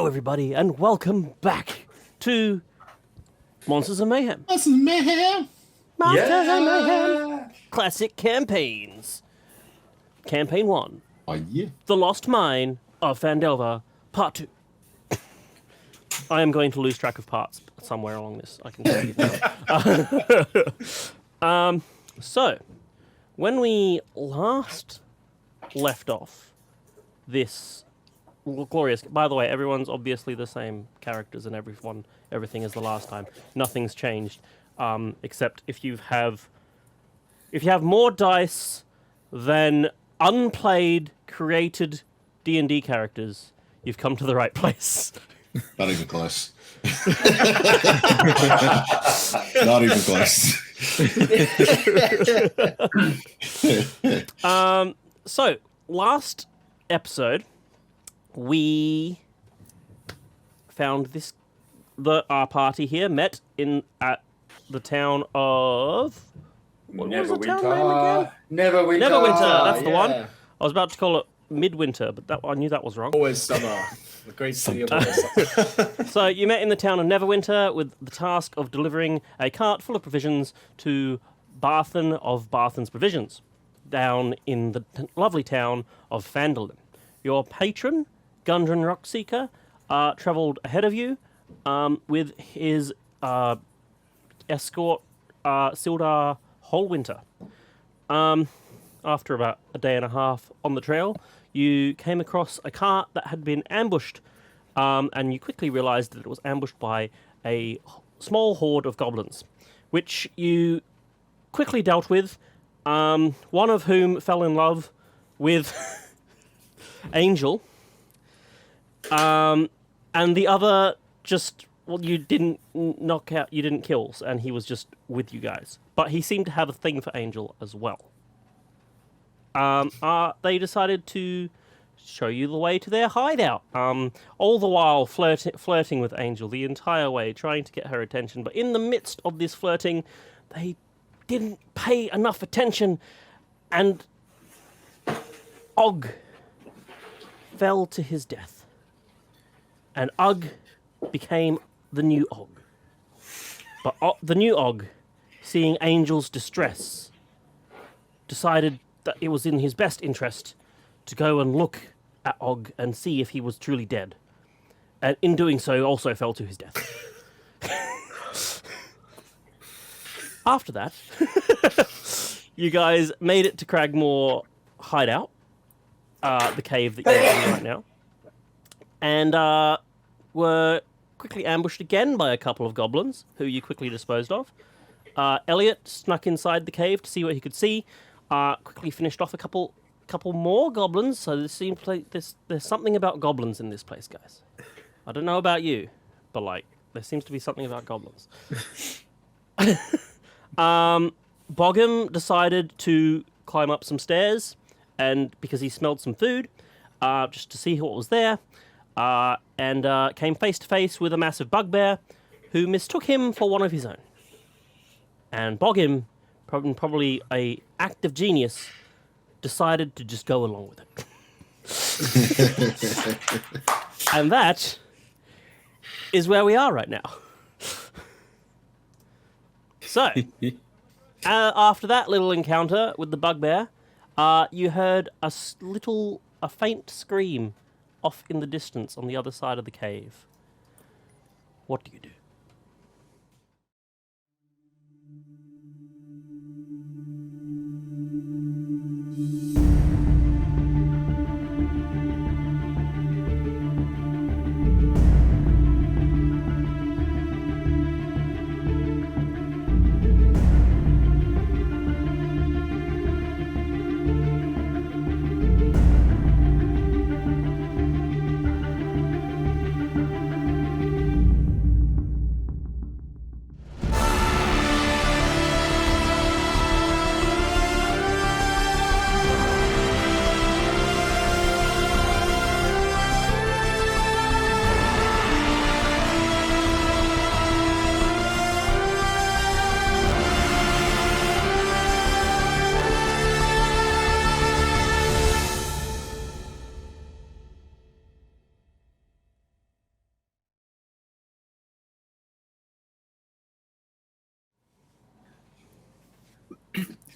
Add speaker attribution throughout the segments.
Speaker 1: Hello, everybody, and welcome back to Monsters of Mayhem.
Speaker 2: Monsters of Mayhem!
Speaker 1: Monsters of Mayhem! Classic campaigns. Campaign 1.
Speaker 2: Oh, yeah.
Speaker 1: The Lost Mine of Phandelver, Part 2. I am going to lose track of parts somewhere along this. I can tell you that. So, when we last left off this glorious... By the way, everyone's obviously the same characters and everything is the last time. Nothing's changed, except if you have more dice than unplayed, created D&D characters, you've come to the right place.
Speaker 2: Not even close. Not even close.
Speaker 1: So, last episode, we found our party here met at the town of... What was the town name again?
Speaker 3: Neverwinter.
Speaker 1: Neverwinter, that's the one. I was about to call it Midwinter, but I knew that was wrong.
Speaker 3: Always summer. The great city of always summer.
Speaker 1: So you met in the town of Neverwinter with the task of delivering a cart full of provisions to Barthen of Barthen's Provisions, down in the lovely town of Phandelver. Your patron, Gundren Rockseeker, travelled ahead of you with his escort, Sildar Holwinter. After about a day and a half on the trail, you came across a cart that had been ambushed, and you quickly realised that it was ambushed by a small horde of goblins, which you quickly dealt with, one of whom fell in love with Angel, and the other just... Well, you didn't knock out, you didn't kill, and he was just with you guys. But he seemed to have a thing for Angel as well. They decided to show you the way to their hideout. All the while flirting with Angel the entire way, trying to get her attention. But in the midst of this flirting, they didn't pay enough attention, and Og fell to his death. And Og became the new Og. But the new Og, seeing Angel's distress, decided that it was in his best interest to go and look at Og and see if he was truly dead. And in doing so, also fell to his death. After that, you guys made it to Cragmore hideout, the cave that you're in right now, and were quickly ambushed again by a couple of goblins, who you quickly disposed of. Elliot snuck inside the cave to see what he could see. Quickly finished off a couple more goblins. So there seems like there's something about goblins in this place, guys. I don't know about you, but there seems to be something about goblins. Boggum decided to climb up some stairs, and because he smelled some food, just to see what was there. And came face to face with a massive bugbear who mistook him for one of his own. And Boggum, probably a act of genius, decided to just go along with it. And that is where we are right now. So, after that little encounter with the bugbear, you heard a faint scream off in the distance on the other side of the cave. What do you do?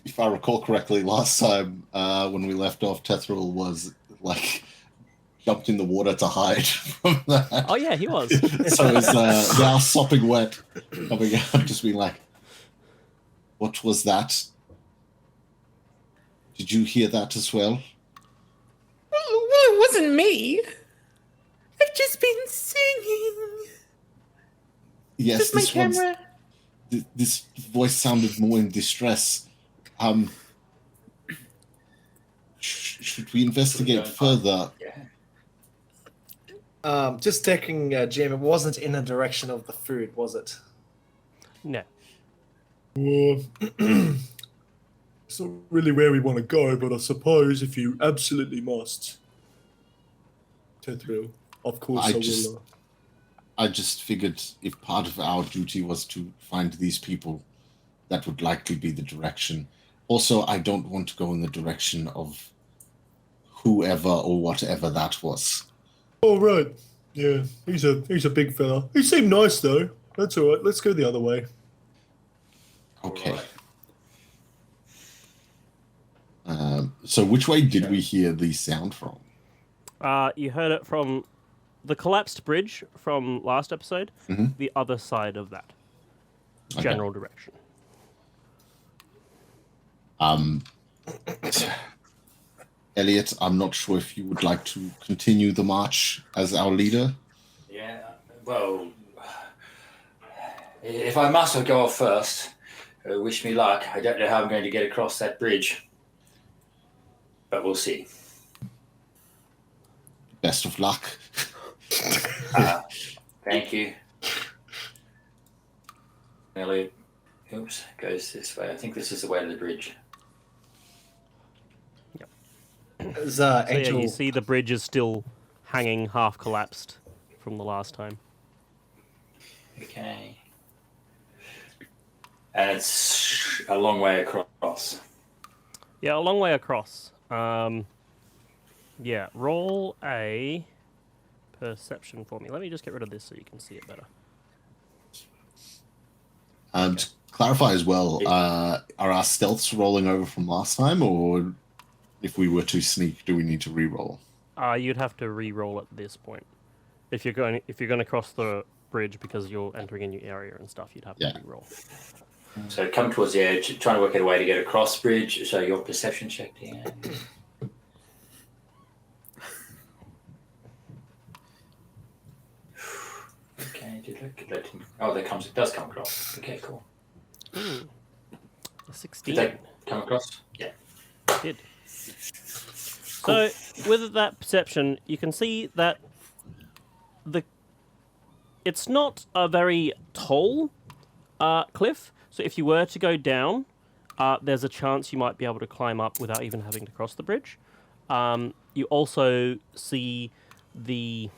Speaker 2: if I recall correctly, last time when we left off, Tethril was like jumped in the water to hide from that.
Speaker 1: Oh yeah, he was.
Speaker 2: So he's now sopping wet, coming out, just being like, "What was that? Did you hear that as well?"
Speaker 4: Well, it wasn't me. I've just been singing.
Speaker 2: Yes,
Speaker 4: Just my
Speaker 2: this one's.
Speaker 4: camera.
Speaker 2: This voice sounded more in distress. Should we investigate further?
Speaker 3: Yeah. Just checking, Jim. It wasn't in the direction of the food, was it?
Speaker 1: No.
Speaker 5: It's not really where we want to go, but I suppose if you absolutely must, Tethril, of course I will.
Speaker 2: I just figured if part of our duty was to find these people, that would likely be the direction. Also, I don't want to go in the direction of whoever or whatever that was.
Speaker 5: Oh, right. Yeah, he's a big fella. He seemed nice, though. That's all right. Let's go the other way.
Speaker 2: Okay. So which way did we hear the sound from?
Speaker 1: You heard it from the collapsed bridge from last episode,
Speaker 2: Mhm.
Speaker 1: the other side of that general direction.
Speaker 2: Elliot, I'm not sure if you would like to continue the march as our leader.
Speaker 6: Yeah, well, if I must, I'll go off first. Wish me luck. I don't know how I'm going to get across that bridge, but we'll see.
Speaker 2: Best of luck.
Speaker 6: Thank you. Elliot, oops, goes this way. I think this is the way to the bridge.
Speaker 3: Is
Speaker 1: So
Speaker 3: Angel?
Speaker 1: yeah, you see the bridge is still hanging half collapsed from the last time.
Speaker 6: Okay. And it's a long way across.
Speaker 1: Yeah, a long way across. Yeah, roll a perception for me. Let me just get rid of this so you can see it better.
Speaker 2: To clarify as well, are our stealths rolling over from last time, or if we were to sneak, do we need to re-roll?
Speaker 1: You'd have to re-roll at this point. If you're going to cross the bridge because you're entering a new area and stuff, you'd have to re-roll.
Speaker 6: So come towards the edge, trying to work out a way to get across the bridge. So your perception check, Dan. Okay, it does come across. Okay, cool.
Speaker 1: A 16.
Speaker 6: Did that come across? Yeah.
Speaker 1: Did. So, with that perception, you can see that it's not a very tall cliff. So if you were to go down, there's a chance you might be able to climb up without even having to cross the bridge. You also see the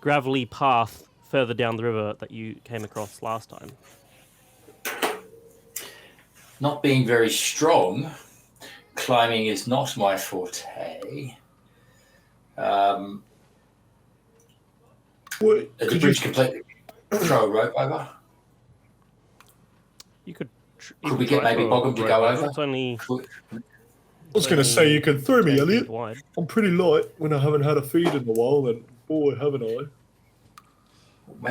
Speaker 1: gravelly path further down the river that you came across last time.
Speaker 6: Not being very strong, climbing is not my forte. The bridge completely. Throw a rope over.
Speaker 1: You could.
Speaker 6: Could we get maybe Boggum to go over?
Speaker 1: It's only.
Speaker 5: I was going to say you can throw me,
Speaker 1: 10 feet
Speaker 5: Elliot.
Speaker 1: wide.
Speaker 5: I'm pretty light when I haven't had a feed in a while, and boy, haven't I.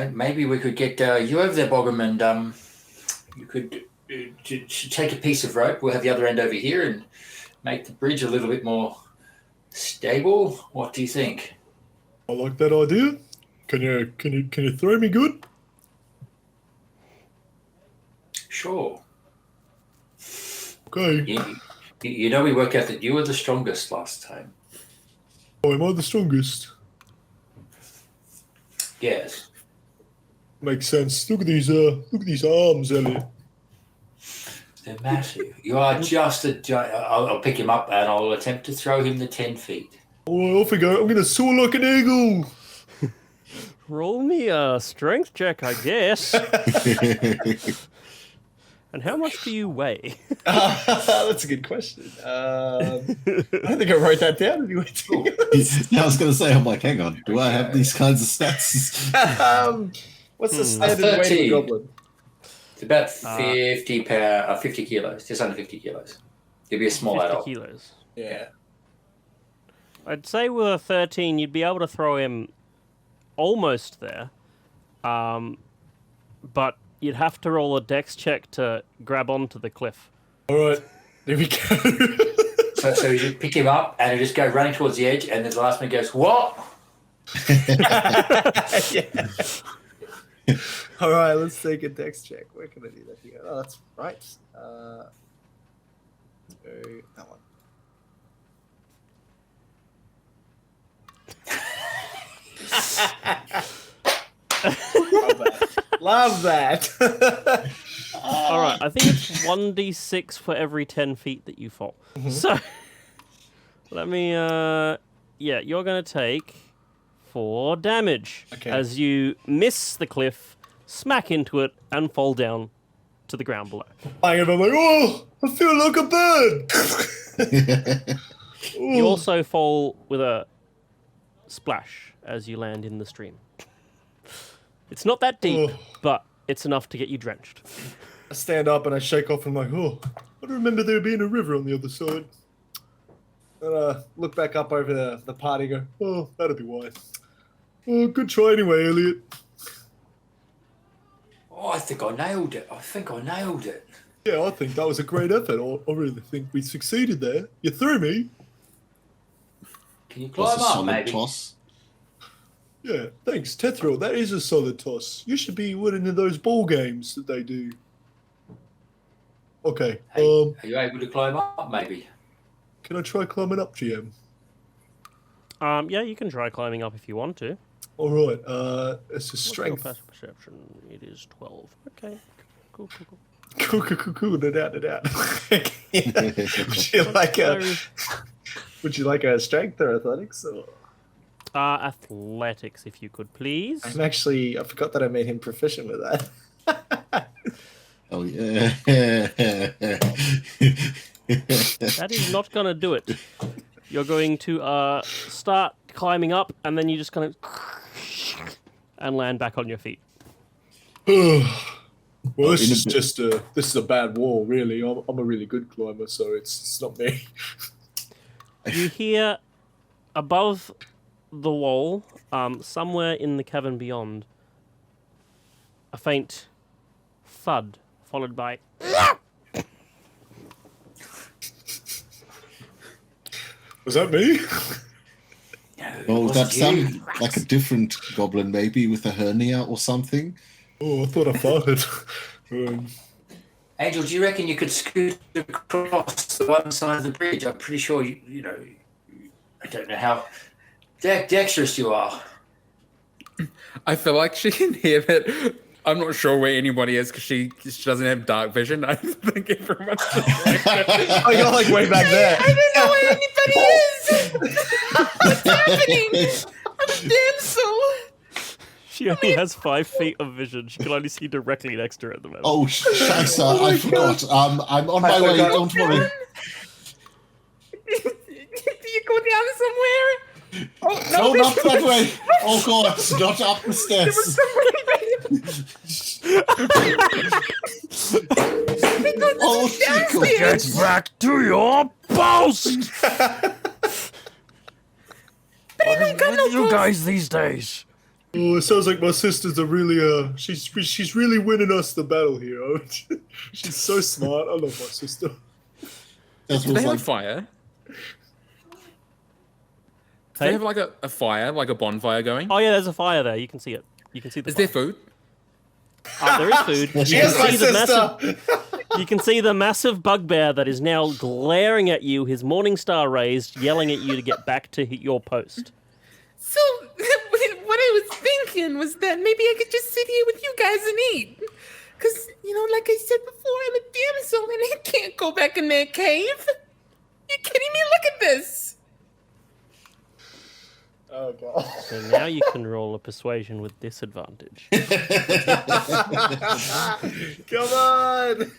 Speaker 6: Maybe we could get you over there, Boggum, and you could take a piece of rope. We'll have the other end over here and make the bridge a little bit more stable. What do you think?
Speaker 5: I like that idea. Can you throw me good?
Speaker 6: Sure.
Speaker 5: Okay.
Speaker 6: You know, we worked out that you were the strongest last time.
Speaker 5: Oh, am I the strongest?
Speaker 6: Yes.
Speaker 5: Makes sense. Look at these arms, Elliot.
Speaker 6: They're massive. You are just I'll pick him up and I'll attempt to throw him the 10 feet.
Speaker 5: Oh, off we go. I'm gonna soar like an eagle.
Speaker 1: Roll me a strength check, I guess. And how much do you weigh?
Speaker 3: That's a good question. I don't think I wrote that down anyway.
Speaker 2: I was going to say, I'm like, hang on, do I have these kinds of stats?
Speaker 3: What's the standard weight of a goblin?
Speaker 6: It's about 50 kilos, just under 50 kilos. It'll be a small
Speaker 1: 50
Speaker 6: adult.
Speaker 1: kilos.
Speaker 3: Yeah.
Speaker 1: I'd say with a 13, you'd be able to throw him almost there. But you'd have to roll a dex check to grab onto the cliff.
Speaker 5: All right, there we go.
Speaker 6: So you pick him up and you just go running towards the edge, and then the last one goes, "What?"
Speaker 3: Yeah. All right, let's take a dex check. Where can I do that here? Oh, that's right. That one. Love that.
Speaker 1: All right, I think it's 1d6 for every 10 feet that you fall. So, let me, yeah, you're going to take 4 damage as you miss the cliff, smack into it, and fall down to the ground below.
Speaker 5: I'm like, oh, I feel like a bird.
Speaker 1: You also fall with a splash as you land in the stream. It's not that deep, but it's enough to get you drenched.
Speaker 5: I stand up and I shake off and I'm like, oh, I don't remember there being a river on the other side. And look back up over the party and go, oh, that'll be why. Oh, good try anyway, Elliot.
Speaker 6: Oh, I think I nailed it.
Speaker 5: Yeah, I think that was a great effort. I really think we succeeded there. You threw me.
Speaker 6: Can you
Speaker 2: That's
Speaker 6: climb
Speaker 2: a
Speaker 6: up,
Speaker 2: solid
Speaker 6: maybe?
Speaker 2: toss.
Speaker 5: Yeah, thanks, Tethro. That is a solid toss. You should be winning in those ball games that they do. Okay,
Speaker 6: Hey, are you able to climb up, maybe?
Speaker 5: can I try climbing up, GM?
Speaker 1: Yeah, you can try climbing up if you want to.
Speaker 5: All right, it's a
Speaker 1: What's your
Speaker 5: strength.
Speaker 1: passive perception? It is 12. Okay, cool.
Speaker 5: Cool, no doubt. Would you like a strength or athletics? Or?
Speaker 1: Athletics, if you could, please.
Speaker 3: I forgot that I made him proficient with that.
Speaker 2: Oh yeah.
Speaker 1: That is not going to do it. You're going to start climbing up, and then you just kind of and land back on your feet.
Speaker 5: Well, this is a bad wall, really. I'm a really good climber, so it's not me.
Speaker 1: You hear above the wall, somewhere in the cavern beyond, a faint thud, followed by
Speaker 5: Was that me?
Speaker 2: Well, that sounds like a different goblin, maybe with a hernia or something.
Speaker 5: Oh, I thought I farted.
Speaker 6: Angel, do you reckon you could scoot across the one side of the bridge? I'm pretty sure you know. I don't know how dexterous you are.
Speaker 4: I feel like she can hear that. I'm not sure where anybody is because she doesn't have dark vision. I think everyone's just like,
Speaker 3: Oh, you're like way back there.
Speaker 4: I don't know where anybody is. What's happening? I'm a damsel.
Speaker 1: she only has 5 feet of vision. She can only see directly next to her at the moment.
Speaker 2: Oh, Scheisse, I forgot. I'm on my way, don't worry.
Speaker 4: Do you go down somewhere? Oh,
Speaker 2: No,
Speaker 4: no,
Speaker 2: not that way. Oh, God, not up the stairs. Oh, Chico.
Speaker 1: Get back to your post! What are with you guys these days?
Speaker 5: Oh, it sounds like my sisters are really she's really winning us the battle here. Oh, she's so smart. I love my sister.
Speaker 2: That
Speaker 4: Do
Speaker 2: was
Speaker 4: they
Speaker 2: like,
Speaker 4: have fire? Do
Speaker 1: Hey?
Speaker 4: they have like a fire, like a bonfire going?
Speaker 1: Oh yeah, there's a fire there. You can see it. You can see the
Speaker 4: Is
Speaker 1: fire.
Speaker 4: there food?
Speaker 1: There is food. You can
Speaker 3: Here's my
Speaker 1: see the
Speaker 3: sister.
Speaker 1: massive. You can see the massive bugbear that is now glaring at you, his morning star raised, yelling at you to get back to your post.
Speaker 4: So, what I was thinking was that maybe I could just sit here with you guys and eat. Because, like I said before, I'm a damsel and I can't go back in that cave. You kidding me? Look at this.
Speaker 3: Oh god.
Speaker 1: So now you can roll a persuasion with disadvantage.
Speaker 3: Come on.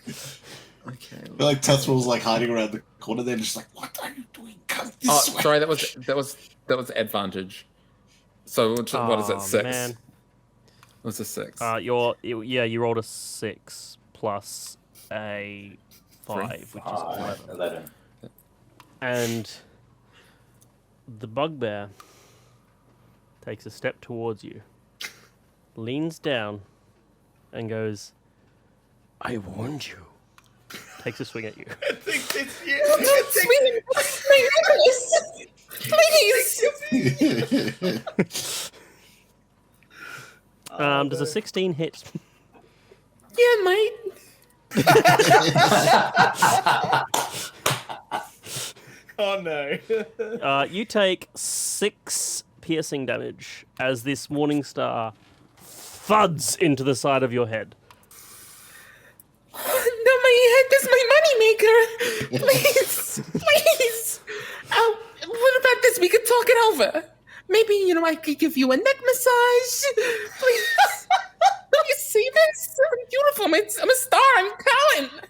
Speaker 4: Okay.
Speaker 2: I feel like Tethral's like hiding around the corner there, just like, what are you doing? Come this
Speaker 4: Oh,
Speaker 2: way.
Speaker 4: sorry, that was advantage. So what is it? 6.
Speaker 1: Man.
Speaker 4: What's a 6?
Speaker 1: You rolled a 6. plus a 5, which is 11.
Speaker 6: 11.
Speaker 1: And the bugbear takes a step towards you, leans down, and goes, "I warned you." Takes a swing at you.
Speaker 3: I think it's you.
Speaker 4: Don't swing my necklace! Please!
Speaker 1: Does a 16 hit?
Speaker 4: Yeah, mate.
Speaker 3: Oh no.
Speaker 1: You take 6 piercing damage as this morning star thuds into the side of your head.
Speaker 4: No, my head is my moneymaker. Please, please. What about this? We could talk it over. Maybe, I could give you a neck massage. Please. Don't you see this? I'm beautiful. I'm a star. I'm talent.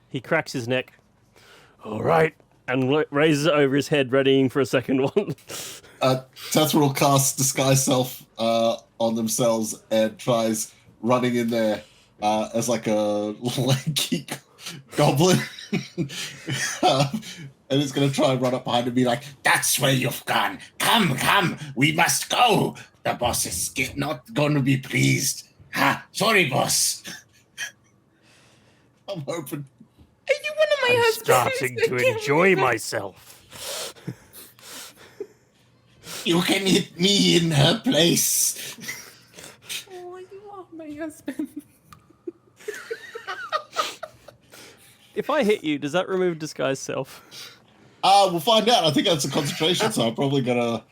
Speaker 1: He cracks his neck. All right. And raises it over his head, readying for a second one.
Speaker 2: Tethra will cast Disguise Self on themselves and tries running in there as like a lanky goblin. And it's going to try and run up behind and be like, "That's where you've gone. Come, we must go. The boss is not going to be pleased. Sorry, boss." I'm hoping.
Speaker 4: Are you one of my
Speaker 1: I'm
Speaker 4: husbands?
Speaker 1: starting to enjoy myself.
Speaker 2: You can hit me in her place.
Speaker 4: Oh, you are my husband.
Speaker 1: If I hit you, does that remove disguise self?
Speaker 2: We'll find out. I think that's a concentration, so I'm probably gonna.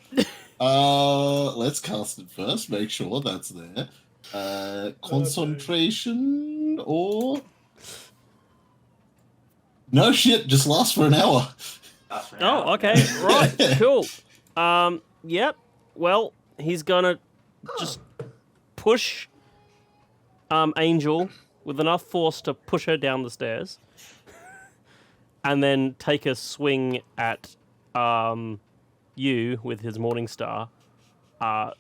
Speaker 2: Let's cast it first. Make sure that's there. Concentration or no shit. Just lasts for an hour.
Speaker 1: Oh, okay, right, cool. Yep. Well, he's gonna just push Angel with enough force to push her down the stairs, and then take a swing at you with his Morning Star to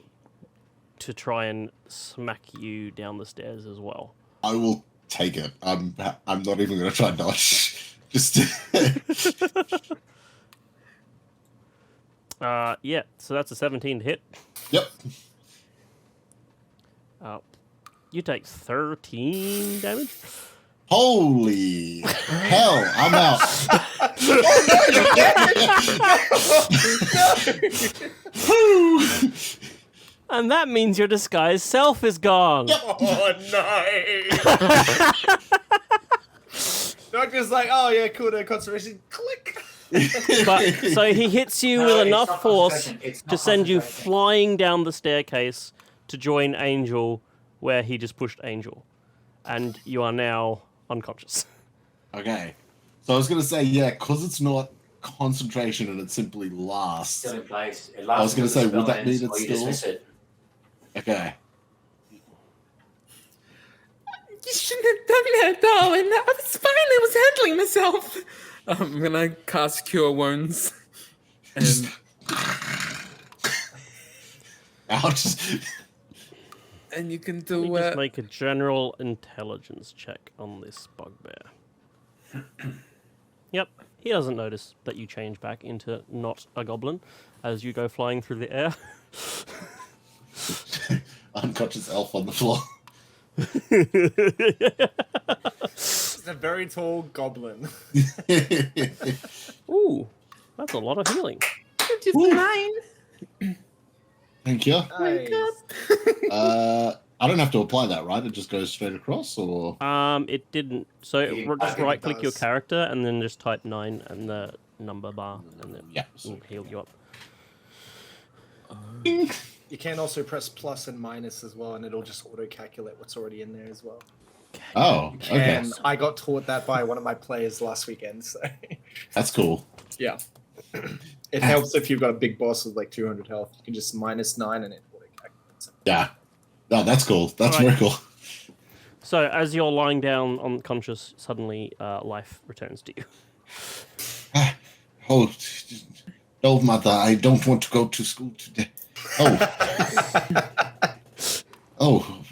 Speaker 1: try and smack you down the stairs as well.
Speaker 2: I will take it. I'm not even gonna try and dodge. Just.
Speaker 1: Yeah. So that's a 17 to hit.
Speaker 2: Yep.
Speaker 1: You take 13 damage.
Speaker 2: Holy hell! I'm out.
Speaker 1: And that means your disguised self is gone.
Speaker 3: Oh no. Not just like, oh yeah, cool, no concentration. Click.
Speaker 1: But so he hits you
Speaker 6: No,
Speaker 1: with
Speaker 6: it's
Speaker 1: enough
Speaker 6: not
Speaker 1: force
Speaker 6: concentration, it's not
Speaker 1: to send you
Speaker 6: concentration.
Speaker 1: flying down the staircase to join Angel where he just pushed Angel. And you are now unconscious.
Speaker 2: Okay. So I was gonna say, yeah, because it's not concentration and it simply lasts.
Speaker 6: Still in place. It
Speaker 2: I was
Speaker 6: lasts
Speaker 2: gonna
Speaker 6: until the
Speaker 2: say, would
Speaker 6: spell
Speaker 2: that mean
Speaker 6: ends,
Speaker 2: it's
Speaker 6: or you
Speaker 2: still-
Speaker 6: dismiss it.
Speaker 2: Okay.
Speaker 4: You shouldn't have done that, darling. I was fine. I was handling myself. I'm gonna cast Cure Wounds. And
Speaker 2: Ouch.
Speaker 4: and you can
Speaker 1: Let
Speaker 4: do
Speaker 1: me just make a general intelligence check on this bugbear. Yep, he doesn't notice that you change back into not a goblin as you go flying through the air.
Speaker 2: Unconscious elf on the floor.
Speaker 3: It's a very tall goblin.
Speaker 1: Ooh, that's a lot of healing.
Speaker 4: just
Speaker 2: Ooh.
Speaker 4: fine.
Speaker 2: Thank you.
Speaker 3: Nice.
Speaker 2: I don't have to apply that, right? It just goes straight across, or
Speaker 1: It didn't. So
Speaker 6: I
Speaker 1: just
Speaker 6: think it
Speaker 1: right click your
Speaker 3: does.
Speaker 1: character and then just type 9 and the number bar and then
Speaker 2: yeah.
Speaker 1: it'll heal you up.
Speaker 3: You can also press plus and minus as well, and it'll just auto-calculate what's already in there as well.
Speaker 2: Oh, okay.
Speaker 3: And I got taught that by one of my players last weekend, so
Speaker 2: That's cool.
Speaker 3: yeah. It helps if you've got a big boss with like 200 health. You can just minus 9 and it auto-calculates.
Speaker 2: Yeah. No, that's cool. That's
Speaker 1: Right.
Speaker 2: very cool.
Speaker 1: So as you're lying down unconscious, suddenly life returns to you.
Speaker 2: Oh, no, mother, I don't want to go to school today. Oh. Oh,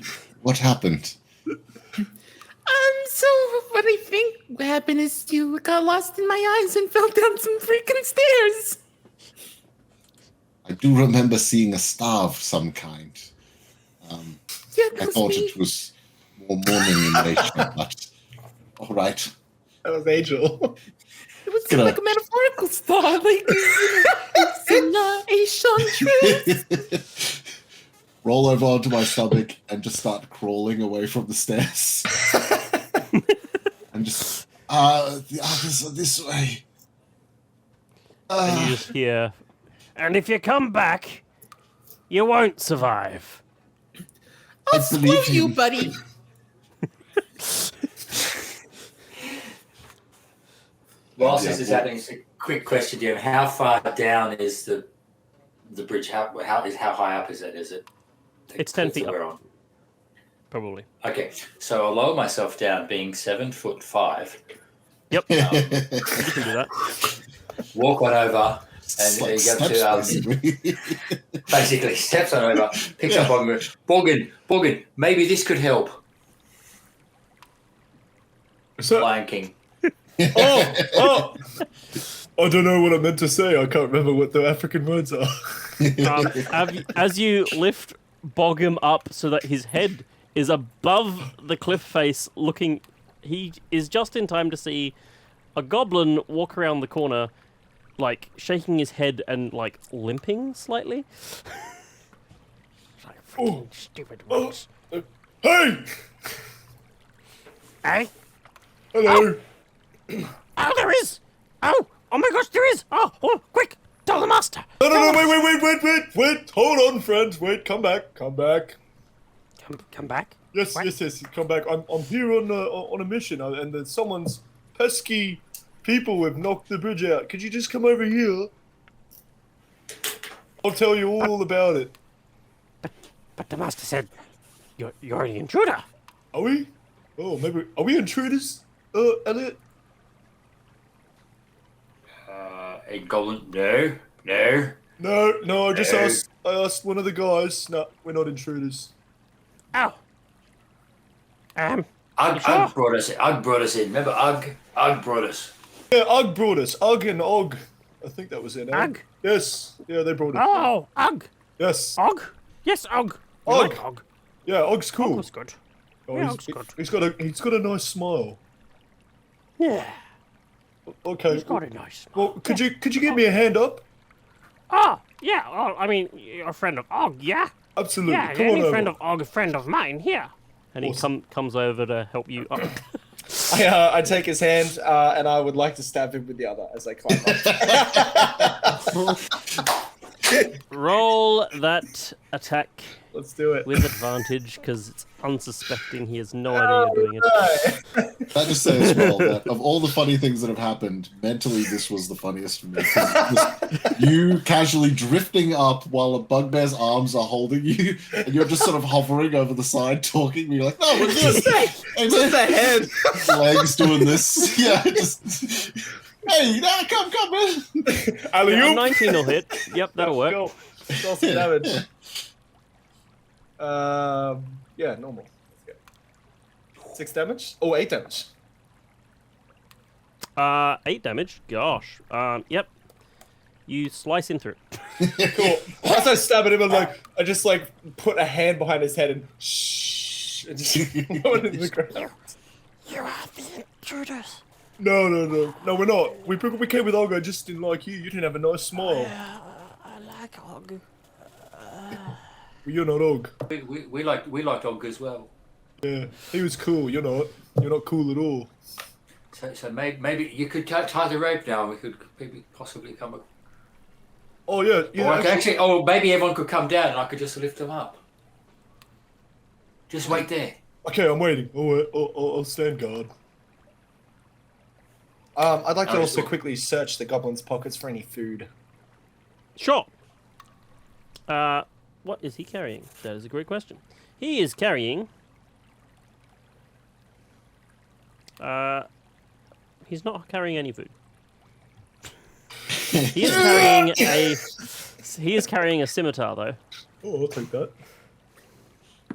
Speaker 2: what happened? happened?
Speaker 4: So what I think happened is you got lost in my eyes and fell down some freaking stairs.
Speaker 2: I do remember seeing a star of some kind.
Speaker 4: Yeah,
Speaker 2: I
Speaker 4: that was
Speaker 2: thought
Speaker 4: me.
Speaker 2: it was more morning in nature, but all right.
Speaker 3: That was Angel.
Speaker 4: It was
Speaker 2: Gonna-
Speaker 4: like a metaphorical star, like it's truth.
Speaker 2: Roll over onto my stomach and just start crawling away from the stairs. And just the others are this way.
Speaker 1: And you just hear, and if you come back, you won't survive.
Speaker 4: I'll
Speaker 2: I believe
Speaker 4: screw you,
Speaker 2: you.
Speaker 4: buddy.
Speaker 6: Whilst
Speaker 2: Yeah,
Speaker 6: this is
Speaker 2: well-
Speaker 6: happening, just a quick question, Jim. How far down is the bridge? How high up is it? Is it?
Speaker 1: It's 10 feet
Speaker 6: that we're
Speaker 1: up.
Speaker 6: on?
Speaker 1: Probably.
Speaker 6: Okay, so I'll lower myself down, being 7'5".
Speaker 1: Yep.
Speaker 2: It's
Speaker 1: You can do that.
Speaker 6: Walk on over, and
Speaker 2: like
Speaker 6: you go
Speaker 2: steps,
Speaker 6: to
Speaker 2: basically.
Speaker 6: basically steps on over, picks up on Boggin. Maybe this could help.
Speaker 5: So,
Speaker 6: Lion King.
Speaker 5: oh! I don't know what I meant to say. I can't remember what the African words are.
Speaker 1: As you lift Boggum up so that his head is above the cliff face looking, he is just in time to see a goblin walk around the corner, like shaking his head and like limping slightly. Like freaking stupid ones.
Speaker 5: Hey!
Speaker 1: Hey?
Speaker 5: Hello!
Speaker 1: Oh, there is! Oh my gosh, there is! Oh, quick! Tell the master!
Speaker 5: No, wait! Hold on, friends. Wait, come back.
Speaker 1: Come back?
Speaker 5: Yes,
Speaker 1: What?
Speaker 5: yes. Come back. I'm here on a mission, and then someone's pesky people have knocked the bridge out. Could you just come over here? I'll tell you all about it.
Speaker 1: But the master said, you're an intruder.
Speaker 5: Are we? Oh, maybe. Are we intruders, Elliot?
Speaker 6: A goblin? No.
Speaker 5: No. I just
Speaker 6: No.
Speaker 5: asked. I asked one of the guys. No, we're not intruders.
Speaker 1: Oh.
Speaker 6: Ugg
Speaker 1: sure?
Speaker 6: brought us in. Ugg brought us in. Remember Ugg? Ugg brought us.
Speaker 5: Yeah, Ugg brought us. Ugg and Og. I think that was their name.
Speaker 1: Ugg?
Speaker 5: Yes. Yeah, they brought us.
Speaker 1: Oh, Og.
Speaker 5: Yes.
Speaker 1: Og? Yes, Og. We
Speaker 5: Og.
Speaker 1: like Og.
Speaker 5: Yeah, Ogg's
Speaker 1: Og
Speaker 5: cool.
Speaker 1: was good.
Speaker 5: Oh,
Speaker 1: Yeah,
Speaker 5: he's-
Speaker 1: Ogg's good.
Speaker 5: he's got a nice smile.
Speaker 1: Yeah,
Speaker 5: Okay.
Speaker 1: he's got a nice smile.
Speaker 5: Well, could you give me a hand up?
Speaker 1: Oh, yeah. Oh, I mean, you're a friend of Og, yeah?
Speaker 5: Absolutely.
Speaker 1: Yeah,
Speaker 5: Come on
Speaker 1: any
Speaker 5: over.
Speaker 1: friend of Og, a friend of mine, here. And
Speaker 5: Awesome.
Speaker 1: he comes over to help you up.
Speaker 3: I take his hand and I would like to stab him with the other as I climb up.
Speaker 1: Roll that attack
Speaker 3: Let's do it.
Speaker 1: with advantage, because it's unsuspecting. He has no idea you're doing it.
Speaker 2: Can I just say as well that of all the funny things that have happened, mentally this was the funniest for me. 'Cause just you casually drifting up while a bugbear's arms are holding you, and you're just sort of hovering over the side talking. And you're like, "No, we're good." Hey,
Speaker 3: Just the
Speaker 2: man.
Speaker 3: head.
Speaker 2: Legs doing this. Yeah, just. Hey, nah, come, man.
Speaker 1: Yeah,
Speaker 5: Alley-oop.
Speaker 1: 19 will hit. Yep, that'll work.
Speaker 3: Go. Roll some damage. Yeah, normal. Let's go. 6 damage? Oh, 8 damage.
Speaker 1: 8 damage. Gosh. Yep. You slice in through.
Speaker 3: Cool. As I stab at him, I just put a hand behind his head and shh, and just throw it into the ground.
Speaker 1: You are the intruders.
Speaker 5: No, we're not. We came with Og. I just didn't like you. You didn't have a nice smile.
Speaker 1: I like Og.
Speaker 5: Well, you're not Og.
Speaker 6: We liked Ugg as well.
Speaker 5: Yeah, he was cool. You're not. You're not cool at all.
Speaker 6: So maybe you could tie the rope now. And we could maybe possibly come.
Speaker 5: Oh yeah, yeah.
Speaker 6: Or I could maybe everyone could come down and I could just lift them up. Just wait there.
Speaker 5: Okay, I'm waiting. I'll stand guard.
Speaker 3: I'd like to
Speaker 6: Oh,
Speaker 3: also
Speaker 6: sure.
Speaker 3: quickly search the goblin's pockets for any food.
Speaker 1: Sure. What is he carrying? That is a great question. He is carrying. He's not carrying any food. He is carrying a. He is carrying a scimitar, though.
Speaker 5: Oh, I'll take that.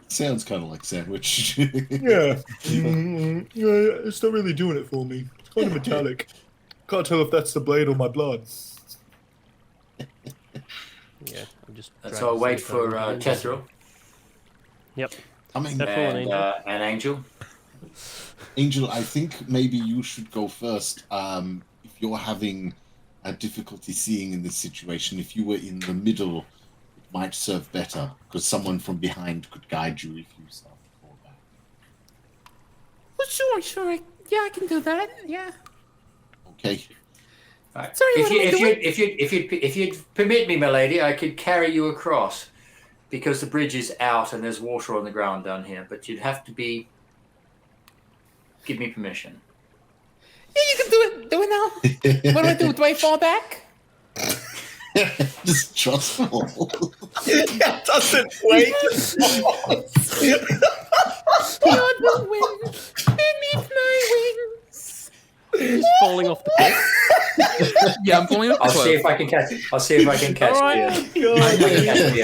Speaker 2: Sounds kind of like sandwich.
Speaker 5: Yeah. Yeah, it's not really doing it for me. It's kind of metallic. Can't tell if that's the blade or my blood.
Speaker 1: Yeah, I'm just.
Speaker 6: So I'll wait for
Speaker 1: Tethra.
Speaker 6: Tethra
Speaker 1: Yep.
Speaker 2: I mean,
Speaker 6: and Angel.
Speaker 2: Angel, I think maybe you should go first. If you're having a difficulty seeing in this situation, if you were in the middle, it might serve better because someone from behind could guide you if you start to fall back.
Speaker 4: Well, sure. Yeah, I can do that. Yeah.
Speaker 2: Okay.
Speaker 6: Right.
Speaker 4: Sorry, what am I doing?
Speaker 6: If you'd permit me, my lady, I could carry you across because the bridge is out and there's water on the ground down here. But you'd have to give me permission.
Speaker 4: Yeah, you can do it. Do it now. What do I do? Do I fall back?
Speaker 2: Just trust fall.
Speaker 3: That doesn't wait.
Speaker 4: You're the wind beneath my wings.
Speaker 1: Just falling off the cliff.
Speaker 7: Yeah, I'm falling off the
Speaker 6: I'll see
Speaker 7: cliff.
Speaker 6: if I can catch it. I'll see if I can catch
Speaker 1: All right.
Speaker 6: it.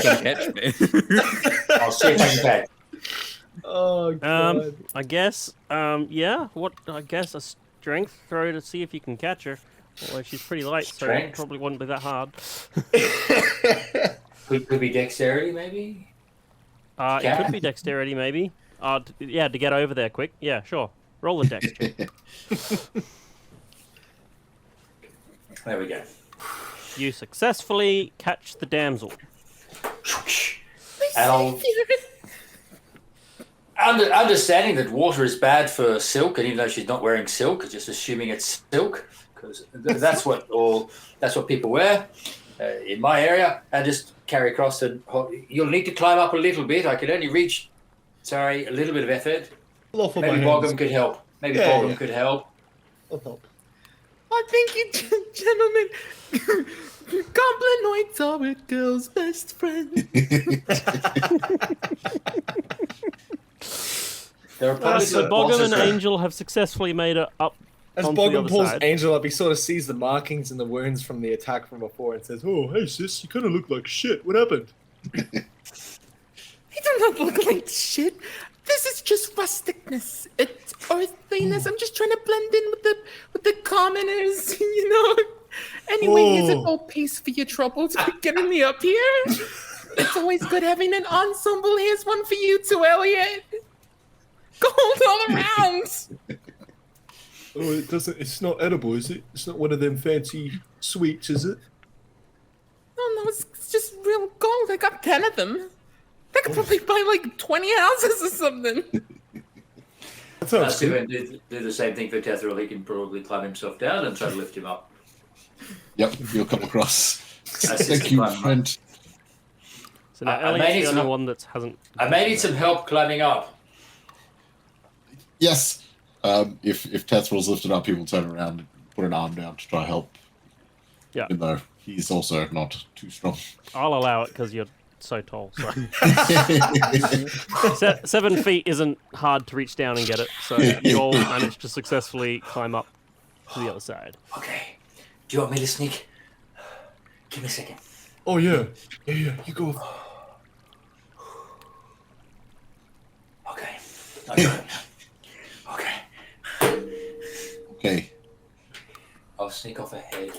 Speaker 7: Can't catch me.
Speaker 6: I'll see if I can catch it.
Speaker 5: Oh, God.
Speaker 1: I guess. Yeah. What? I guess a strength throw to see if you can catch her. Although she's pretty light, so it
Speaker 6: Strength?
Speaker 1: probably wouldn't be that hard.
Speaker 6: Could be dexterity, maybe.
Speaker 1: It could be dexterity, maybe. Yeah, to get over there quick. Yeah, sure. Roll the dex check.
Speaker 6: There we go.
Speaker 1: You successfully catch the damsel.
Speaker 6: And understanding that water is bad for silk, and even though she's not wearing silk, just assuming it's silk, because that's what people wear in my area, and just carry across. And you'll need to climb up a little bit. I can only reach, a little bit of effort. Maybe Boggum could help. Boggum could help.
Speaker 5: I'll help.
Speaker 4: Oh, thank you, gentlemen. Goblinoids are a girl's best friend.
Speaker 6: There are probably
Speaker 1: So
Speaker 6: some
Speaker 1: Boggum
Speaker 6: bosses
Speaker 1: and
Speaker 6: there.
Speaker 1: Angel have successfully made it up
Speaker 5: As
Speaker 1: onto the
Speaker 5: Boggum
Speaker 1: other
Speaker 5: pulls
Speaker 1: side.
Speaker 5: Angel up, he sort of sees the markings and the wounds from the attack from before and says, "Oh, hey sis, you kind of look like shit. What happened?"
Speaker 4: He does not look like shit. This is just rusticness. It's earthiness. I'm just trying to blend in with the commoners, you know. Anyway, here's a whole piece for your troubles for getting me up here. It's always good having an ensemble. Here's one for you too, Elliot. Gold all around.
Speaker 5: Oh, it doesn't. It's not edible, is it? It's not one of them fancy sweets, is it?
Speaker 4: No, it's just real gold. I got 10 of them. I could probably buy like 20 houses or something.
Speaker 5: That sounds
Speaker 6: Do
Speaker 5: good.
Speaker 6: the same thing for Tethra. He can probably climb himself down and try to lift him up.
Speaker 2: Yep, you'll come across.
Speaker 6: That's
Speaker 2: Thank
Speaker 6: just
Speaker 2: you,
Speaker 6: fun,
Speaker 2: friend.
Speaker 1: So now
Speaker 6: I may
Speaker 1: Elliot's
Speaker 6: need
Speaker 1: the
Speaker 6: some
Speaker 1: only
Speaker 6: help.
Speaker 1: one that hasn't.
Speaker 6: I may need some help climbing up.
Speaker 2: Yes. If Tethral's lifted up, he will turn around and put an arm down to try to help.
Speaker 1: Yeah.
Speaker 2: Even though he's also not too strong.
Speaker 1: I'll allow it because you're so tall. So 7 feet isn't hard to reach down and get it. So you all managed to successfully climb up to the other side.
Speaker 6: Okay. Do you want me to sneak? Give me a second.
Speaker 5: Oh yeah, yeah. You go.
Speaker 6: Okay. Okay.
Speaker 2: Okay,
Speaker 6: I'll sneak off ahead.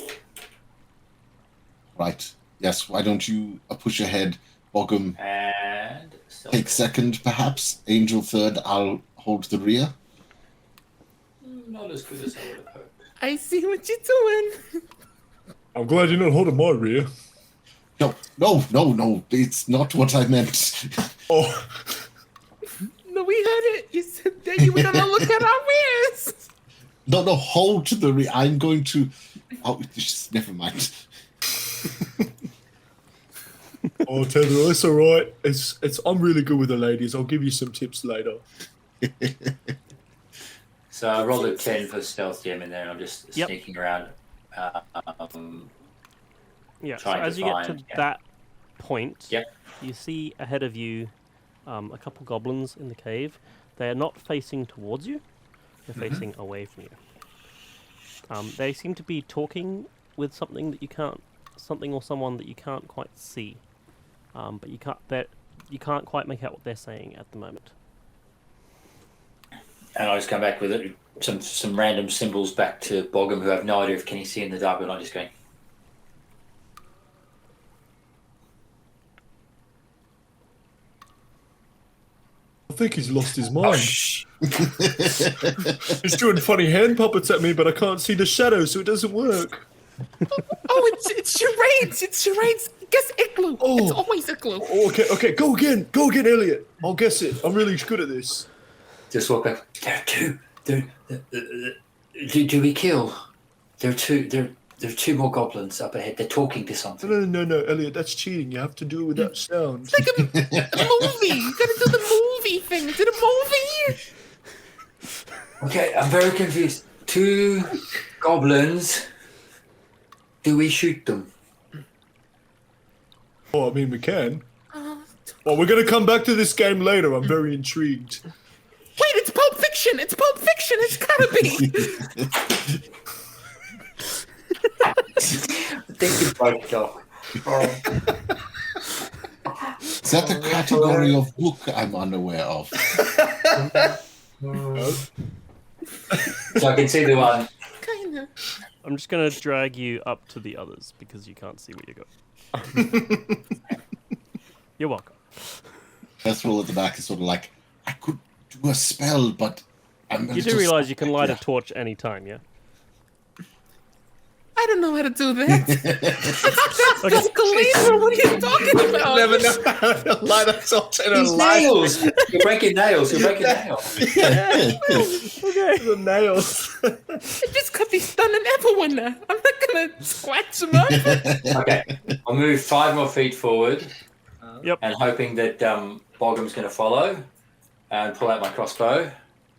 Speaker 2: right. Yes, why don't you push ahead, Boggum
Speaker 6: And
Speaker 2: take second, perhaps? Angel third, I'll hold the rear.
Speaker 6: not as good as I would have hoped.
Speaker 4: I see what you're doing.
Speaker 5: I'm glad you're not holding my rear.
Speaker 2: No, it's not what I meant.
Speaker 5: Oh,
Speaker 4: No, we heard it. You said that you were gonna look at our rears.
Speaker 2: No, hold to the rear. I'm going to... Oh, just, never mind.
Speaker 5: oh, Tether, it's all right. It's. I'm really good with the ladies. I'll give you some tips later.
Speaker 6: So I rolled a 10 for stealth gem in there, and I'm just
Speaker 1: Yep.
Speaker 6: sneaking around.
Speaker 1: Yeah. So
Speaker 6: Trying to
Speaker 1: as you get to
Speaker 6: find, yeah.
Speaker 1: that point,
Speaker 6: Yep.
Speaker 1: you see ahead of you a couple goblins in the cave. They are not facing towards you. They're facing away from you. They seem to be talking with something that you can't, something or someone that you can't quite see. But you can't. you can't quite make out what they're saying at the moment.
Speaker 6: And I just come back with it, some random symbols back to Bogham, who have no idea if can he see in the dark, but I'm just going.
Speaker 5: I think he's lost his
Speaker 6: Oh,
Speaker 5: mind.
Speaker 6: shh.
Speaker 5: He's doing funny hand puppets at me, but I can't see the shadow, so it doesn't work.
Speaker 4: Oh, it's charades. It's charades. Guess Igloo.
Speaker 5: Oh.
Speaker 4: It's always Igloo.
Speaker 5: Oh, okay, go again, Elliot. I'll guess it. I'm really good at this.
Speaker 6: Just walk back. There are two. Do we kill? There are two more goblins up ahead. They're talking to something.
Speaker 5: No, Elliot, that's cheating. You have to do it without sound.
Speaker 4: Like a movie. You gotta do the movie thing. Is it a movie?
Speaker 6: Okay, I'm very confused. Two goblins. Do we shoot them?
Speaker 5: Oh, I mean, we can. Well, we're gonna come back to this game later. I'm very intrigued.
Speaker 4: Wait, it's Pulp Fiction. It's Pulp Fiction. It's gotta be.
Speaker 6: I think you broke off.
Speaker 2: Is that the category of book I'm unaware of?
Speaker 6: So I can see the one.
Speaker 4: Kinda.
Speaker 1: I'm just gonna drag you up to the others because you can't see where you go. You're welcome.
Speaker 2: Festival at the back is sort of like, I could do a spell, but I'm.
Speaker 1: You do realise you can light a torch anytime, yeah?
Speaker 4: I don't know how to do that. That's Galena. What are you talking about?
Speaker 3: Never know how to light a torch in a
Speaker 6: These
Speaker 3: light.
Speaker 6: nails! You're breaking nails.
Speaker 1: Okay.
Speaker 5: The nails.
Speaker 4: I just cut these stunning everyone. I'm not gonna scratch them up.
Speaker 6: Okay, I'll move 5 more feet forward.
Speaker 1: Yep.
Speaker 6: And hoping that Bogham's going to follow, and pull out my crossbow,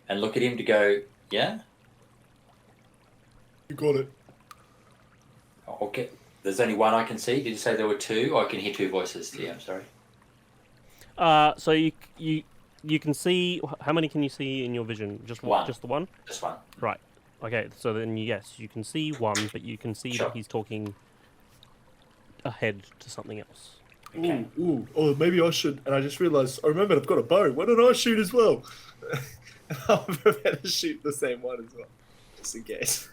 Speaker 6: and look at him to go, yeah?
Speaker 5: You got it.
Speaker 6: Okay. There's only one I can see. Did you say there were 2? Or I can hear 2 voices. Yeah, I'm sorry.
Speaker 1: So you can see, how many can you see in your vision? Just
Speaker 6: One.
Speaker 1: Just the one?
Speaker 6: Just one.
Speaker 1: Right. Okay. So then yes, you can see one, but you can see
Speaker 6: Sure.
Speaker 1: that he's talking ahead to something else.
Speaker 6: Okay.
Speaker 5: Ooh. Oh, maybe I should. And I just realised. I remembered I've got a bow. Why don't I shoot as well? I'll prepare to shoot the same one as well, just in case.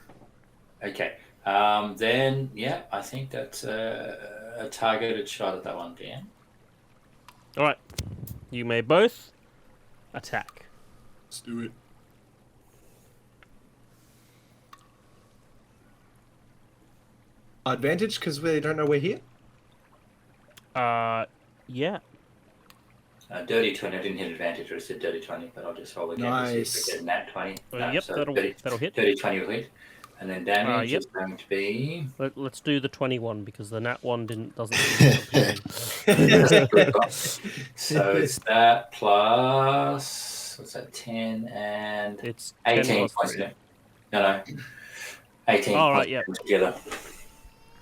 Speaker 6: Okay. Then, yeah, I think that's a targeted shot at that one, Dan.
Speaker 1: All right. You may both attack.
Speaker 5: Let's do it. Advantage because we don't know we're here.
Speaker 1: Yeah.
Speaker 6: Dirty 20. I didn't hit advantage, or I said dirty 20, but I'll just roll again to see if
Speaker 5: Nice.
Speaker 6: we get a nat 20.
Speaker 1: Yep,
Speaker 6: so
Speaker 1: that'll hit.
Speaker 6: Dirty 20 will hit. And then damage
Speaker 1: Yep.
Speaker 6: is going to be...
Speaker 1: Let's do the 21 because the nat one doesn't. appear.
Speaker 6: So it's that plus... What's that? 10 and...
Speaker 1: It's 10
Speaker 6: 18
Speaker 1: plus
Speaker 6: points.
Speaker 1: 3.
Speaker 6: No. 18
Speaker 1: All right,
Speaker 6: points
Speaker 1: yep.
Speaker 6: together.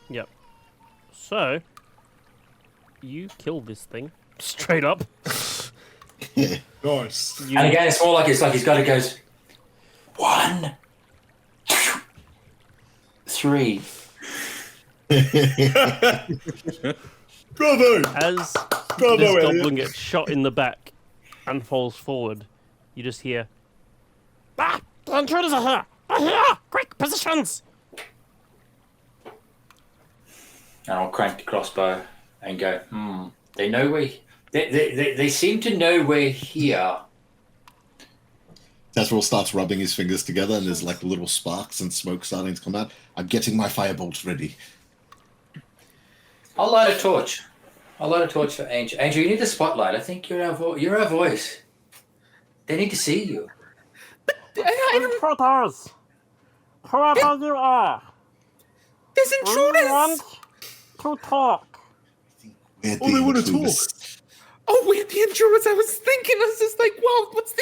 Speaker 1: Yep. So you kill this thing straight up.
Speaker 5: Nice.
Speaker 1: You,
Speaker 6: And again, it's more like he's got it goes 1, 3.
Speaker 5: Bravo!
Speaker 1: as
Speaker 5: Bravo,
Speaker 1: this
Speaker 5: Elliot.
Speaker 1: goblin gets shot in the back and falls forward, you just hear, "Ah, the intruders are here! They're here! Quick, positions!"
Speaker 6: And I'll crank the crossbow and go, they know they seem to know we're here.
Speaker 2: Tasrel starts rubbing his fingers together, and there's like little sparks and smoke starting to come out. I'm getting my firebolt ready.
Speaker 6: I'll light a torch. I'll light a torch for Angel. Angel, you need the spotlight. I think you're our voice. They need to see you.
Speaker 1: Intruders! Whoever you are,
Speaker 4: There's
Speaker 1: we
Speaker 4: intruders.
Speaker 1: want to talk.
Speaker 2: Where
Speaker 5: Oh, they want to talk.
Speaker 2: intruders?
Speaker 4: Oh, we're the intruders. I was thinking. I was just like, well, what's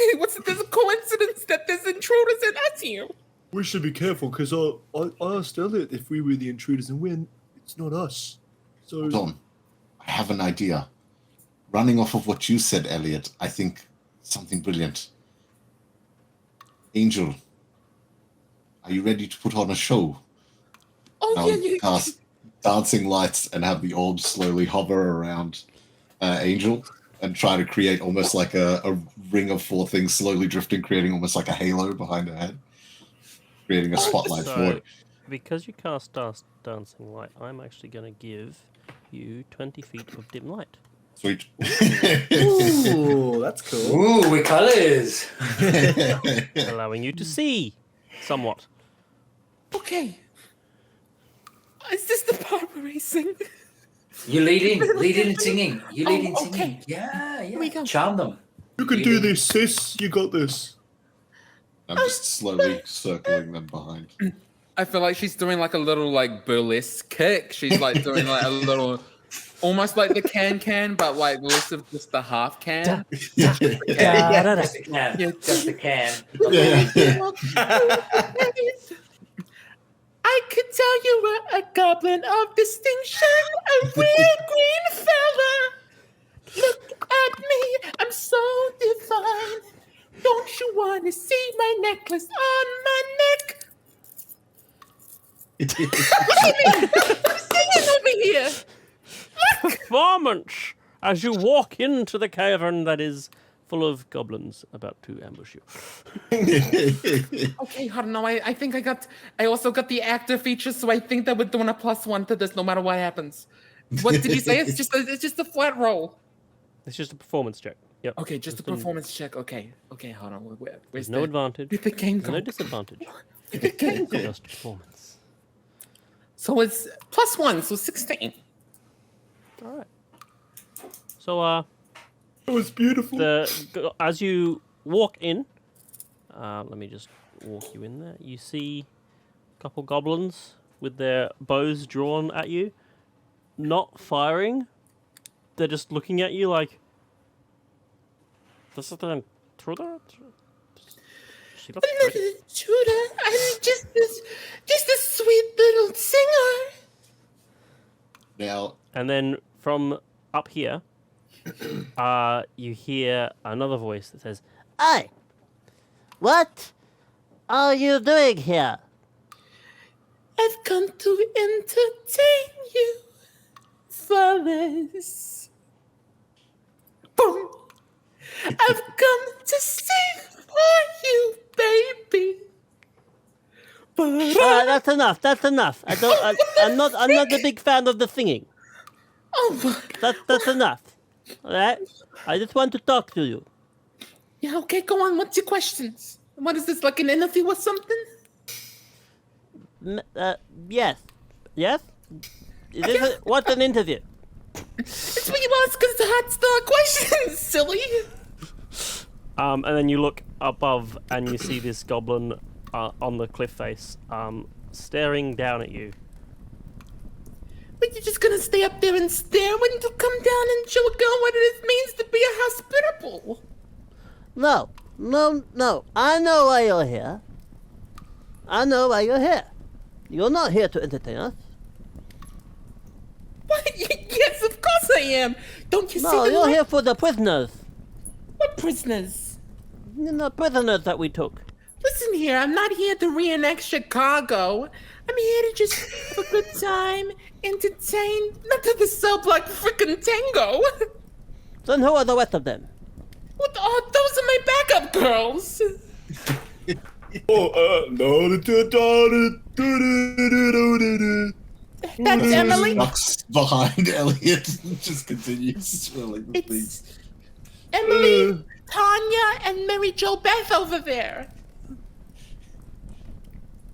Speaker 4: there's a coincidence that there's intruders and us here.
Speaker 5: We should be careful because I asked Elliot if we were the intruders, and it's not us. So
Speaker 2: Hold on. I have an idea. Running off of what you said, Elliot, I think something brilliant. Angel, are you ready to put on a show?
Speaker 4: Oh
Speaker 2: I'll
Speaker 4: yeah.
Speaker 2: cast dancing lights and have the orb slowly hover around Angel. and try to create almost like a ring of four things slowly drifting, creating almost like a halo behind her head, creating a spotlight for
Speaker 1: So,
Speaker 2: it.
Speaker 1: because you cast Dancing Light, I'm actually going to give you 20 feet of dim light,
Speaker 2: Sweet.
Speaker 5: Ooh, that's cool.
Speaker 6: Ooh, with colours.
Speaker 1: allowing you to see somewhat.
Speaker 4: Okay. Is this the part we're racing?
Speaker 6: You lead in singing. You lead in
Speaker 4: Oh,
Speaker 6: singing.
Speaker 4: okay.
Speaker 6: Yeah.
Speaker 4: Here we go.
Speaker 6: Charm them.
Speaker 5: You can do this, sis. You got this.
Speaker 2: I'm just slowly circling them behind.
Speaker 4: I feel like she's doing like a little like burlesque kick. She's like doing like a little, almost like the can, but like less of just the half can.
Speaker 6: Yeah, just a can.
Speaker 4: Yeah.
Speaker 6: Just a can.
Speaker 4: I could tell you were a goblin of distinction, a real green fella. Look at me, I'm so divine. Don't you want to see my necklace on my neck? Look at me, I'm singing over here.
Speaker 1: Performance as you walk into the cavern that is full of goblins about to ambush you.
Speaker 4: Okay, hold on. No, I think I also got the actor feature, so I think that we're doing a +1 to this no matter what happens. What did you say? It's just a flat roll.
Speaker 1: It's just a performance check. Yep.
Speaker 4: Okay, just a performance check. Okay, hold on. Where's
Speaker 1: There's no advantage.
Speaker 4: Where'd the game
Speaker 1: There's
Speaker 4: go?
Speaker 1: no disadvantage.
Speaker 4: Where'd the game go?
Speaker 1: Just performance.
Speaker 4: So it's +1, so 16.
Speaker 1: All right. So
Speaker 5: It was beautiful.
Speaker 1: as you walk in, let me just walk you in there. You see a couple goblins with their bows drawn at you, not firing. They're just looking at you like, this is the intruder? She looks
Speaker 4: I'm not
Speaker 1: pretty.
Speaker 4: an intruder. I'm just a sweet little singer.
Speaker 2: Now,
Speaker 1: And then from up here, you hear another voice that says,
Speaker 8: Hey! What are you doing here?
Speaker 4: I've come to entertain you, fellas. Boom. I've come to sing for you, baby.
Speaker 8: That's enough. That's enough. I'm not a big fan of the singing.
Speaker 4: Oh,
Speaker 8: That's enough. All right. I just want to talk to you.
Speaker 4: yeah, okay, go on. What's your questions? What is this, like an interview or something?
Speaker 8: Yes. Yes. What's an interview?
Speaker 4: It's what you ask us the hot star questions, silly.
Speaker 1: and then you look above and you see this goblin on the cliff face, staring down at you.
Speaker 4: But you're just gonna stay up there and stare when you come down and show a girl what it means to be a hospitable.
Speaker 8: No. I know why you're here. You're not here to entertain us.
Speaker 4: What? Yes, of course I am. Don't you see
Speaker 8: No,
Speaker 4: the
Speaker 8: you're here for the prisoners.
Speaker 4: What prisoners?
Speaker 8: The prisoners that we took.
Speaker 4: Listen here, I'm not here to reenact Chicago. I'm here to just have a good time, entertain, not to the sub like frickin' tango.
Speaker 8: Then who are the rest of them?
Speaker 4: What? Oh, those are my backup girls. That's Emily.
Speaker 2: Ducks behind Elliot just continues swirling the theme.
Speaker 4: It's Emily, Tanya, and Mary Jo Beth over there.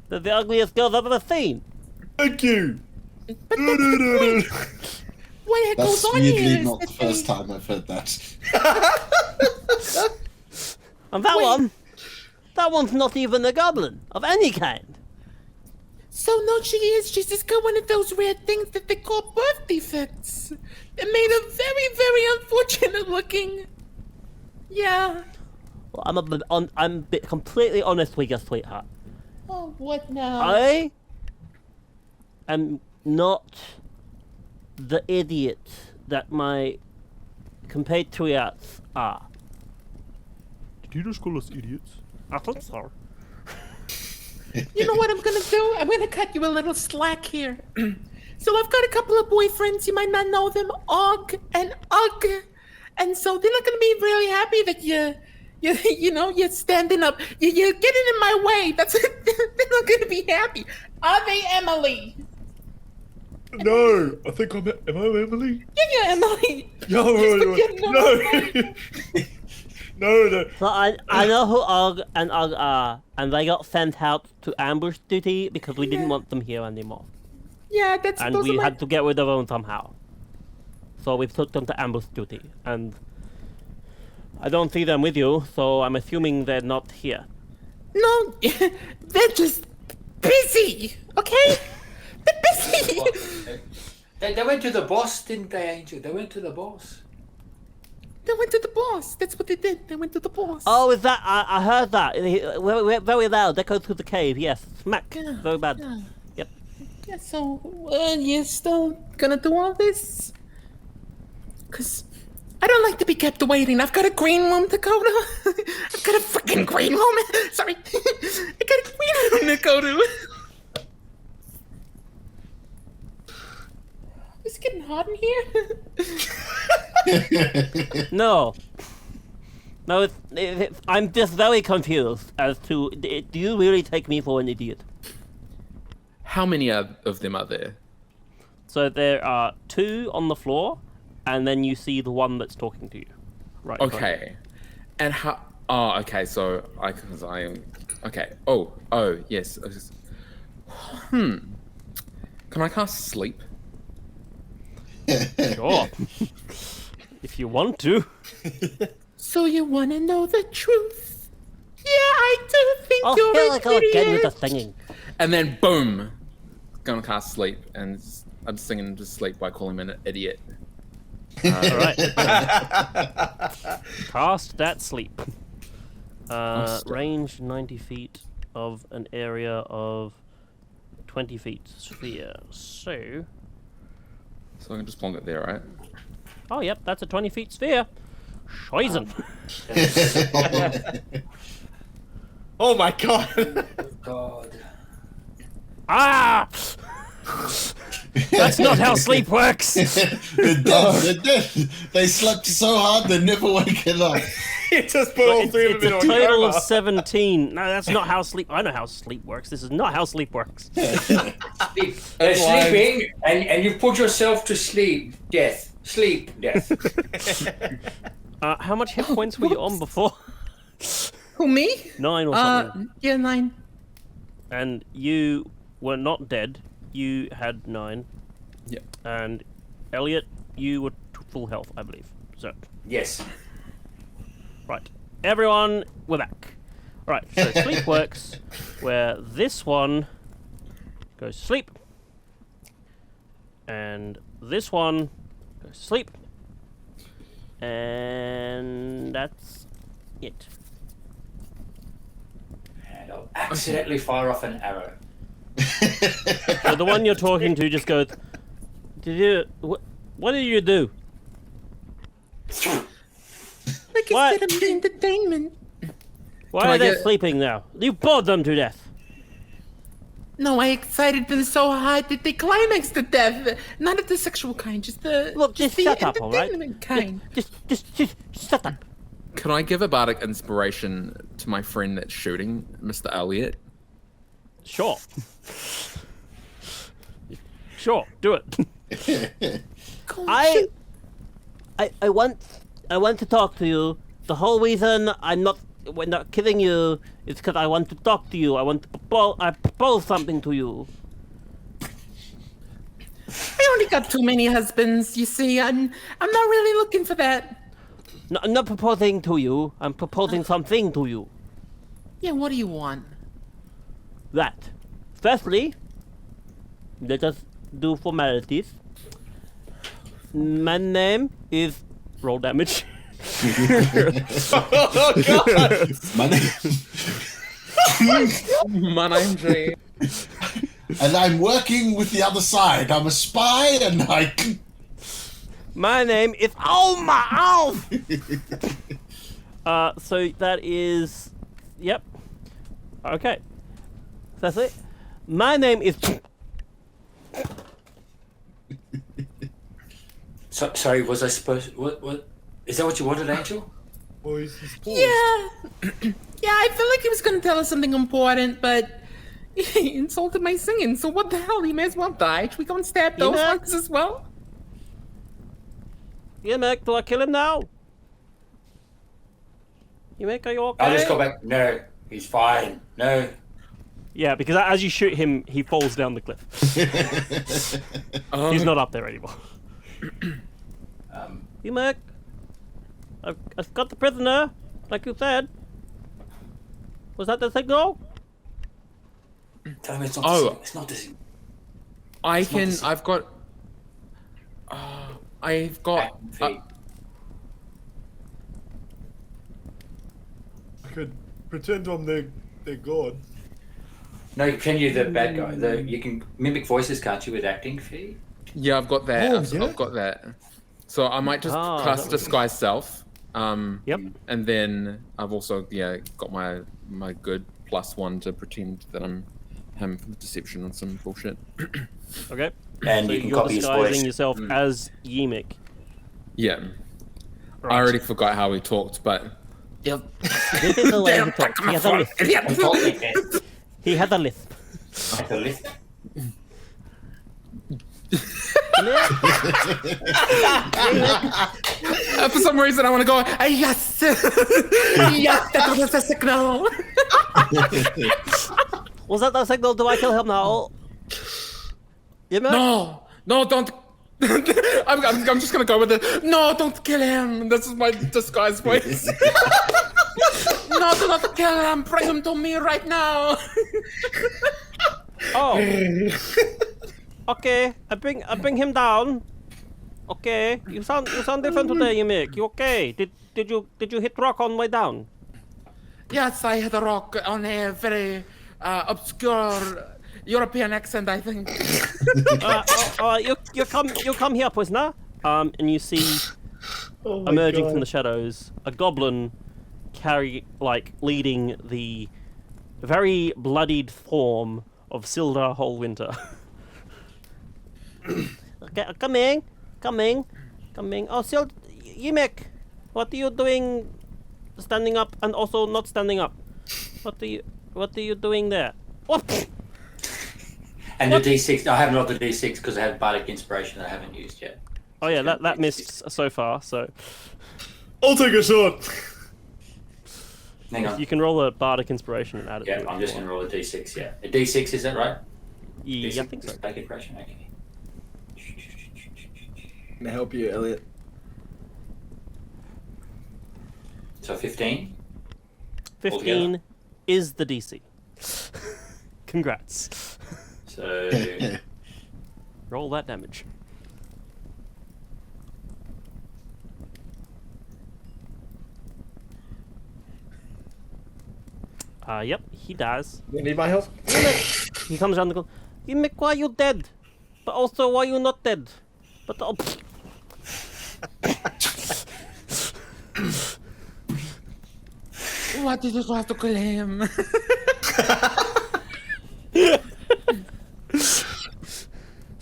Speaker 8: They're the ugliest girls I've ever seen.
Speaker 5: Thank you.
Speaker 4: But that's the point. What
Speaker 2: That's
Speaker 4: goes on here
Speaker 2: weirdly
Speaker 4: is
Speaker 2: not the
Speaker 4: that
Speaker 2: first time I've heard that.
Speaker 8: And that
Speaker 4: Wait.
Speaker 8: one's not even a goblin of any kind.
Speaker 4: So no, she is. She's just got one of those rare things that they call birth defects. That made her very, very unfortunate looking. Yeah.
Speaker 8: Well, I'm completely honest with you, sweetheart.
Speaker 4: Oh, what now?
Speaker 8: I am not the idiot that my compatriots are.
Speaker 1: Did you just call us idiots? I think so.
Speaker 4: You know what I'm gonna do? I'm gonna cut you a little slack here. So I've got a couple of boyfriends. You might not know them, Og and Ugg. And so they're not gonna be really happy that you're standing up. You're getting in my way. They're not gonna be happy. Are they, Emily?
Speaker 5: No, I think am I Emily?
Speaker 4: Yeah, Emily.
Speaker 5: No, no.
Speaker 8: So I know who Og and Og are, and they got sent out to ambush duty because we didn't want them here anymore.
Speaker 4: Yeah,
Speaker 8: And
Speaker 4: those
Speaker 8: we
Speaker 4: are my...
Speaker 8: had to get rid of them somehow. So we took them to ambush duty, and I don't see them with you, so I'm assuming they're not here.
Speaker 4: No, they're just busy. Okay, they're busy.
Speaker 6: They went to the boss, didn't they, Angel? They went to the boss.
Speaker 4: They went to the boss. That's what they did. They went to the boss.
Speaker 8: Oh, is that? I heard that. Very, very loud. That goes through the cave. Yes, smack.
Speaker 4: Yeah,
Speaker 8: Very bad.
Speaker 4: yeah.
Speaker 8: Yep.
Speaker 4: Yeah, so you're still gonna do all this? Cause I don't like to be kept waiting. I've got a green room to go to. I've got a freaking green room. Sorry, I got a green room to go to. It's getting hot in here.
Speaker 8: No. No, I'm just very confused as to, do you really take me for an idiot?
Speaker 7: How many of them are there?
Speaker 8: So there are 2 on the floor, and then you see the one that's talking to you. Right. in front of you.
Speaker 7: Okay. And how... Oh, okay, so because I am... Okay. Oh, yes. Can I cast sleep?
Speaker 8: Sure. If you want to.
Speaker 4: So you want to know the truth? Yeah, I do think
Speaker 8: I'll
Speaker 4: you're
Speaker 8: feel
Speaker 4: an
Speaker 8: like I'll get with
Speaker 4: idiot.
Speaker 8: the singing.
Speaker 7: And then boom! Gonna cast sleep, and I'm singing to sleep by calling him an idiot.
Speaker 8: Alright. Cast that sleep. Range 90 feet of an area of 20 feet sphere. So
Speaker 7: So I can just plonk it there, right?
Speaker 8: oh, yep, that's a 20 feet sphere. Scheißen.
Speaker 5: Oh my god!
Speaker 6: God.
Speaker 8: Ah! That's not how sleep works.
Speaker 2: They're dead. They slept so hard they're never waking up.
Speaker 5: You just put all
Speaker 8: It's,
Speaker 5: three of
Speaker 8: it's
Speaker 5: them
Speaker 8: a
Speaker 5: in a
Speaker 8: total of
Speaker 5: coma.
Speaker 8: 17. No, that's not how sleep. I know how sleep works. This is not how sleep works.
Speaker 6: Sleeping, and you put yourself to sleep. Death. Sleep. Death.
Speaker 8: How much hit points were you on before?
Speaker 4: Who, me?
Speaker 8: 9 or something.
Speaker 4: Yeah, 9.
Speaker 8: And you were not dead. You had 9.
Speaker 7: Yep.
Speaker 8: And Elliot, you were full health, I believe. So,
Speaker 6: Yes.
Speaker 8: right. Everyone, we're back. Right, so sleep works where this one goes to sleep. And this one goes to sleep. And that's it.
Speaker 6: And I'll accidentally fire off an arrow.
Speaker 8: So the one you're talking to just goes, what did you do?
Speaker 4: Like I
Speaker 8: What?
Speaker 4: said, I'm the entertainment.
Speaker 8: Why
Speaker 7: Can
Speaker 8: are
Speaker 7: I
Speaker 8: they
Speaker 7: get-
Speaker 8: sleeping now? You bored them to death.
Speaker 4: No, I excited them so hard that they climaxed to death. Not of the sexual kind, just the
Speaker 8: Look, just
Speaker 4: the
Speaker 8: shut up, all right?
Speaker 4: entertainment kind.
Speaker 8: Just shut up.
Speaker 7: Can I give a bardic inspiration to my friend that's shooting, Mr. Elliot?
Speaker 8: Sure. Sure, do it.
Speaker 4: Go
Speaker 8: I
Speaker 4: shoot.
Speaker 8: want to talk to you. The whole reason we're not killing you is because I want to talk to you. I want to propose something to you.
Speaker 4: I already got too many husbands. You see, I'm not really looking for that.
Speaker 8: No, I'm not proposing to you. I'm proposing something to you.
Speaker 4: Yeah, what do you want?
Speaker 8: That. Firstly, let us do formalities. My name is roll damage.
Speaker 5: Oh god!
Speaker 2: My name-
Speaker 7: My name's Jay.
Speaker 2: and I'm working with the other side. I'm a spy, and I can.
Speaker 8: My name is so that is yep. Okay. That's it. My name is
Speaker 6: So, sorry, was I supposed? What? Is that what you wanted, Angel?
Speaker 5: Well, he's paused.
Speaker 4: Yeah. Yeah, I felt like he was gonna tell us something important, but he insulted my singing, so what the hell? He may as well die. Should we go and stab those
Speaker 1: Yeah.
Speaker 4: ones as well?
Speaker 1: Yimek, do I kill him now? Yimek, are you okay?
Speaker 6: I'll just go back. No, he's fine. No.
Speaker 1: Yeah, because as you shoot him, he falls down the cliff. He's not up there anymore. Yimek, I've got the prisoner, like you said. Was that the signal?
Speaker 6: Tell me it's not.
Speaker 7: Oh.
Speaker 6: It's not this.
Speaker 7: I've got. I've got.
Speaker 6: Feet.
Speaker 5: I could pretend I'm their god.
Speaker 6: No, can you the bad guy? You can mimic voices, can't you, with acting fee?
Speaker 7: Yeah, I've got that.
Speaker 5: Oh,
Speaker 7: I've
Speaker 5: yeah?
Speaker 7: got that. So I might just
Speaker 1: Ah,
Speaker 7: cast
Speaker 1: that would-
Speaker 7: disguise self.
Speaker 1: Yep.
Speaker 7: And then I've also got my good +1 to pretend that I'm him for the deception and some bullshit.
Speaker 1: Okay.
Speaker 6: And
Speaker 1: So
Speaker 6: you can
Speaker 1: you're
Speaker 6: copy his
Speaker 1: disguising
Speaker 6: voice.
Speaker 1: yourself as Yimek.
Speaker 7: Yeah.
Speaker 1: Right.
Speaker 7: I already forgot how he talked, but
Speaker 1: This is the way he talks. He has a lisp.
Speaker 6: I'm talking this.
Speaker 1: He had a lisp.
Speaker 6: Like a lift.
Speaker 7: for some reason I want to go. Yes, yes, that was a signal.
Speaker 1: Was that the signal? Do I kill him now? Yimek?
Speaker 7: No, don't. I'm just gonna go with it. No, don't kill him. This is my disguise voice. No, do not kill him. Bring him to me right now.
Speaker 1: Oh. Okay, I bring him down. Okay, you sound different today, Yimek. You okay? Did you hit rock on way down?
Speaker 7: Yes, I hit a rock on a very obscure European accent, I think.
Speaker 1: You come here, prisoner. And you see
Speaker 5: Oh my
Speaker 1: emerging
Speaker 5: God.
Speaker 1: from the shadows a goblin leading the very bloodied form of Sildar Hallwinter. Okay, coming. Oh, Yimek, what are you doing? Standing up and also not standing up. What are you doing there? What?
Speaker 6: And the D6. I haven't rolled the D6 because I have Bardic Inspiration that I haven't used yet.
Speaker 1: Oh yeah, that missed so far. So
Speaker 5: I'll take a shot.
Speaker 6: Hang on.
Speaker 1: you can roll a bardic inspiration and add it. to
Speaker 6: Yeah,
Speaker 1: it
Speaker 6: I'm
Speaker 1: if
Speaker 6: just
Speaker 1: you
Speaker 6: going to roll a D6, yeah. A D6, is that right?
Speaker 1: want. Yeah, I think so.
Speaker 6: Bardic Inspiration, okay.
Speaker 5: Can I help you, Elliot?
Speaker 6: So 15?
Speaker 1: 15 is the DC. Congrats.
Speaker 6: So
Speaker 1: Roll that damage. Yep, he dies.
Speaker 5: You need my help?
Speaker 1: He comes around the corner. Yimek, why you dead? But also, why you not dead? But oh,
Speaker 7: What did you have to kill him?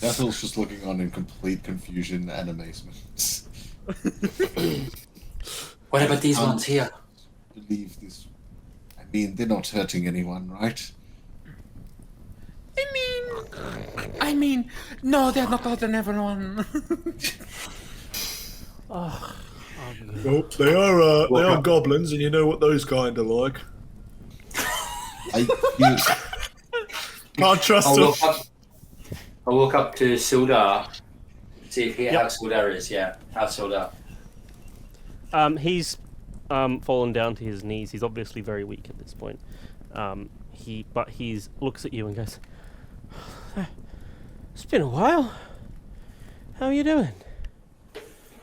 Speaker 2: Ethel's just looking on in complete confusion and amazement.
Speaker 6: what about these ones here?
Speaker 2: Believe this. I mean, they're not hurting anyone, right?
Speaker 7: I mean, no, they're not hurting everyone.
Speaker 5: Nope, they are goblins, and you know what those kind are like. Can't trust them.
Speaker 6: I'll walk up to Sildar. See if how Sildar is, yeah. How's Sildar?
Speaker 1: he's fallen down to his knees. He's obviously very weak at this point. He's looks at you and goes, "It's been a while. How are you doing?"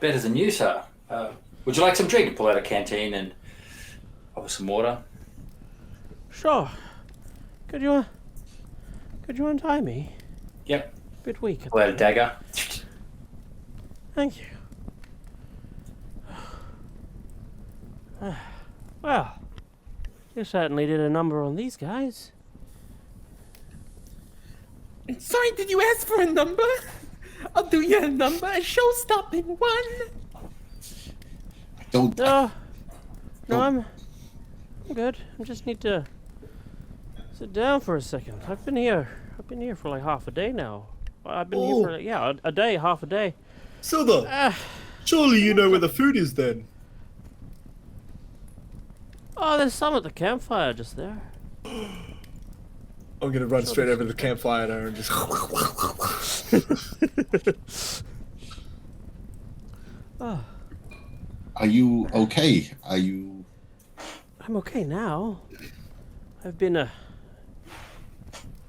Speaker 6: Better than you, sir. Would you like some drink? Pull out a canteen and offer some water.
Speaker 1: Sure. Could you untie me?
Speaker 6: Yep.
Speaker 1: Bit weak.
Speaker 6: Pull out a dagger.
Speaker 1: Thank you. Well, you certainly did a number on these guys.
Speaker 4: Sorry, did you ask for a number? I'll do you a number, a show-stopping one.
Speaker 2: Don't.
Speaker 1: No,
Speaker 2: Don't-
Speaker 1: I'm good. I just need to sit down for a second. I've been here for like half a day now. I've been here for a day, half a day.
Speaker 5: Silda, surely you know where the food is then.
Speaker 1: Oh, there's some at the campfire just there.
Speaker 5: I'm gonna run straight over to the campfire now and just.
Speaker 2: Are you okay? Are you?
Speaker 1: I'm okay now. I've been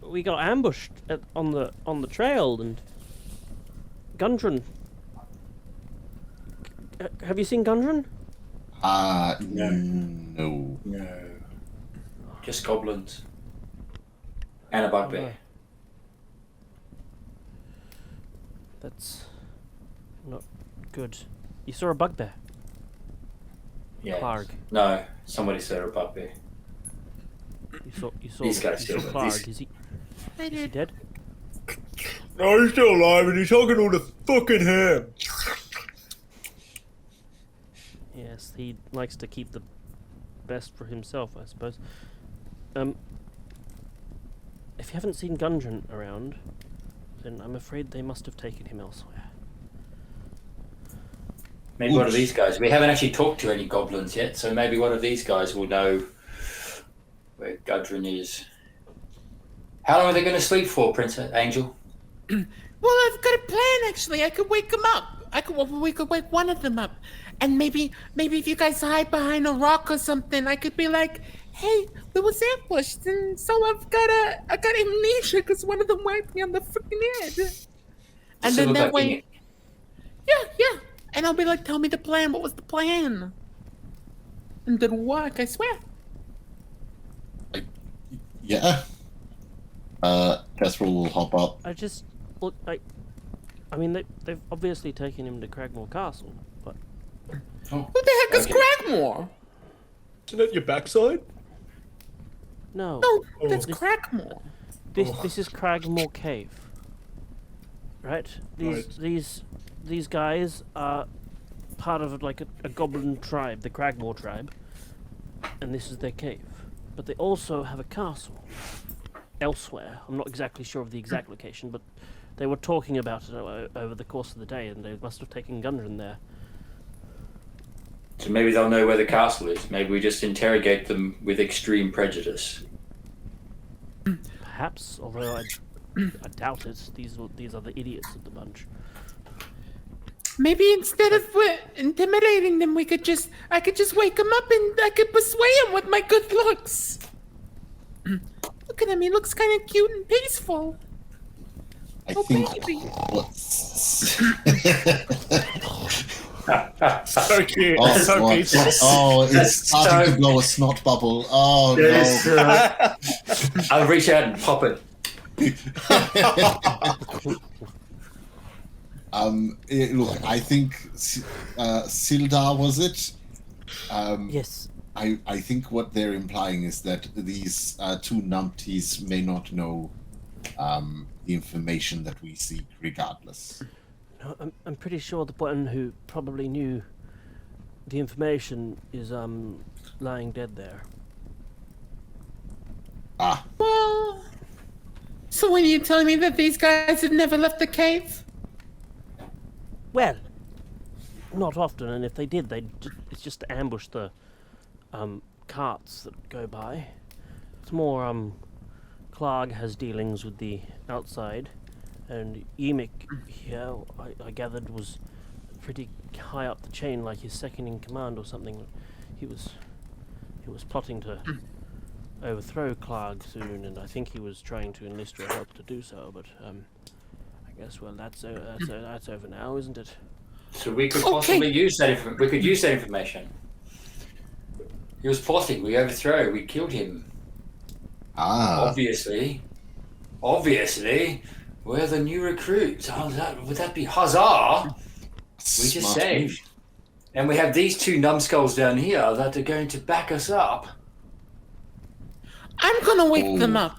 Speaker 1: we got ambushed on the trail and Gundren. Have you seen Gundren?
Speaker 2: No.
Speaker 6: No. Just goblins. And a bugbear.
Speaker 1: That's not good. You saw a bugbear?
Speaker 6: Yeah.
Speaker 1: Clark.
Speaker 6: No, somebody said a bugbear.
Speaker 1: You saw
Speaker 6: These guys
Speaker 1: you saw
Speaker 6: still-
Speaker 1: Clark.
Speaker 6: these-
Speaker 1: Is he dead?
Speaker 5: No, he's still alive and he's talking all the fucking ham.
Speaker 1: Yes, he likes to keep the best for himself, I suppose. If you haven't seen Gundren around, then I'm afraid they must have taken him elsewhere.
Speaker 6: Maybe one of these guys. We haven't actually talked to any goblins yet, so maybe one of these guys will know where Gudrun is. How long are they going to sleep for, Princess Angel?
Speaker 4: Well, I've got a plan, actually. I could wake them up. We could wake one of them up. And maybe if you guys hide behind a rock or something, I could be like, hey, we was ambushed, and so I got amnesia because one of them whacked me on the freaking head. And
Speaker 6: So
Speaker 4: then
Speaker 6: look
Speaker 4: that
Speaker 6: like
Speaker 4: way, yeah. And I'll be like, tell me the plan. What was the plan? And it'll work, I swear.
Speaker 2: Yeah. Casper will hop up.
Speaker 1: I just look. I mean, they've obviously taken him to Cragmore Castle, but
Speaker 4: Who the heck is Cragmore?
Speaker 5: Isn't that your backside?
Speaker 1: no.
Speaker 4: No, that's
Speaker 1: This-
Speaker 4: Cragmore.
Speaker 1: This is Cragmore Cave. Right? These guys are part of like a goblin tribe, the Cragmore tribe, and this is their cave. But they also have a castle elsewhere. I'm not exactly sure of the exact location, but they were talking about it over the course of the day, and they must have taken Gundren there.
Speaker 6: So maybe they'll know where the castle is. Maybe we just interrogate them with extreme prejudice.
Speaker 1: Perhaps, although I doubt it. These are the idiots of the bunch.
Speaker 4: Maybe instead of intimidating them, I could just wake him up and I could persuade him with my good looks. Look at him, he looks kind of cute and peaceful.
Speaker 2: I
Speaker 4: Oh,
Speaker 2: think
Speaker 4: baby.
Speaker 2: what's
Speaker 5: So cute.
Speaker 2: oh,
Speaker 5: so
Speaker 2: what-
Speaker 5: peaceful.
Speaker 2: oh, it's
Speaker 6: That's
Speaker 2: starting
Speaker 6: so-
Speaker 2: to blow a snot bubble. Oh
Speaker 6: Yes,
Speaker 2: no.
Speaker 6: I'll reach out and pop it.
Speaker 2: Look, I think Sildar was it?
Speaker 1: Yes.
Speaker 2: I think what they're implying is that these two numpties may not know the information that we seek, regardless.
Speaker 1: No, I'm pretty sure the one who probably knew the information is lying dead there.
Speaker 2: Ah,
Speaker 4: Well, so when you telling me that these guys have never left the cave?
Speaker 1: Well, not often, and if they did, it's just to ambush the carts that go by. It's more Clark has dealings with the outside, and Yemik here, I gathered, was pretty high up the chain, like his second in command or something. He was plotting to overthrow Clark soon, and I think he was trying to enlist your help to do so. But I guess that's over now, isn't it?
Speaker 6: So we could
Speaker 4: Okay.
Speaker 6: possibly use that. We could use that information. He was plotting. We overthrow. We killed him. Obviously, we're the new recruits. Oh, would that be huzzah? We just
Speaker 2: smart
Speaker 6: saved. And we have these two numbskulls down here that are going to back us up.
Speaker 4: I'm gonna wake them
Speaker 2: Oh.
Speaker 4: up.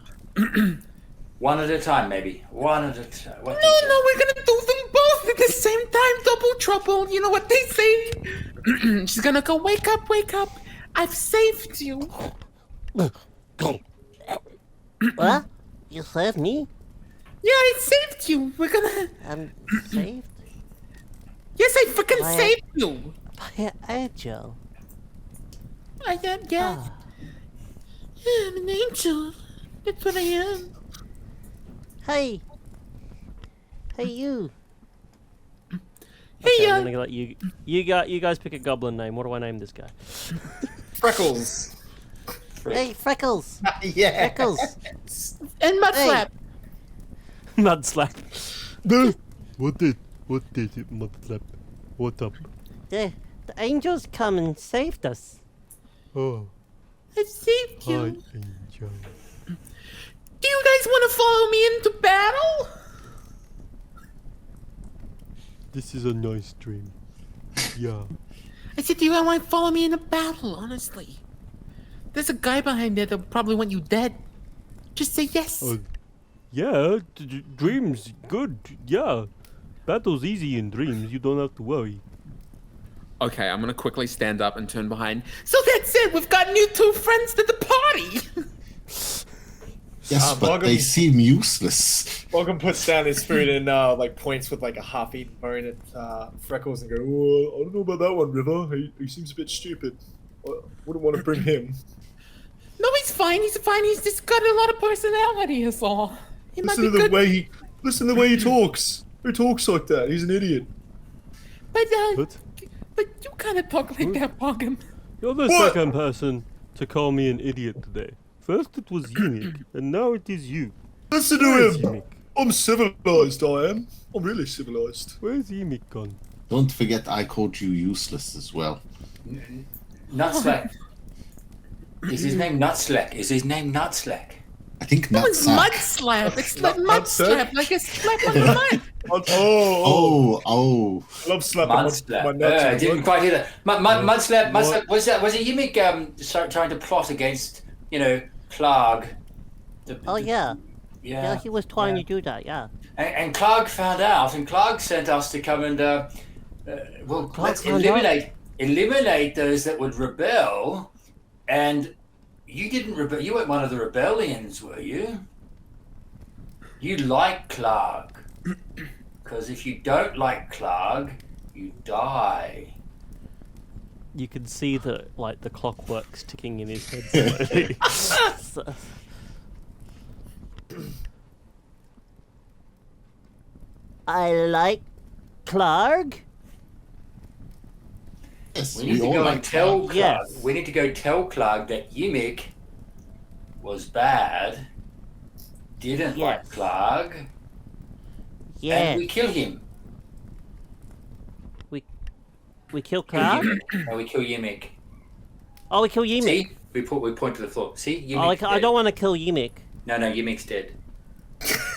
Speaker 6: One at a time, maybe. One at a time.
Speaker 4: No, we're gonna do them both at the same time. Double trouble. You know what they say? She's gonna go, wake up, wake up. I've saved you.
Speaker 8: What? You saved me?
Speaker 4: Yeah, I saved you. We're gonna.
Speaker 8: I'm saved
Speaker 4: Yes, I freaking
Speaker 8: By-
Speaker 4: saved you.
Speaker 8: by an angel.
Speaker 4: Yeah. I'm an angel. That's what I am.
Speaker 8: Hey. Hey, you.
Speaker 4: Hey,
Speaker 8: Okay, I'm gonna let you guys pick a goblin name. What do I name this guy?
Speaker 3: Freckles.
Speaker 8: Hey, Freckles.
Speaker 5: Yeah.
Speaker 8: Freckles.
Speaker 4: and Mudflap.
Speaker 8: Mudslap.
Speaker 9: What is it, Mudslap? What's up?
Speaker 8: The angels come and saved us.
Speaker 9: Oh,
Speaker 4: I saved
Speaker 9: hi,
Speaker 4: you.
Speaker 9: angel.
Speaker 4: Do you guys want to follow me into battle?
Speaker 9: This is a nice dream. Yeah.
Speaker 4: I said, do you want to follow me into battle? Honestly, there's a guy behind there that probably want you dead. Just say yes.
Speaker 9: Yeah, dreams, good. Yeah. Battle's easy in dreams. You don't have to worry.
Speaker 7: Okay, I'm gonna quickly stand up and turn behind.
Speaker 4: So that's it. We've got new two friends to the party.
Speaker 2: Yes, but they
Speaker 3: Bogum-
Speaker 2: seem useless.
Speaker 3: Welcome puts down his spoon and like points with like a half-eaten bone at Freckles and go, "Oh, I don't know about that one, River. He seems a bit stupid. I wouldn't want to bring him."
Speaker 4: No, he's fine. He's fine. He's just got a lot of personality. Is all. He might
Speaker 5: Listen
Speaker 4: be
Speaker 5: to the
Speaker 4: good.
Speaker 5: way he talks. Who talks like that? He's an idiot.
Speaker 4: But
Speaker 9: What?
Speaker 4: but you kind of talk like that, Bogum.
Speaker 9: You're the
Speaker 5: What?
Speaker 9: second person to call me an idiot today. First it was Unique, and now it is you.
Speaker 5: Listen
Speaker 9: Where
Speaker 5: to
Speaker 9: is
Speaker 5: him.
Speaker 9: Unique?
Speaker 5: I'm civilized. I am. I'm really civilized.
Speaker 9: Where's Unique gone?
Speaker 2: Don't forget I called you useless as well.
Speaker 6: Nutslack. Is his name Nutslack? Is his name Nutslack?
Speaker 2: I think
Speaker 4: No, it's
Speaker 2: Nutsack.
Speaker 4: mud slap. It's like mud
Speaker 5: Nutsack?
Speaker 4: slap, like a slap on the mud.
Speaker 2: Oh.
Speaker 5: I love slapping my
Speaker 6: Mudslap.
Speaker 5: nuts.
Speaker 6: I didn't quite hear that. Mudslap.
Speaker 5: What?
Speaker 6: Was it Yimik trying to plot against Clark?
Speaker 8: Oh yeah.
Speaker 6: Yeah.
Speaker 8: Yeah, he was trying
Speaker 6: yeah.
Speaker 8: to do that. Yeah.
Speaker 6: And Clark found out, and Clark sent us to come and let's
Speaker 8: found out?
Speaker 6: eliminate those that would rebel. And you didn't rebel. You weren't one of the rebellions, were you? You like Clark, because if you don't like Clark, you die.
Speaker 8: You can see the clockworks ticking in his head slowly. So- I like Clark.
Speaker 2: Yes,
Speaker 6: We need to
Speaker 2: all
Speaker 6: go
Speaker 2: like
Speaker 6: and tell Clark.
Speaker 8: Yes.
Speaker 6: We need to go tell Clark that Yimik was bad, didn't like
Speaker 8: Yes.
Speaker 6: Clark,
Speaker 8: Yeah.
Speaker 6: and we kill him.
Speaker 8: We kill Clark.
Speaker 6: And we kill Yimik.
Speaker 8: Oh, we kill Yimik.
Speaker 6: See? We point to the floor. See?
Speaker 8: Oh,
Speaker 6: Yimik's
Speaker 8: I
Speaker 6: dead.
Speaker 8: don't want to kill Yimik.
Speaker 6: No, Yimik's dead.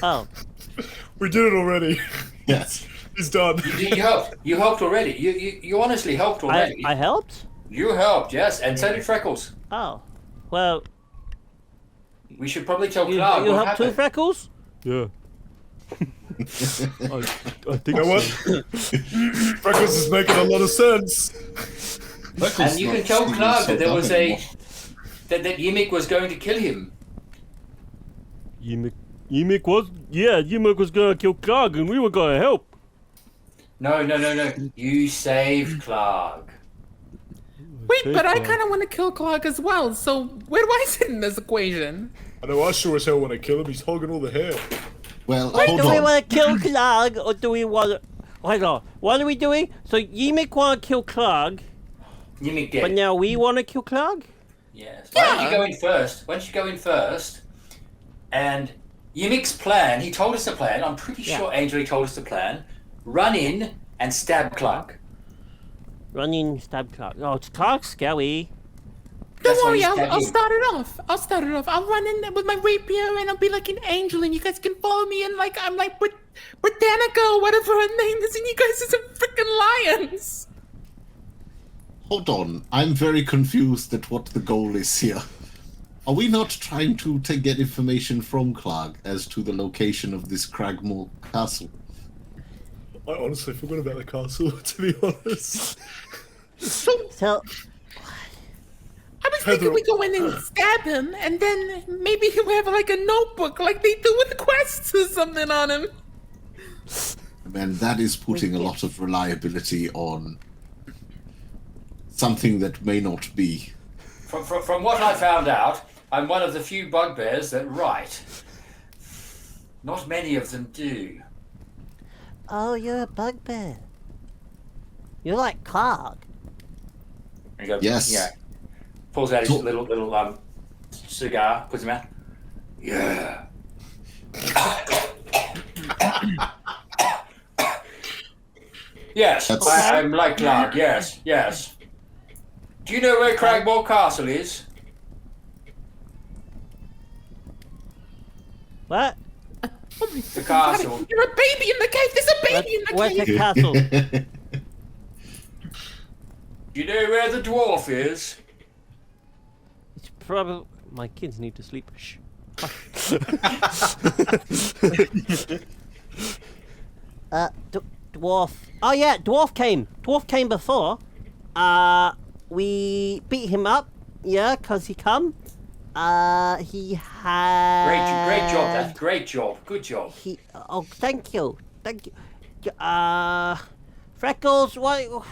Speaker 8: Oh.
Speaker 5: We did it already.
Speaker 2: Yes.
Speaker 5: He's done.
Speaker 6: You helped. You helped already. You honestly helped already.
Speaker 8: I helped?
Speaker 6: You helped, yes, and so did Freckles.
Speaker 8: Oh. Well,
Speaker 6: We should probably tell
Speaker 8: you
Speaker 6: Clark what
Speaker 8: helped too,
Speaker 6: happened.
Speaker 8: Freckles?
Speaker 9: Yeah. I think
Speaker 5: You know what?
Speaker 9: so.
Speaker 5: Freckles is making a lot of sense.
Speaker 6: And you can tell Clark that there was that Yimik was going to kill him.
Speaker 9: Yimik was gonna kill Clark and we were gonna help.
Speaker 6: No. You saved Clark.
Speaker 4: Wait,
Speaker 9: Okay,
Speaker 4: but I
Speaker 9: Clark.
Speaker 4: kind of want to kill Clark as well. So where do I sit in this equation?
Speaker 5: I know I sure as hell want to kill him. He's hogging all the hair.
Speaker 2: Well, hold
Speaker 8: Do we
Speaker 2: on.
Speaker 8: want to kill Clark or do we want to... Hold on. What are we doing? So Yimik want to kill Clark,
Speaker 6: Yimik dead.
Speaker 8: but now we want to kill Clark?
Speaker 6: Yes. Why don't you go in first? Why don't you go in first? And Yimik's plan, he told us the plan. I'm pretty
Speaker 8: Yeah.
Speaker 6: sure Angel told us the plan. Run in and stab Clark.
Speaker 8: Run in, stab Clark. Oh, it's Clark's scary.
Speaker 4: Don't
Speaker 6: That's why
Speaker 4: worry,
Speaker 6: you
Speaker 4: I'll
Speaker 6: stab him.
Speaker 4: start it off. I'll run in with my rapier and I'll be like an angel and you guys can follow me and like I'm like Britannica or whatever her name is and you guys are some freaking lions.
Speaker 2: Hold on. I'm very confused at what the goal is here. Are we not trying to get information from Clark as to the location of this Cragmore castle?
Speaker 5: I honestly forgot about the castle, to be honest.
Speaker 4: So
Speaker 8: So,
Speaker 4: I was thinking we go in and stab him, and then maybe we have like a notebook, like they do with quests or something on him.
Speaker 2: Man, that is putting a lot of reliability on something that may not be.
Speaker 6: From what I found out, I'm one of the few bugbears that write. Not many of them do.
Speaker 8: oh, you're a bugbear. You're like Clark.
Speaker 6: And he goes,
Speaker 2: Yes.
Speaker 6: Yeah. Pulls out his little cigar, puts him out. Yeah. Yes,
Speaker 2: That's-
Speaker 6: I'm like Clark. Yes, yes. Do you know where Cragmore Castle is?
Speaker 8: What?
Speaker 6: The castle.
Speaker 4: You're a baby in the cave. There's a baby in the
Speaker 8: Where's
Speaker 4: cave.
Speaker 8: the castle?
Speaker 6: Do you know where the dwarf is?
Speaker 8: It's probably... My kids need to sleep. Shh. Dwarf. Oh yeah, Dwarf came. Dwarf came before. We beat him up. Yeah, 'cause he come. He had...
Speaker 6: Great job, Dad. Great job. Good job.
Speaker 8: Oh, thank you. Thank you. Freckles, what...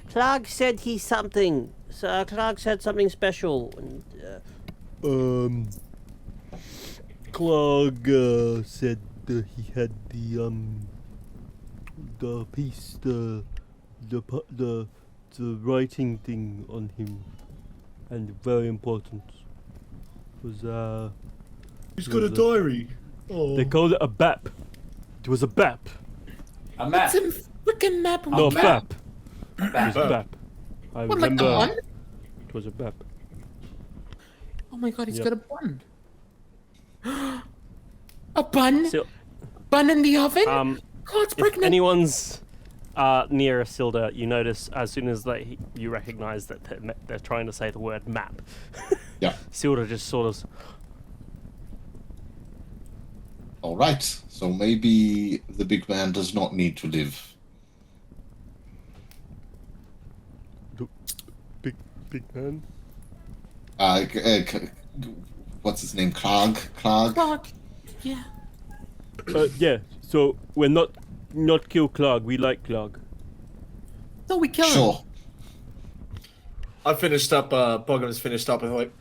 Speaker 8: Clark said he's something. So Clark said something special. And,
Speaker 9: Clog said he had the piece, the writing thing on him, and very important. Was
Speaker 5: He's got a diary. Oh.
Speaker 9: they called it a BAP. It was a BAP.
Speaker 6: A map.
Speaker 4: It's a freaking map.
Speaker 9: No,
Speaker 6: map.
Speaker 9: BAP. It was
Speaker 6: Map.
Speaker 9: BAP. I
Speaker 4: What, like the
Speaker 9: remember
Speaker 4: bun?
Speaker 9: it was a BAP.
Speaker 4: Oh my god, he's
Speaker 9: Yeah.
Speaker 4: got a bun. A bun?
Speaker 8: So,
Speaker 4: Bun in the oven?
Speaker 8: um,
Speaker 4: Oh, it's
Speaker 8: if
Speaker 4: pregnant.
Speaker 8: anyone's near Isilda, you notice as soon as you recognize that they're trying to say the word map.
Speaker 2: Yeah.
Speaker 8: Isilda just sort of...
Speaker 2: All right. So maybe the big man does not need to live.
Speaker 9: Big man.
Speaker 2: What's his name? Clark.
Speaker 4: Clock. Yeah.
Speaker 9: Yeah. So we're not kill Clog. We like Clog.
Speaker 4: So we kill him.
Speaker 2: Sure.
Speaker 5: I finished up, Bogum's finished up, and I'm like,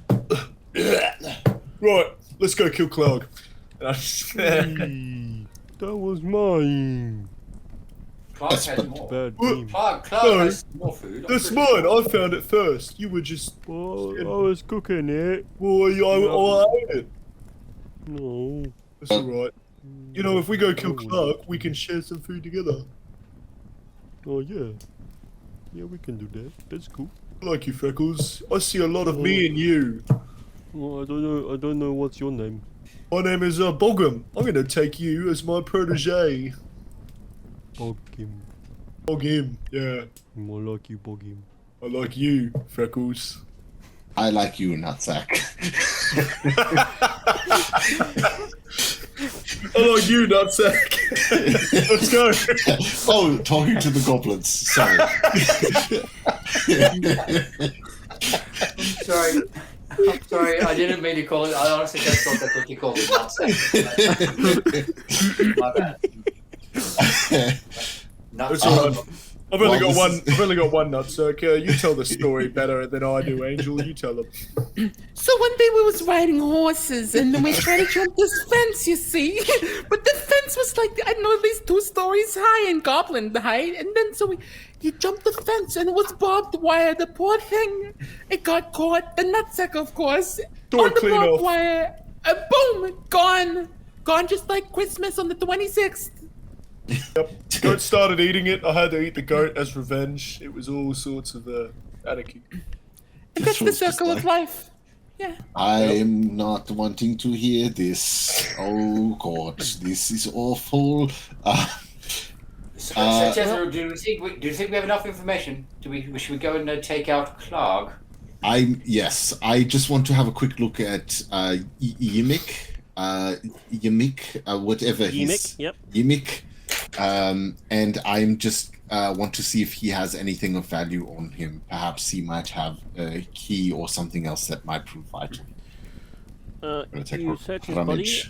Speaker 5: right, let's go kill Clog. And I just,
Speaker 9: Hey, that was mine.
Speaker 6: Clark
Speaker 2: That's
Speaker 6: has
Speaker 2: but-
Speaker 6: more.
Speaker 9: Bad dream.
Speaker 6: Clark
Speaker 5: No,
Speaker 6: has more food. I'm
Speaker 5: that's
Speaker 6: pretty
Speaker 5: mine.
Speaker 6: sure.
Speaker 5: I found it first. You were just,
Speaker 9: Well, I was cooking it.
Speaker 5: well, I ate it.
Speaker 9: No.
Speaker 5: That's alright. You know, if we go kill Clark, we can share some food together.
Speaker 9: Oh yeah. Yeah, we can do that. That's cool.
Speaker 5: I like you, Freckles. I see a lot of me in you.
Speaker 9: Well, I don't know what's your name.
Speaker 5: My name is Bogum. I'm gonna take you as my protege.
Speaker 9: Bogim.
Speaker 5: Bogum, yeah.
Speaker 9: More like you, Bogim.
Speaker 5: I like you, Freckles.
Speaker 2: I like you, Nutsack.
Speaker 5: I like you, Nutsack. Let's go.
Speaker 2: Oh, talking to the goblins. Sorry.
Speaker 6: I'm sorry, I didn't mean to call it. I honestly just thought that's what you called it. My bad.
Speaker 5: That's alright. I've only
Speaker 2: Well,
Speaker 5: got
Speaker 2: this
Speaker 5: one. I've only got one Nutsack. You tell the story better than I do, Angel. You tell them.
Speaker 4: So one day we was riding horses, and then we tried to jump this fence, you see. But the fence was like, I don't know, at least 2 stories high and goblin height. And then so you jumped the fence, and it was barbed wire. The poor thing, it got caught. The nutsack, of course,
Speaker 5: Door
Speaker 4: on the
Speaker 5: clean
Speaker 4: barbed
Speaker 5: off.
Speaker 4: wire. Boom, gone just like Christmas on the 26th.
Speaker 5: Yep. Goat started eating it. I had to eat the goat as revenge. It was all sorts of anarchy.
Speaker 4: And that's the
Speaker 2: was just
Speaker 4: circle of
Speaker 2: like-
Speaker 4: life. Yeah.
Speaker 2: I'm not wanting to hear this. Oh God, this is awful.
Speaker 6: So, Tethero, do you think we have enough information? Should we go and take out Clark?
Speaker 2: Yes, I just want to have a quick look at Yimik. Whatever
Speaker 1: Yimik, yep.
Speaker 2: Yimik. And I'm just want to see if he has anything of value on him. Perhaps he might have a key or something else that might prove vital.
Speaker 1: You search his body,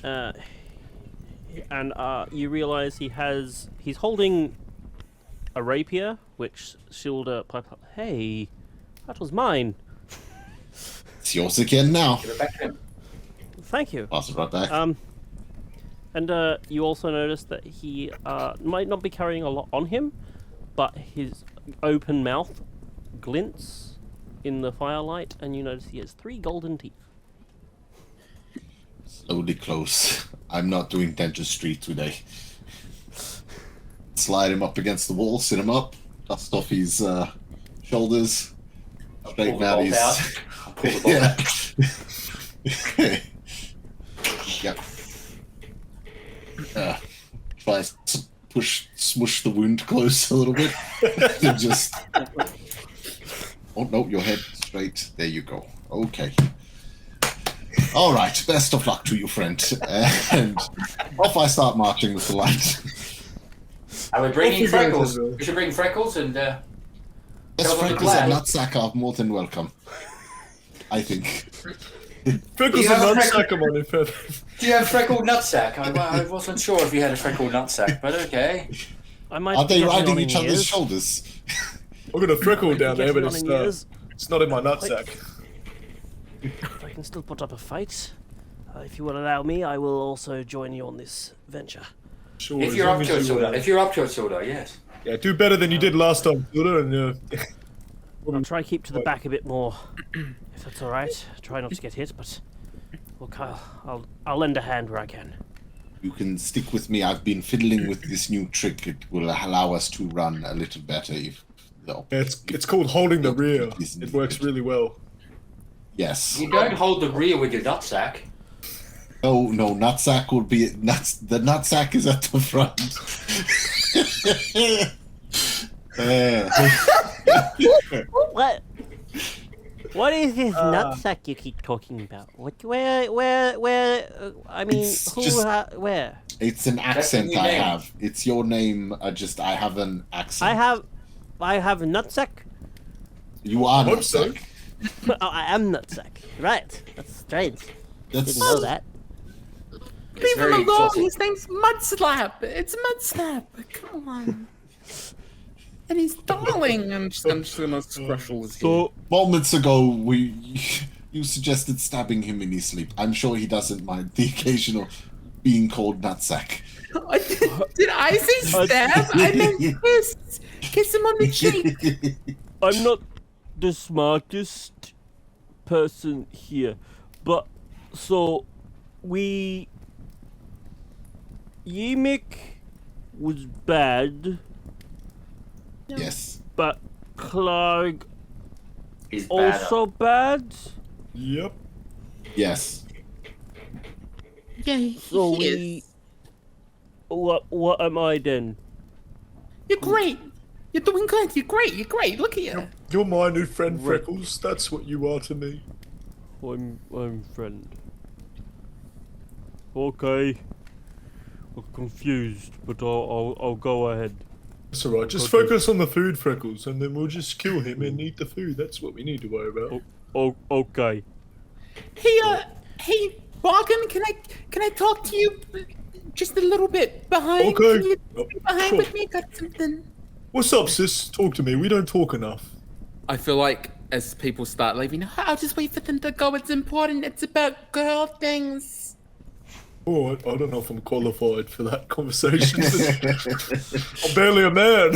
Speaker 1: and you realize he's holding a rapier, which Shilda piped up. Hey, that was mine.
Speaker 2: It's yours again now.
Speaker 6: Give it back to him.
Speaker 1: Thank you.
Speaker 2: Pass it right back.
Speaker 1: And you also notice that he might not be carrying a lot on him, but his open mouth glints in the firelight, and you notice he has 3 golden teeth.
Speaker 2: Slowly close. I'm not doing dentistry today. Slide him up against the wall, sit him up, dust off his shoulders, straighten out his.
Speaker 6: Pull the bolt out.
Speaker 2: Yep. Try to smush the wound close a little bit. And just. Oh no, your head straight. There you go. Okay. All right. Best of luck to you, friend. And off I start marching with the light.
Speaker 6: Are we bringing Freckles? We should bring Freckles and.
Speaker 2: Yes,
Speaker 6: tell them
Speaker 2: Freckles
Speaker 6: the
Speaker 2: and
Speaker 6: plan.
Speaker 2: Nutsack are more than welcome. I think.
Speaker 5: Freckles
Speaker 6: You
Speaker 5: and
Speaker 6: have a
Speaker 5: Nutsack are on it.
Speaker 6: Do you have freckled nutsack? I wasn't sure if you had a freckled nutsack, but okay.
Speaker 1: I might
Speaker 2: Are they
Speaker 1: get it
Speaker 2: riding
Speaker 1: on in
Speaker 2: each other's
Speaker 1: years.
Speaker 2: shoulders?
Speaker 5: I've got a freckle down
Speaker 1: Get
Speaker 5: there,
Speaker 1: it
Speaker 5: but
Speaker 1: on in years.
Speaker 5: it's not in my nutsack.
Speaker 1: If I can still put up a fight, if you will allow me, I will also join you on this venture.
Speaker 5: Sure.
Speaker 6: If
Speaker 5: as
Speaker 6: you're
Speaker 5: long
Speaker 6: up
Speaker 5: as
Speaker 6: to it,
Speaker 5: you,
Speaker 6: Silda. If you're up to it, Silda, yes.
Speaker 5: Yeah, do better than you did last time, Silda, and
Speaker 1: I'll try to keep to the back a bit more, if that's all right. Try not to get hit, but look, I'll lend a hand where I can.
Speaker 2: You can stick with me. I've been fiddling with this new trick. It will allow us to run a little better if the
Speaker 5: it's called holding the rear.
Speaker 2: Isn't
Speaker 5: It works
Speaker 2: it?
Speaker 5: really well.
Speaker 2: Yes.
Speaker 6: You don't hold the rear with your nutsack.
Speaker 2: No, nutsack will be the nutsack is at the front.
Speaker 1: What? What is this nutsack you keep talking about? What? Where? I mean,
Speaker 2: It's
Speaker 1: who?
Speaker 2: just-
Speaker 1: Where?
Speaker 2: It's an
Speaker 6: the
Speaker 2: accent
Speaker 6: new
Speaker 2: I
Speaker 6: name.
Speaker 2: have. It's your name. I have an accent.
Speaker 1: I have a nutsack.
Speaker 2: You are
Speaker 5: hope so.
Speaker 2: nutsack.
Speaker 1: Oh, I am nutsack. Right. That's strange.
Speaker 2: That's
Speaker 1: Didn't know that.
Speaker 6: It's
Speaker 4: Leave him
Speaker 6: very
Speaker 4: alone.
Speaker 6: exotic.
Speaker 4: His name's Mudslap. It's Mudslap. Come on. And he's darling.
Speaker 7: I'm just gonna scruffle his
Speaker 9: So,
Speaker 2: Moments ago, you suggested stabbing him in his sleep. I'm sure he doesn't mind the occasional being called nutsack.
Speaker 4: Did I say stab? I meant kiss. Kiss him on the cheek.
Speaker 9: I'm not the smartest person here, but so Yimik was bad,
Speaker 2: Yes.
Speaker 9: but Clark
Speaker 6: He's bad.
Speaker 9: also bad.
Speaker 5: Yep.
Speaker 2: Yes.
Speaker 4: Yeah,
Speaker 9: So
Speaker 4: he is.
Speaker 9: what am I then?
Speaker 4: You're great. You're doing good. You're great. You're great. Look at you.
Speaker 5: You're my new friend,
Speaker 9: Right.
Speaker 5: Freckles. That's what you are to me.
Speaker 9: I'm friend. Okay. I'm confused, but I'll go ahead.
Speaker 5: That's alright. Just
Speaker 9: Okay.
Speaker 5: focus on the food, Freckles, and then we'll just kill him and eat the food. That's what we need to worry about.
Speaker 9: Okay.
Speaker 4: Hey, Bargain. Can I talk to you just a little bit behind?
Speaker 5: Okay.
Speaker 4: Can you
Speaker 5: Oh,
Speaker 4: be behind
Speaker 5: sure.
Speaker 4: with me? Got something.
Speaker 5: What's up, sis? Talk to me. We don't talk enough.
Speaker 7: I feel like as people start leaving,
Speaker 4: I'll just wait for them to go. It's important. It's about girl things.
Speaker 5: Oh, I don't know if I'm qualified for that conversation. I'm barely a man.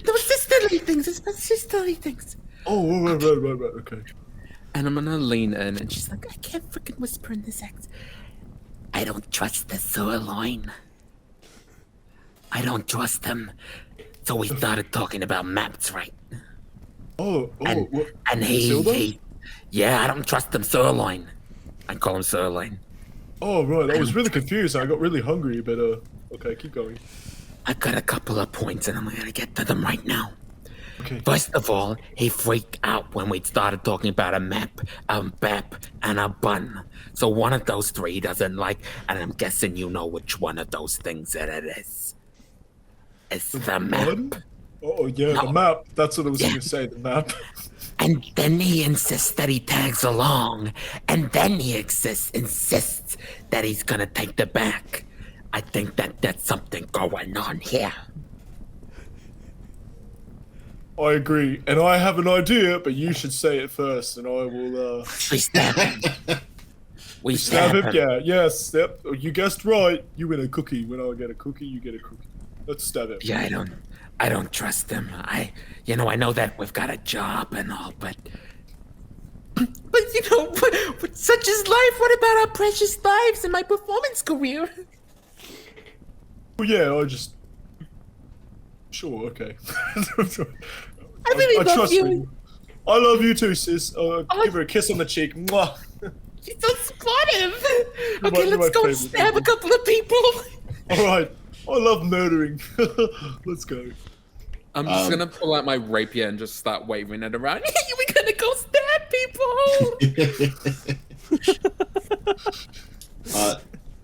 Speaker 4: Those sisterly things. It's about sisterly things.
Speaker 5: Oh, right. Okay.
Speaker 7: and I'm gonna lean in, and she's like,
Speaker 4: I can't freaking whisper in this act. I don't trust the sirloin. I don't trust them. So we started talking about maps, right?
Speaker 5: Oh,
Speaker 4: And,
Speaker 5: what?
Speaker 4: and
Speaker 5: Silver?
Speaker 4: yeah, I don't trust them sirloin. I call him sirloin.
Speaker 5: Oh, right. I was really confused. I got really hungry, but okay, keep going.
Speaker 4: I've got a couple of points and I'm gonna get to them right now.
Speaker 5: Okay.
Speaker 7: First of all, he freaked out when we started talking about a map, a map, and a bun. So one of those three he doesn't like, and I'm guessing you know which one of those things that it is. It's the map.
Speaker 5: Bun? Oh, yeah,
Speaker 7: No.
Speaker 5: the map. That's what I was
Speaker 7: Yeah.
Speaker 5: going to say, the map.
Speaker 7: And then he insists that he tags along, and then he insists that he's gonna take the back. I think that there's something going on here.
Speaker 5: I agree. And I have an idea, but you should say it first, and I will,
Speaker 7: We stab him. We
Speaker 5: stab
Speaker 7: stab
Speaker 5: him?
Speaker 7: him.
Speaker 5: Yeah, yes. Yep. You guessed right. You win a cookie. When I get a cookie, you get a cookie. Let's stab him.
Speaker 7: Yeah, I don't trust him. I know that we've got a job and all, but
Speaker 4: But such is life. What about our precious lives and my performance career?
Speaker 5: Well, yeah, I just... Sure, okay.
Speaker 4: I really love
Speaker 5: trust
Speaker 4: you.
Speaker 5: me. I love you too, sis. Give her a kiss on the cheek. Mwah.
Speaker 4: You're so supportive.
Speaker 5: You're
Speaker 4: Okay,
Speaker 5: my
Speaker 4: let's go
Speaker 5: favorite
Speaker 4: stab
Speaker 5: people.
Speaker 4: a couple of people.
Speaker 5: All right. I love murdering. Let's go.
Speaker 7: I'm just gonna pull out my rapier and just start waving it around.
Speaker 4: We're gonna go stab people.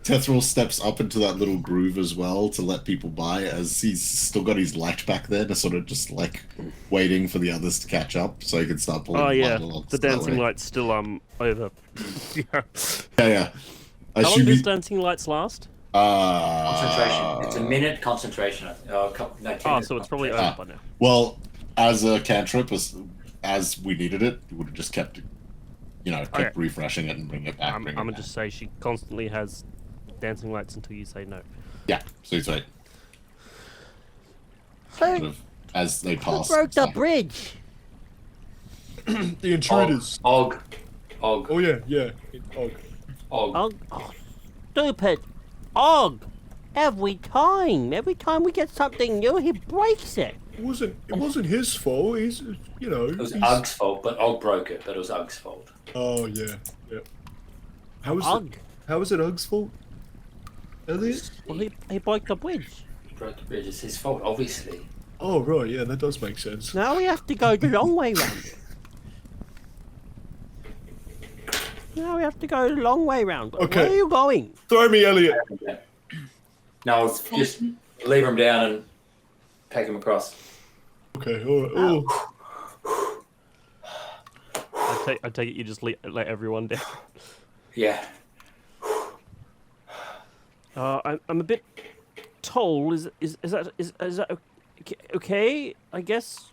Speaker 2: Tethril steps up into that little groove as well to let people by, as he's still got his light back there to sort of just like waiting for the others to catch up so he can start pulling
Speaker 1: Oh
Speaker 2: the
Speaker 1: yeah,
Speaker 2: light along
Speaker 1: the
Speaker 2: that
Speaker 1: dancing
Speaker 2: way.
Speaker 1: light's still over. Yeah.
Speaker 2: Yeah.
Speaker 1: How long does dancing lights last?
Speaker 6: Concentration. It's a minute concentration. A couple, no, 10
Speaker 1: Oh,
Speaker 6: minutes
Speaker 1: so it's probably
Speaker 6: concentration.
Speaker 1: over by now.
Speaker 2: Well, as a cantrip, as we needed it, we would have just kept
Speaker 1: Okay.
Speaker 2: refreshing it and bring it back.
Speaker 1: I'm
Speaker 2: bring it
Speaker 1: gonna
Speaker 2: back.
Speaker 1: just say she constantly has dancing lights until you say no.
Speaker 2: Yeah, sweet. Sort of, as they pass.
Speaker 8: Broke the
Speaker 2: start-
Speaker 8: bridge.
Speaker 5: The intruders.
Speaker 6: Og.
Speaker 5: Oh, yeah. Og.
Speaker 6: Og.
Speaker 8: Oh, stupid. Og. Every time we get something new, he breaks it.
Speaker 5: It wasn't his fault. He's,
Speaker 6: It was Ug's fault, but Og broke it, but it was Ug's fault.
Speaker 5: Oh, yeah. How was
Speaker 8: Og.
Speaker 5: it Ug's fault? Elliot?
Speaker 8: Well, he broke the bridge.
Speaker 6: He broke the bridge. It's his fault, obviously.
Speaker 5: Oh, right. Yeah, that does make sense.
Speaker 8: Now we have to go the long way round. Now we have to go the long way round.
Speaker 5: Okay.
Speaker 8: Where are you going?
Speaker 5: Throw me, Elliot.
Speaker 6: No, just leave him down and take him across.
Speaker 5: Okay. All right. Oh.
Speaker 1: I take it you just let everyone down.
Speaker 6: Yeah.
Speaker 1: I'm a bit tall. Is that okay? I guess.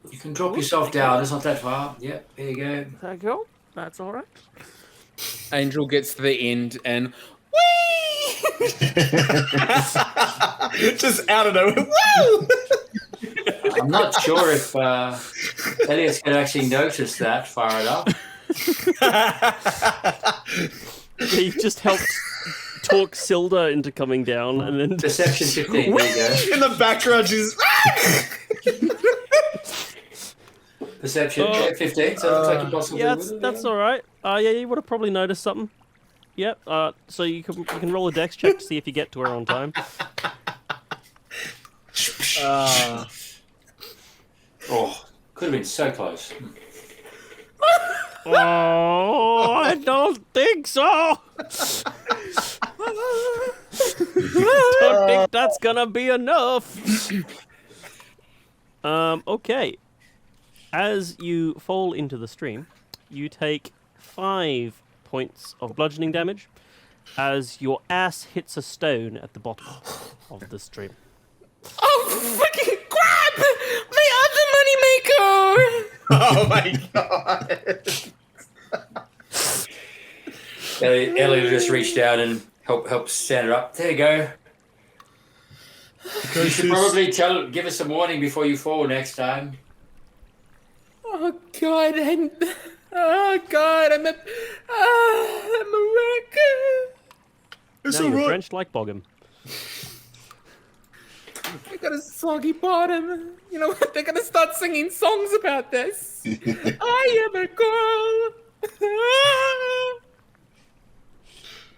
Speaker 6: You can drop yourself down. It's not that far. Yep, there you go.
Speaker 1: That go. That's all right.
Speaker 7: Angel gets to the end and
Speaker 5: Just out of nowhere. Woo!
Speaker 6: I'm not sure if Elliot's going to actually notice that far enough.
Speaker 1: He just helped talk Silda into coming down, and then
Speaker 6: Deception 15, there you go.
Speaker 5: In the background, she's.
Speaker 6: Perception 15, so it looks like you possibly
Speaker 1: yeah,
Speaker 6: will,
Speaker 1: that's all right. Yeah, you would have probably noticed something. Yep. So you can roll a dex check to see if you get to her on time.
Speaker 6: Oh, could have been so close.
Speaker 1: Oh, I don't think so. Don't think that's gonna be enough. Okay. As you fall into the stream, you take 5 points of bludgeoning damage as your ass hits a stone at the bottom of the stream.
Speaker 4: Oh, fucking crap! My other moneymaker!
Speaker 5: Oh my god.
Speaker 6: Elliot just reached down and help stand her up. There you go. You should probably give us some warning before you fall next time.
Speaker 4: Oh god, I'm a wreck.
Speaker 5: It's
Speaker 1: Now you're
Speaker 5: alright.
Speaker 1: drenched like Boggum.
Speaker 4: I got a soggy bottom. You know what? They're gonna start singing songs about this. I am a girl.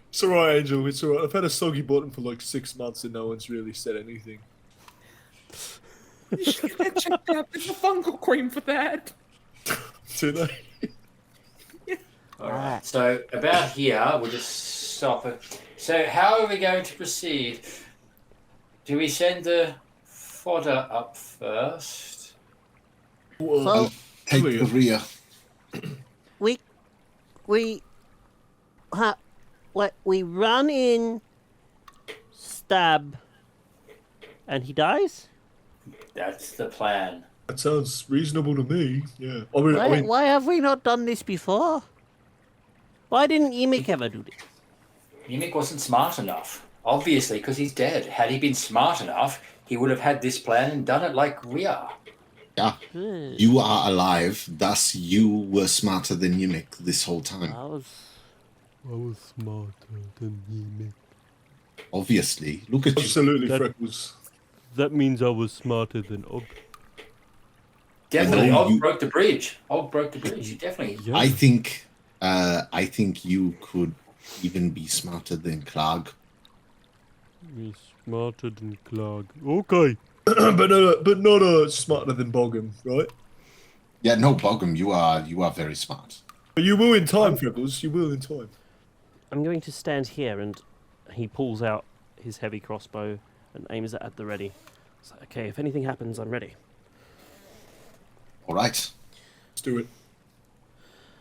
Speaker 5: It's alright, Angel. It's alright. I've had a soggy bottom for like 6 months and no one's really said anything.
Speaker 4: You should get that checked out. There's a fungal cream for that.
Speaker 5: Do they?
Speaker 6: All right. So about here, we'll just stop it. So how are we going to proceed? Do we send the fodder up first?
Speaker 2: I'll take the rear.
Speaker 8: We run in, stab, and he dies?
Speaker 6: That's the plan.
Speaker 5: That sounds reasonable to me. Yeah. I mean,
Speaker 8: Why have we not done this before? Why didn't Yimik ever do this?
Speaker 6: Mimic wasn't smart enough. Obviously, because he's dead. Had he been smart enough, he would have had this plan and done it like we are.
Speaker 2: Yeah. You are alive, thus you were smarter than Yimik this whole time.
Speaker 9: I was smarter than Yimik.
Speaker 2: Obviously. Look at you.
Speaker 5: absolutely,
Speaker 9: That-
Speaker 5: Freckles.
Speaker 9: That means I was smarter than Og.
Speaker 6: Definitely,
Speaker 2: know
Speaker 6: Og
Speaker 2: you-
Speaker 6: broke the bridge. Og broke the bridge. He definitely.
Speaker 9: Yeah.
Speaker 2: I think you could even be smarter than Clark.
Speaker 9: He's smarter than Clark. Okay.
Speaker 5: but not smarter than Boggum, right?
Speaker 2: Yeah, no, Boggum, you are very smart.
Speaker 5: But you will in time, Freckles. You will in time.
Speaker 8: I'm going to stand here, and he pulls out his heavy crossbow and aims it at the ready. It's like, okay, if anything happens, I'm ready.
Speaker 2: All right.
Speaker 5: Let's do it.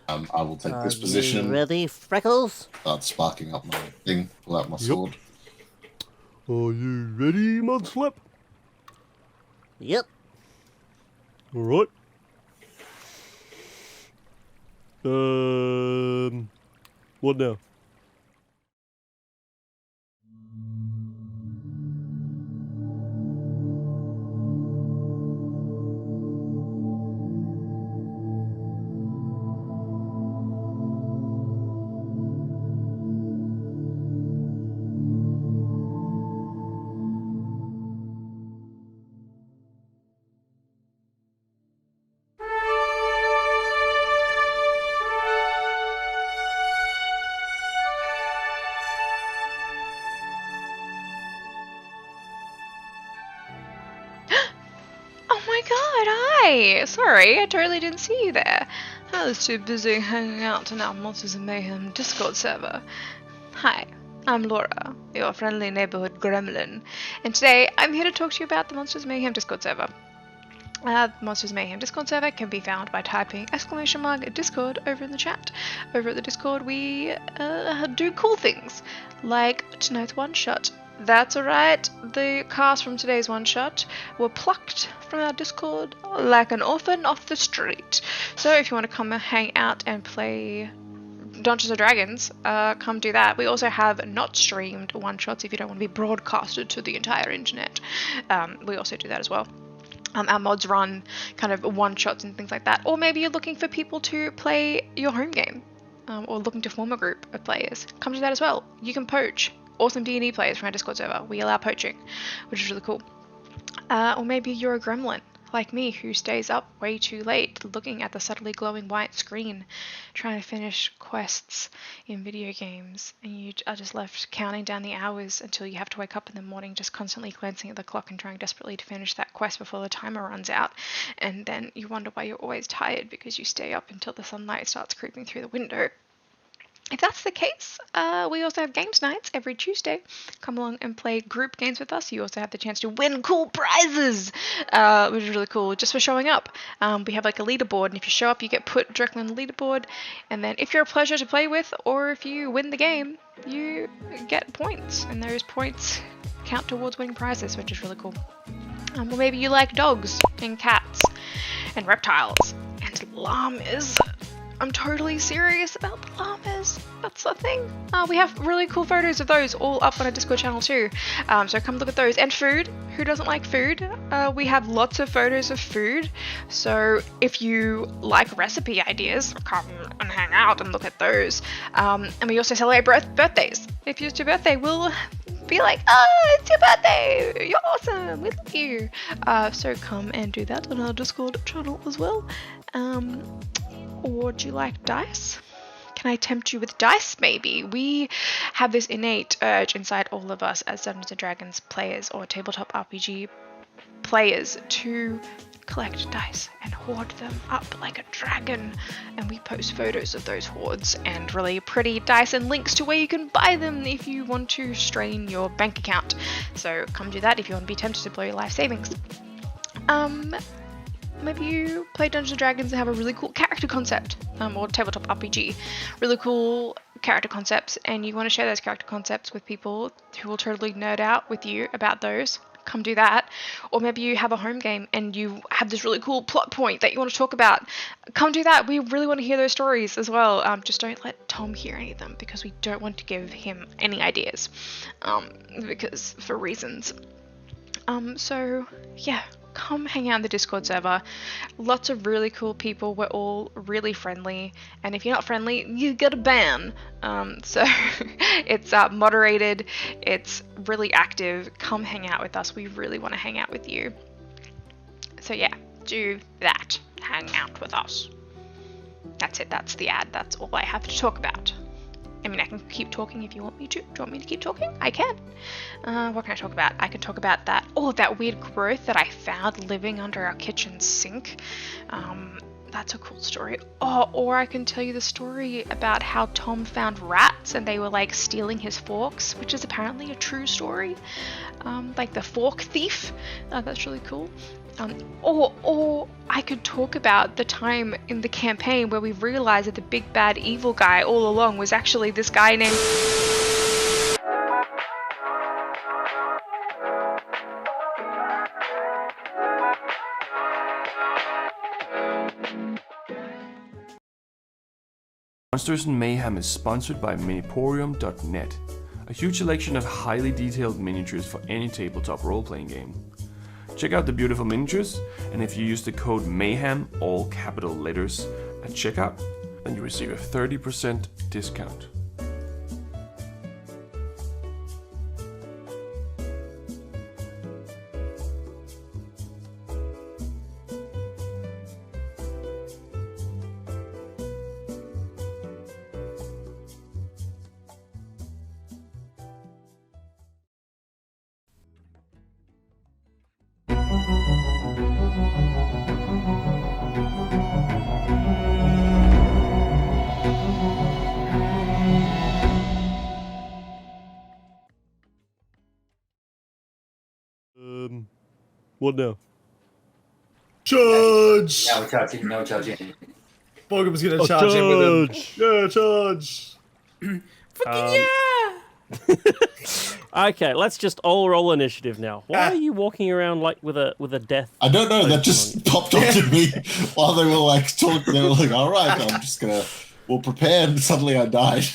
Speaker 2: I will take this position.
Speaker 8: Ready, Freckles?
Speaker 2: Start sparking up my thing. Pull out my sword.
Speaker 9: Are you ready, Mudslap?
Speaker 8: Yep.
Speaker 9: All right. What now?
Speaker 10: Oh my god, hi! Sorry, I totally didn't see you there. I was too busy hanging out in our Monsters of Mayhem Discord server. Hi, I'm Laura, your friendly neighborhood gremlin, and today I'm here to talk to you about the Monsters of Mayhem Discord server. Monsters of Mayhem Discord server can be found by typing !Discord over in the chat. Over at the Discord we do cool things, like tonight's one-shot. That's right, the cast from today's one-shot were plucked from our Discord like an orphan off the street. So if you want to come and hang out and play Dungeons & Dragons, come do that. We also have not streamed one-shots if you don't want to be broadcasted to the entire internet. We also do that as well. Our mods run kind of one-shots and things like that. Or maybe you're looking for people to play your home game, or looking to form a group of players. Come do that as well. You can poach awesome D&D players from our Discord server. We allow poaching, which is really cool. Or maybe you're a gremlin, like me, who stays up way too late looking at the subtly glowing white screen, trying to finish quests in video games, and you are just left counting down the hours until you have to wake up in the morning, just constantly glancing at the clock and trying desperately to finish that quest before the timer runs out, and then you wonder why you're always tired because you stay up until the sunlight starts creeping through the window. If that's the case, we also have games nights every Tuesday. Come along and play group games with us. You also have the chance to win cool prizes, which is really cool, just for showing up. We have like a leaderboard, and if you show up, you get put directly on the leaderboard. And then if you're a pleasure to play with, or if you win the game, you get points. And those points count towards winning prizes, which is really cool. Or maybe you like dogs, and cats, and reptiles, and llamas. I'm totally serious about the llamas. That's the thing. We have really cool photos of those all up on our Discord channel too. So come look at those. And food. Who doesn't like food? We have lots of photos of food. So if you like recipe ideas, come and hang out and look at those. And we also celebrate birthdays. If it's your birthday, we'll be like, oh, it's your birthday. You're awesome. We love you. So come and do that on our Discord channel as well. Or do you like dice? Can I tempt you with dice, maybe? We have this innate urge inside all of us as Dungeons & Dragons players or tabletop RPG players to collect dice and hoard them up like a dragon, and we post photos of those hoards and really pretty dice and links to where you can buy them if you want to strain your bank account. So come do that if you want to be tempted to blow your life savings. Maybe you play Dungeons & Dragons and have a really cool character concept, or tabletop RPG, really cool character concepts, and you want to share those character concepts with people who will totally nerd out with you about those. Come do that. Or maybe you have a home game and you have this really cool plot point that you want to talk about. Come do that. We really want to hear those stories as well. Just don't let Tom hear any of them, because we don't want to give him any ideas, because for reasons. So yeah, come hang out in the Discord server. Lots of really cool people. We're all really friendly, and if you're not friendly, you get a ban. So it's moderated, it's really active. Come hang out with us. We really want to hang out with you. So yeah, do that. Hang out with us. That's it. That's the ad. That's all I have to talk about. I mean, I can keep talking if you want me to. Do you want me to keep talking? I can. What can I talk about? I can talk about that. Oh, that weird growth that I found living under our kitchen sink. That's a cool story. Oh, or I can tell you the story about how Tom found rats and they were like stealing his forks, which is apparently a true story. Like the fork thief. That's really cool. Or I could talk about the time in the campaign where we realized that the big bad evil guy all along was actually this guy named...
Speaker 11: Monsters and Mayhem is sponsored by Miniporium.net, a huge selection of highly detailed miniatures for any tabletop role-playing game. Check out the beautiful miniatures, and if you use the code MAYHEM, all capital letters, at checkout, then you receive a 30% discount.
Speaker 9: What now?
Speaker 5: Charge!
Speaker 6: No charging, no charging.
Speaker 5: Bogum's gonna charge him with him.
Speaker 9: Charge!
Speaker 5: Yeah, charge!
Speaker 4: Fucking yeah!
Speaker 1: Okay, let's just all roll initiative now. Why are you walking around like with a death?
Speaker 2: I don't know. That just popped onto me while they were like talking. They were like, "All right, I'm just gonna. We'll prepare." And suddenly, I died.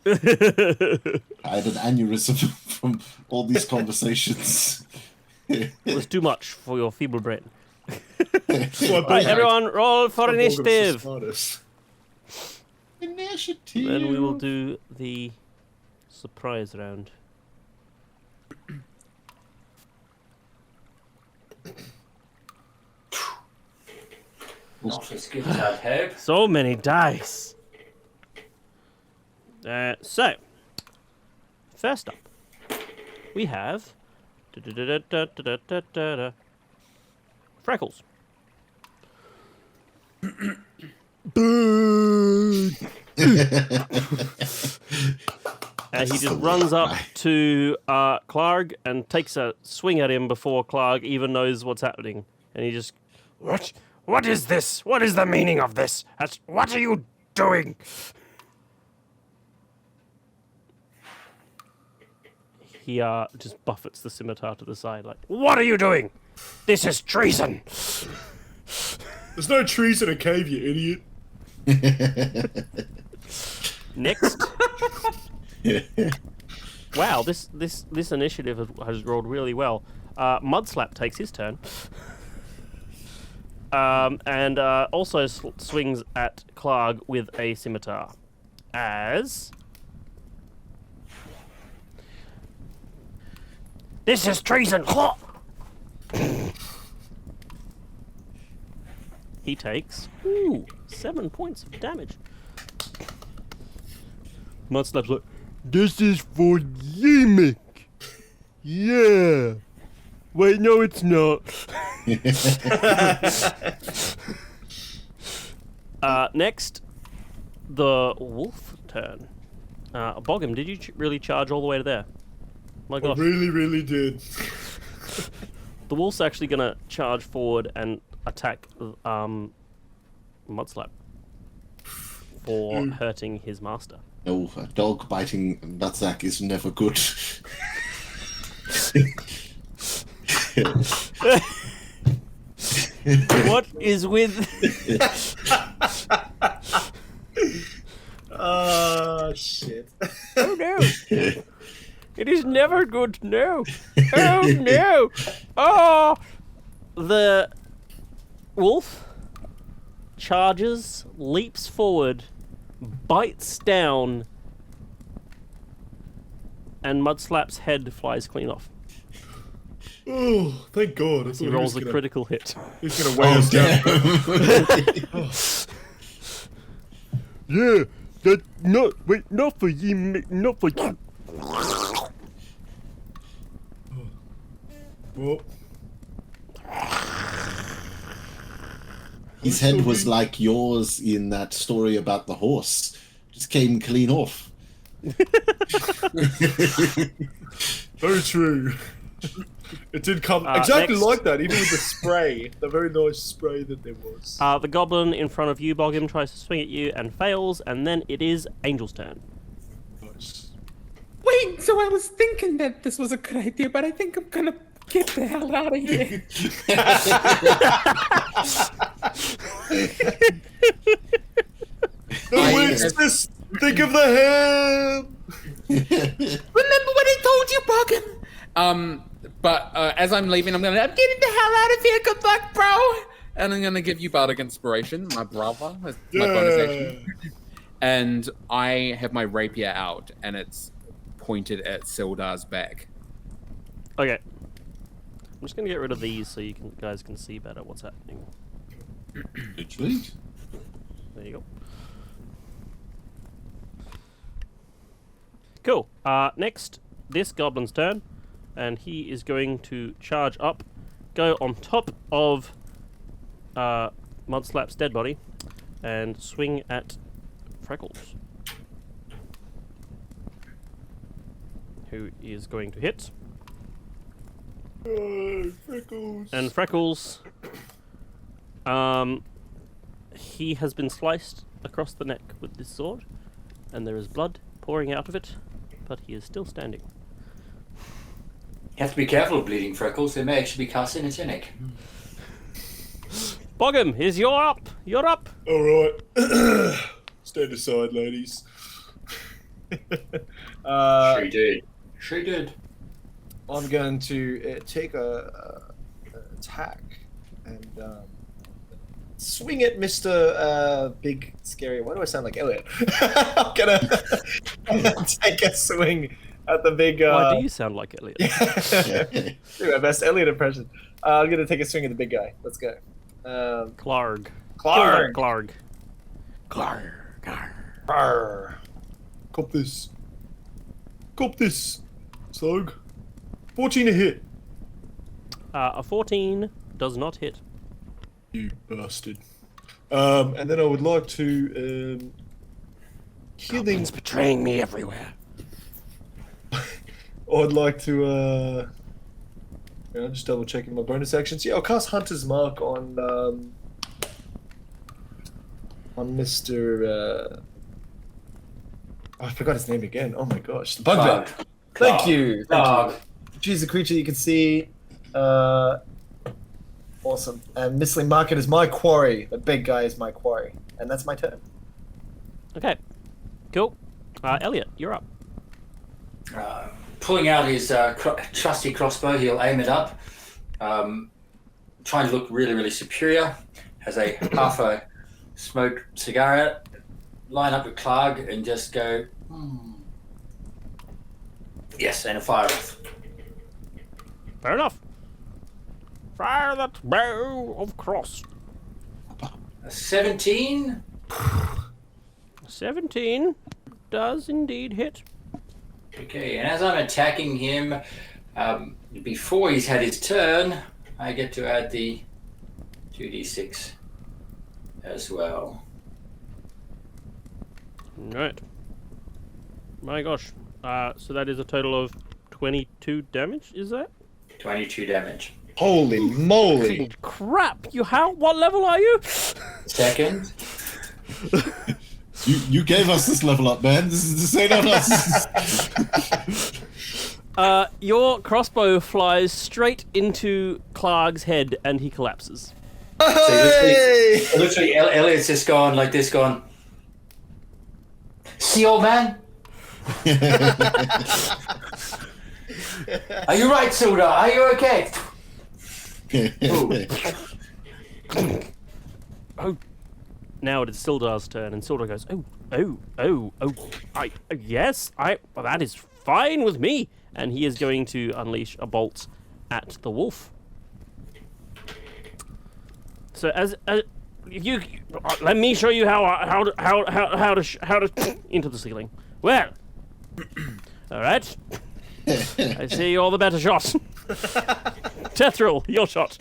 Speaker 2: I had an aneurysm from all these conversations.
Speaker 1: It was too much for your feeble brain.
Speaker 5: So
Speaker 1: Right, everyone, roll for
Speaker 5: Bogum's the
Speaker 1: initiative.
Speaker 5: smartest.
Speaker 2: Initiative.
Speaker 1: Then we will do the surprise round.
Speaker 6: Not as good as I'd hope.
Speaker 1: So many dice. So, first up, we have Freckles. He just runs up to Clark and takes a swing at him before Clark even knows what's happening. And he just,
Speaker 9: What is this? What is the meaning of this? What are you doing?
Speaker 1: he just buffets the scimitar to the side like,
Speaker 9: What are you doing? This is treason.
Speaker 5: There's no trees in a cave, you idiot.
Speaker 1: next. Wow, this initiative has rolled really well. Mudslap takes his turn. And also swings at Clark with a scimitar. As...
Speaker 9: This is treason.
Speaker 1: He takes 7 points of damage.
Speaker 9: Mudslap's like, this is for Yemek. Yeah. Wait, no, it's not.
Speaker 1: Next, the wolf turn. Boggum, did you really charge all the way to there? My
Speaker 5: I
Speaker 1: gosh.
Speaker 5: really, really did.
Speaker 1: The wolf's actually gonna charge forward and attack Mudslap for hurting his master.
Speaker 2: No, a dog biting nutsack is never good.
Speaker 1: What is with...
Speaker 5: Oh, shit.
Speaker 1: Oh no! It is never good, no! Oh no! Oh! The wolf charges, leaps forward, bites down, and Mudslap's head flies clean off.
Speaker 5: Oh, thank God. I
Speaker 1: He rolls a critical hit.
Speaker 5: He's going to weigh us down.
Speaker 9: Yeah, that not for you, not for you.
Speaker 5: Well,
Speaker 2: His head was like yours in that story about the horse. Just came clean off.
Speaker 5: very true. It did come exactly
Speaker 1: next.
Speaker 5: like that, even with the spray. The very nice spray that there was.
Speaker 1: The goblin in front of you, Boggum, tries to swing at you and fails, and then it is Angel's turn.
Speaker 5: Nice.
Speaker 4: Wait, so I was thinking that this was a good idea, but I think I'm gonna get the hell out of here.
Speaker 5: No, wait, just think of the ham!
Speaker 4: Remember what I told you, Boggin? But as I'm leaving, I'm getting the hell out of here. Good luck, bro. And I'm gonna give you Bardic Inspiration, my brother, as my bonus action. And I have my rapier out, and it's pointed at Sildar's back.
Speaker 1: Okay. I'm just gonna get rid of these so you guys can see better what's happening.
Speaker 2: Literally.
Speaker 1: There you go. Cool. Next, this goblin's turn, and he is going to charge up, go on top of Mudslap's dead body, and swing at Freckles, who is going to hit.
Speaker 5: Freckles.
Speaker 1: And Freckles, he has been sliced across the neck with this sword, and there is blood pouring out of it, but he is still standing.
Speaker 6: You have to be careful of bleeding Freckles. They may actually be carcinogenic.
Speaker 1: Boggum, you're up. You're up.
Speaker 5: All right. Stand aside, ladies.
Speaker 6: She did. She did.
Speaker 5: I'm going to take a attack and swing at Mr. Big Scary. Why do I sound like Elliot? I'm gonna take a swing at the big.
Speaker 1: Why do you sound like Elliot?
Speaker 5: Do my best Elliot impression. I'm gonna take a swing at the big guy. Let's go.
Speaker 1: Clarg.
Speaker 5: Clarg.
Speaker 1: Clarg.
Speaker 5: Arr. Cop this. Cop this, Slug. 14 a hit.
Speaker 1: A 14 does not hit.
Speaker 5: You bastard. And then I would like to killing.
Speaker 1: It's betraying me everywhere.
Speaker 5: I'd like to I'm just double checking my bonus actions. Yeah, I'll cast Hunter's Mark on Mr. I forgot his name again. Oh my gosh, the Bugbear. Thank you. Thank you. Choose a creature you can see. Awesome. And Missling Market is my quarry. The big guy is my quarry, and that's my turn.
Speaker 1: Okay. Cool. Elliot, you're up.
Speaker 6: Pulling out his trusty crossbow, he'll aim it up, trying to look really, really superior. Has a half a smoked cigarette, line up with Clarg and just go, Yes, and a fire off.
Speaker 1: Fair enough. Fire that bow of cross.
Speaker 6: A 17?
Speaker 1: 17 does indeed hit.
Speaker 6: Okay, and as I'm attacking him, Before he's had his turn, I get to add the 2d6 as well.
Speaker 1: Right. My gosh. So that is a total of 22 damage, is that?
Speaker 6: 22 damage.
Speaker 3: Holy moly!
Speaker 1: Fucking crap! What level are you?
Speaker 6: Second.
Speaker 2: You gave us this level up, man. This is the same on us.
Speaker 1: Your crossbow flies straight into Clark's head and he collapses.
Speaker 3: Hey!
Speaker 6: So literally, Elliot's just gone like this, gone. See, old man? Are you right, Sildar? Are you okay?
Speaker 1: Oh, now it is Sildar's turn, and Sildar goes, yes, well, that is fine with me. And he is going to unleash a bolt at the wolf. So as you let me show you how to into the ceiling. Well, all right. I see you're the better shot. Tethril, your shot.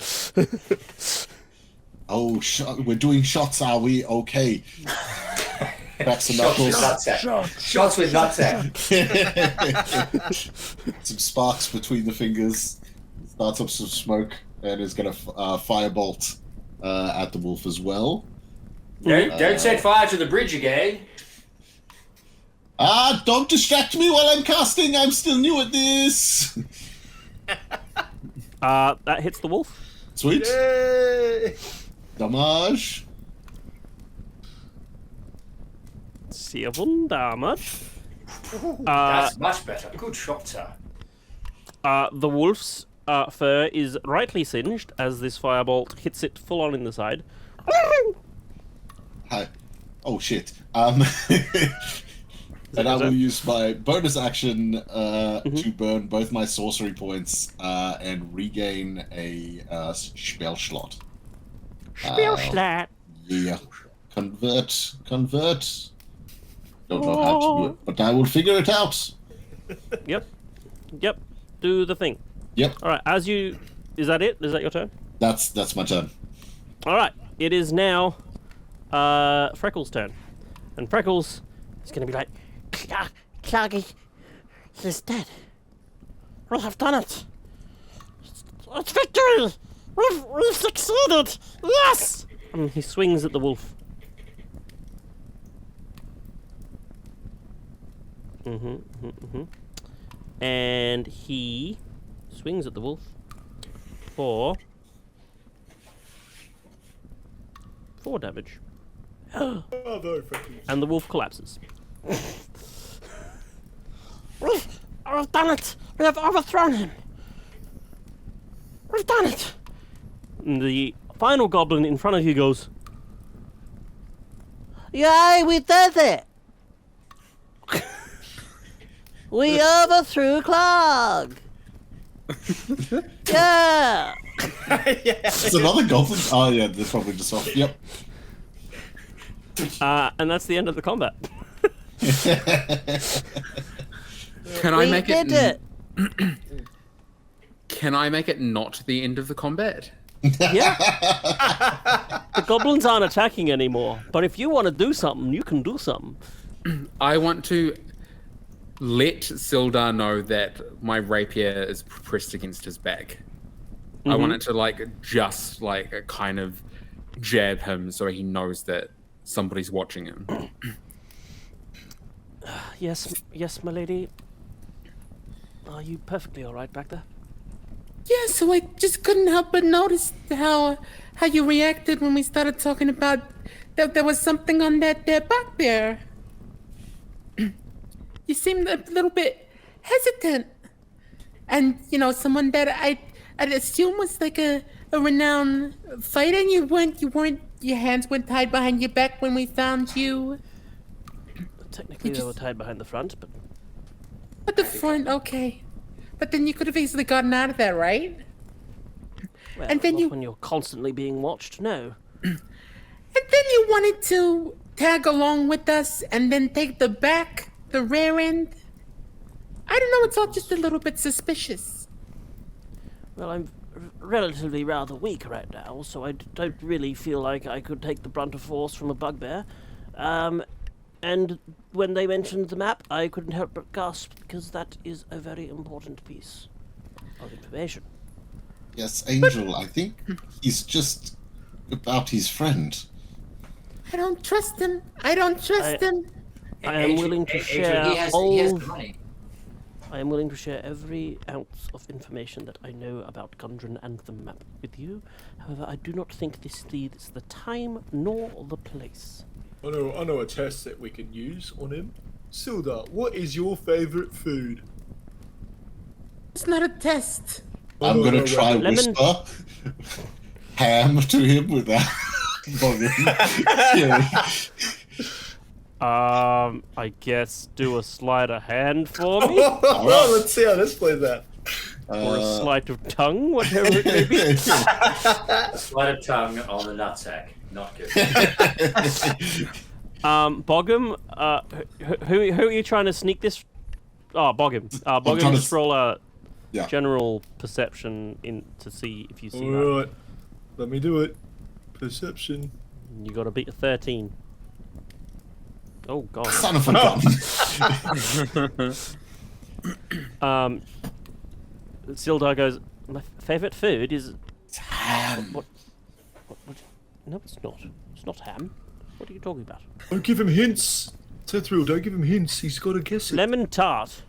Speaker 2: Oh, we're doing shots, are we? Okay. Cracks and knuckles.
Speaker 6: Shots with nutsack.
Speaker 2: Some sparks between the fingers. Starts up some smoke and is going to firebolt at the wolf as well.
Speaker 6: Don't set fire to the bridge again.
Speaker 2: Don't distract me while I'm casting. I'm still new at this.
Speaker 1: That hits the wolf.
Speaker 2: Sweet.
Speaker 3: Yay!
Speaker 2: Damage.
Speaker 1: 7 damage.
Speaker 6: That's much better. Good shot, sir.
Speaker 1: The wolf's fur is rightly singed as this firebolt hits it full on in the side.
Speaker 2: Hi. Oh shit. And I will use my bonus action to burn both my sorcery points and regain a spell slot.
Speaker 1: Spellschlat.
Speaker 2: Yeah. Convert. Don't know how to do it, but I will figure it out.
Speaker 1: Yep. Do the thing.
Speaker 2: Yep.
Speaker 1: All right. Is that it? Is that your turn?
Speaker 2: That's my turn.
Speaker 1: All right. It is now Freckles' turn, and Freckles is going to be like,
Speaker 8: Clarky, he's dead. We have done it. It's victory. We've succeeded. Yes.
Speaker 1: and he swings at the wolf. And he swings at the wolf for 4 damage.
Speaker 3: Oh, very friendly.
Speaker 1: And the wolf collapses.
Speaker 8: We've done it. We have overthrown him. We've done it.
Speaker 1: And the final goblin in front of you goes,
Speaker 8: Yay, we did it. We overthrew Clog. Yeah.
Speaker 2: It's another goblin. Oh yeah, they're probably just off. Yep.
Speaker 1: and that's the end of the combat.
Speaker 7: Can I
Speaker 8: We
Speaker 7: make
Speaker 8: did
Speaker 7: it?
Speaker 8: it.
Speaker 7: Can I make it not the end of the combat?
Speaker 1: Yeah. The goblins aren't attacking anymore, but if you want to do something, you can do something.
Speaker 7: I want to let Sildar know that my rapier is pressed against his back. I want it to just kind of jab him so he knows that somebody's watching him.
Speaker 1: Yes, my lady. Are you perfectly all right back there?
Speaker 4: Yeah, so I just couldn't help but notice how you reacted when we started talking about that there was something on that back there. You seemed a little bit hesitant. And, someone that I'd assume was like a renowned fighter, and your hands weren't tied behind your back when we found you.
Speaker 1: Technically, they were tied behind the front, but...
Speaker 4: At the front, okay. But then you could have easily gotten out of there, right?
Speaker 1: Well,
Speaker 4: And then
Speaker 1: not when you're constantly being watched, no.
Speaker 4: And then you wanted to tag along with us and then take the rear end. I don't know, it's all just a little bit suspicious.
Speaker 1: Well, I'm relatively rather weak right now, so I don't really feel like I could take the brunt of force from a bugbear. And when they mentioned the map, I couldn't help but gasp, because that is a very important piece of information.
Speaker 2: Yes, Angel, I think he's just about his friend.
Speaker 4: I don't trust him. I don't trust him.
Speaker 1: I am willing to share
Speaker 6: he has the money.
Speaker 1: I am willing to share every ounce of information that I know about Gundren and the map with you. However, I do not think this is the time nor the place.
Speaker 5: I know a test that we can use on him. Silda, what is your favorite food?
Speaker 4: It's not a test.
Speaker 2: I'm gonna try
Speaker 1: Lemon-
Speaker 2: whisper ham to him with that.
Speaker 1: I guess do a sleight of hand for me,
Speaker 5: Oh, let's see how this plays out.
Speaker 1: or a sleight of tongue, whatever it may be.
Speaker 6: Sleight of tongue on the nutsack. Not good.
Speaker 1: Boggum, who are you trying to sneak this? Oh, Boggum. Boggum,
Speaker 2: trying to
Speaker 1: just roll a
Speaker 2: Yeah.
Speaker 1: general perception in to see if you see that.
Speaker 5: Alright, let me do it. Perception.
Speaker 1: You got to beat a 13. Oh God.
Speaker 2: Son of a gun.
Speaker 1: Sildar goes, my favourite food is...
Speaker 2: Ham.
Speaker 1: What? No, it's not. It's not ham. What are you talking about?
Speaker 5: Don't give him hints. Tethril, don't give him hints. He's got to guess it.
Speaker 1: Lemon tart.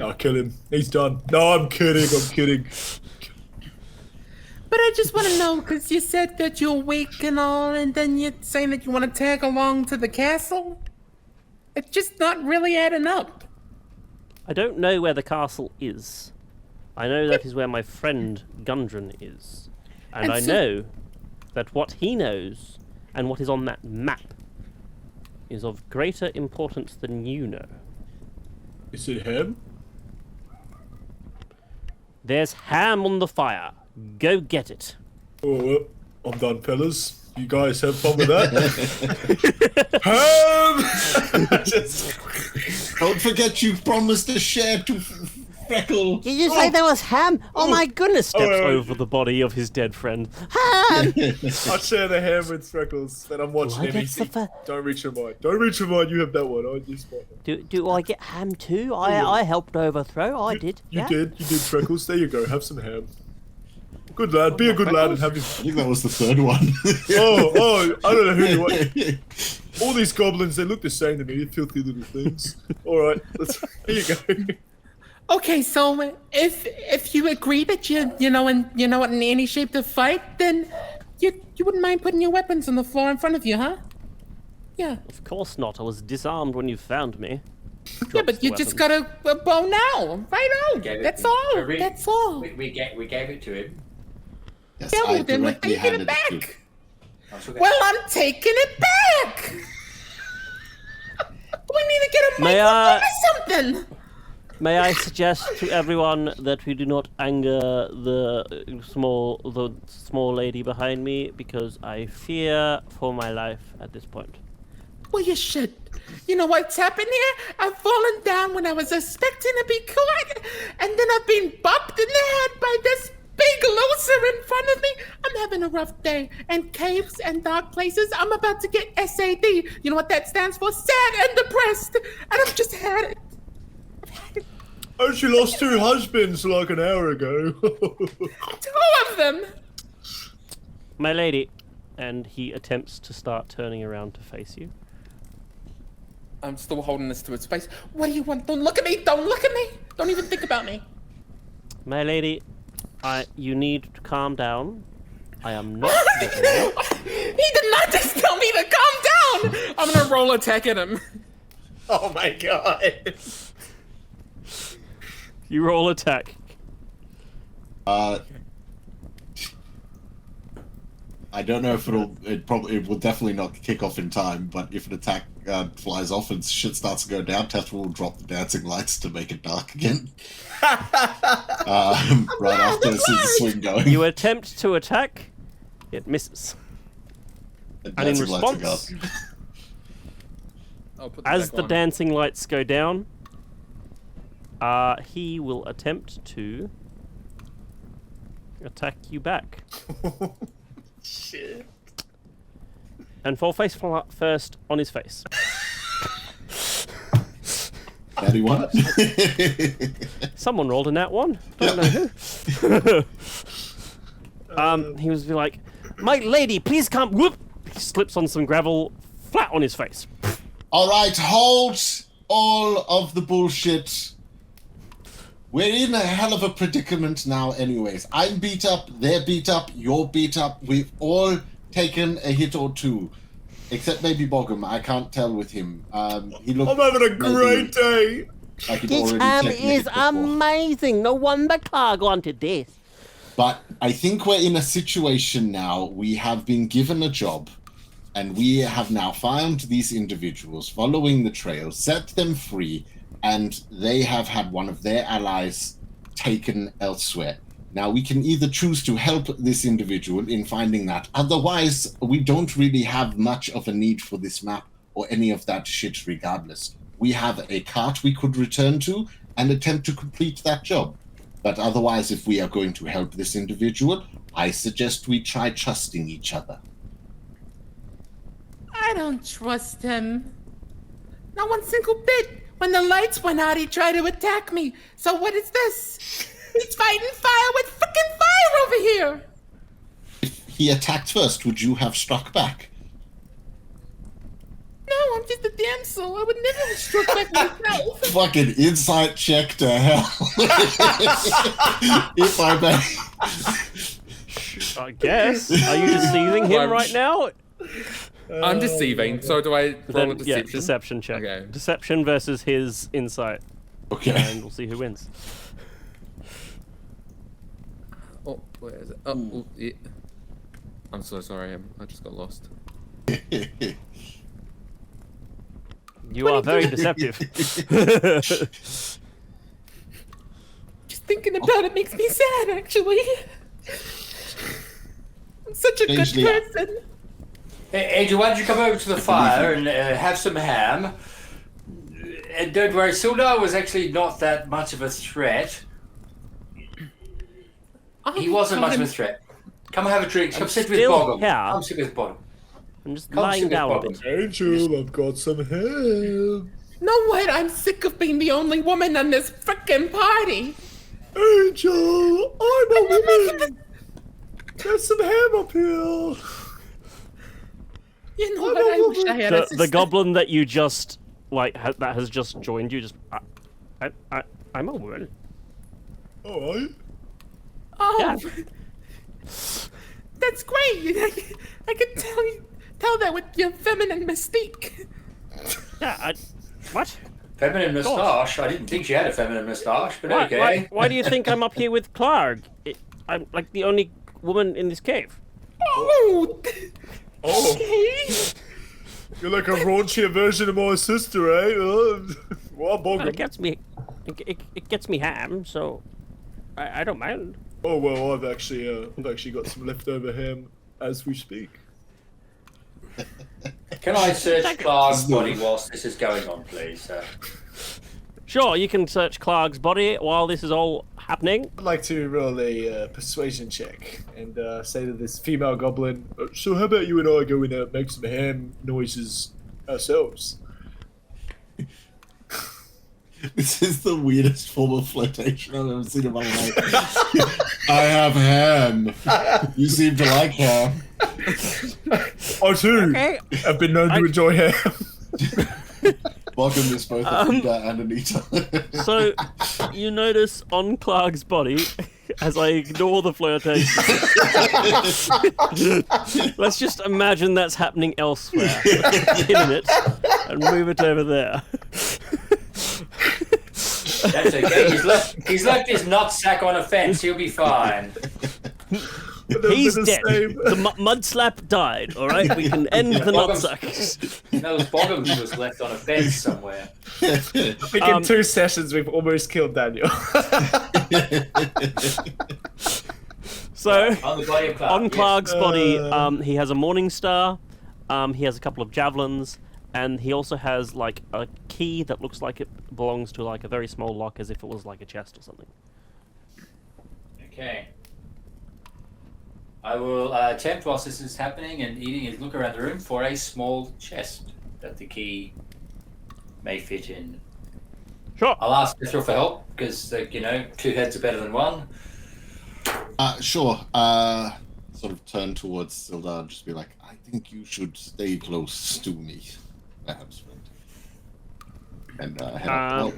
Speaker 5: I'll kill him. He's done. No, I'm kidding. I'm kidding.
Speaker 4: But I just want to know, because you said that you're weak and all, and then you're saying that you want to tag along to the castle? It's just not really adding up.
Speaker 1: I don't know where the castle is. I know that is where my friend Gundren is. And
Speaker 4: And
Speaker 1: I
Speaker 4: so-
Speaker 1: know that what he knows and what is on that map is of greater importance than you know.
Speaker 5: Is it him?
Speaker 1: There's ham on the fire. Go get it.
Speaker 5: Oh, well, I'm done, fellas. You guys have fun with that. Ham! Just...
Speaker 2: Don't forget you promised to share to Freckle.
Speaker 1: Did you say there was ham? Oh my goodness! Steps
Speaker 5: oh.
Speaker 1: over the body of his dead friend. Ham!
Speaker 5: I'll share the ham with Freckles, but I'm watching
Speaker 1: Why gets the
Speaker 5: everything. Don't reach your mind. Don't reach your mind. You have that one. I just want one.
Speaker 1: Do I get ham too? I helped overthrow. I did.
Speaker 5: You
Speaker 1: yeah.
Speaker 5: did, Freckles. There you go. Have some ham. Good lad. Be a good lad and have your.
Speaker 2: I think that was the third one.
Speaker 5: Oh, I don't know who you are. All these goblins, they look the same to me. Filthy little things. All right, here you go.
Speaker 4: Okay, so if you agree that you're not in any shape to fight, then you wouldn't mind putting your weapons on the floor in front of you, huh? Yeah.
Speaker 1: Of course not. I was disarmed when you found me.
Speaker 4: Yeah, but you just got a bow now. Right on.
Speaker 6: Gave it
Speaker 4: That's
Speaker 6: to-
Speaker 4: all.
Speaker 6: we-
Speaker 4: That's all.
Speaker 6: We gave it to him.
Speaker 2: Yes,
Speaker 4: Yeah,
Speaker 2: I
Speaker 4: well, then we're
Speaker 2: directly
Speaker 4: taking
Speaker 2: handed
Speaker 4: it
Speaker 2: it to
Speaker 4: back.
Speaker 6: I took it.
Speaker 4: Well, I'm taking it back. We need to get a
Speaker 1: May
Speaker 4: microphone or something.
Speaker 1: May I suggest to everyone that we do not anger the small lady behind me, because I fear for my life at this point.
Speaker 4: Well, you should. You know what's happened here? I've fallen down when I was expecting to be caught, and then I've been bopped in the head by this big loser in front of me. I'm having a rough day. And caves and dark places, I'm about to get SAD. You know what that stands for? Sad and depressed. And I've just had it.
Speaker 5: Oh, she lost 2 husbands like an hour ago.
Speaker 4: 2 of them.
Speaker 1: My lady. And he attempts to start turning around to face you.
Speaker 4: I'm still holding this to its face. What do you want? Don't look at me. Don't look at me. Don't even think about me.
Speaker 1: My lady, you need to calm down. I am not.
Speaker 4: He did not just tell me to calm down. I'm gonna roll attack at him.
Speaker 5: Oh my god.
Speaker 1: You roll attack.
Speaker 2: I don't know if it will definitely not kick off in time, but if an attack flies off and shit starts to go down, Tetra will drop the dancing lights to make it dark again. Right after this is the swing going.
Speaker 1: You attempt to attack. It misses. And in
Speaker 2: dancing lights are
Speaker 1: response,
Speaker 2: gone.
Speaker 4: I'll put
Speaker 1: as the
Speaker 4: on.
Speaker 1: dancing lights go down, he will attempt to attack you back.
Speaker 3: Shit.
Speaker 1: And fall face first on his face.
Speaker 2: Daddy one.
Speaker 1: Someone rolled a nat 1. Don't know who. He was like, "My lady, please come." Whoop! He slips on some gravel, flat on his face.
Speaker 2: All right, hold all of the bullshit. We're in a hell of a predicament now anyways. I'm beat up, they're beat up, you're beat up. We've all taken a hit or two. Except maybe Boggum. I can't tell with him. He looked.
Speaker 3: I'm having a great day.
Speaker 2: Like he'd
Speaker 1: This
Speaker 2: already
Speaker 1: ham
Speaker 2: taken a hit
Speaker 1: is
Speaker 2: before.
Speaker 1: amazing. No wonder Clark wanted this.
Speaker 2: But I think we're in a situation now. We have been given a job, and we have now found these individuals, following the trail, set them free, and they have had one of their allies taken elsewhere. Now, we can either choose to help this individual in finding that. Otherwise, we don't really have much of a need for this map or any of that shit regardless. We have a cart we could return to and attempt to complete that job. But otherwise, if we are going to help this individual, I suggest we try trusting each other.
Speaker 4: I don't trust him. Not one single bit. When the lights went out, he tried to attack me. So what is this? He's fighting fire with freaking fire over here.
Speaker 2: If he attacked first, would you have struck back?
Speaker 4: No, I'm just a damsel. I would never have struck back myself.
Speaker 2: Fucking insight check to hell. If I may.
Speaker 1: I guess. Are you deceiving him right now?
Speaker 7: I'm deceiving, so do I roll a deception?
Speaker 1: Yeah, deception check.
Speaker 7: Okay.
Speaker 1: Deception versus his insight.
Speaker 2: Okay.
Speaker 1: And we'll see who wins.
Speaker 7: Oh, where is it? Oh, yeah. I'm so sorry, I just got lost.
Speaker 1: You are very deceptive.
Speaker 4: Just thinking about it makes me sad, actually. I'm such a good
Speaker 2: Strangely,
Speaker 4: person.
Speaker 6: Hey, Angel, why don't you come over to the fire and have some ham? And don't worry, Sildar was actually not that much of a threat. He wasn't much of a threat. Come have a drink. Come sit with
Speaker 1: still
Speaker 6: Boggum.
Speaker 1: here.
Speaker 6: Come sit with Boggum.
Speaker 1: I'm just
Speaker 6: Come
Speaker 1: lying
Speaker 6: sit with
Speaker 1: down a
Speaker 6: Boggum.
Speaker 1: bit.
Speaker 3: Angel, I've got some ham.
Speaker 4: Know what? I'm sick of being the only woman on this frickin' party.
Speaker 3: Angel, I'm a woman. There's some ham up here.
Speaker 4: You know what? I wish I had a
Speaker 1: The
Speaker 4: sister.
Speaker 1: goblin that you just that has just joined you. Just I'm a woman.
Speaker 3: All right.
Speaker 4: Oh,
Speaker 1: Yeah.
Speaker 4: that's great. I can tell that with your feminine mystique.
Speaker 1: Yeah. What?
Speaker 6: Feminine moustache? I didn't think she had a feminine moustache, but
Speaker 1: Why,
Speaker 6: okay.
Speaker 1: why do you think I'm up here with Clark? I'm like the only woman in this cave.
Speaker 4: Oh.
Speaker 3: Oh,
Speaker 4: Okay.
Speaker 3: you're like a raunchier version of my sister, eh? Well,
Speaker 1: Well,
Speaker 3: Boggum.
Speaker 1: it gets me. It gets me ham, so I don't mind.
Speaker 3: Oh well, I've actually got some leftover ham as we speak.
Speaker 6: Can I search Clark's body whilst this is going on, please, sir?
Speaker 1: Sure, you can search Clark's body while this is all happening.
Speaker 3: I'd like to roll a persuasion check and say to this female goblin, so how about you and I go and make some ham noises ourselves?
Speaker 2: This is the weirdest form of flirtation I've ever seen in my life. I have ham. You seem to like ham.
Speaker 3: I too
Speaker 1: Okay.
Speaker 3: have been known to enjoy ham.
Speaker 2: Welcome is both a Frida and Anita.
Speaker 1: So, you notice on Clark's body, as I ignore the flirtation. Let's just imagine that's happening elsewhere. Let's pin it and move it over there.
Speaker 6: That's okay. He's left his nutsack on a fence. He'll be fine.
Speaker 1: He's dead. The mud slap died, alright? We can end the nutsack.
Speaker 6: No, Boggum was left on a fence somewhere.
Speaker 3: I think in 2 sessions we've almost killed Daniel.
Speaker 1: So,
Speaker 6: On the body of Clark.
Speaker 1: on
Speaker 6: yes.
Speaker 1: Clark's body, he has a morning star, he has a couple of javelins, and he also has like a key that looks like it belongs to like a very small lock, as if it was like a chest or something.
Speaker 6: Okay. I will attempt, whilst this is happening and eating, is look around the room for a small chest that the key may fit in.
Speaker 1: Sure.
Speaker 6: I'll ask Mithra for help because, you know, 2 heads are better than 1.
Speaker 2: Sure. Sort of turn towards Silda and just be like, I think you should stay close to me, perhaps, friend. And head up. Well,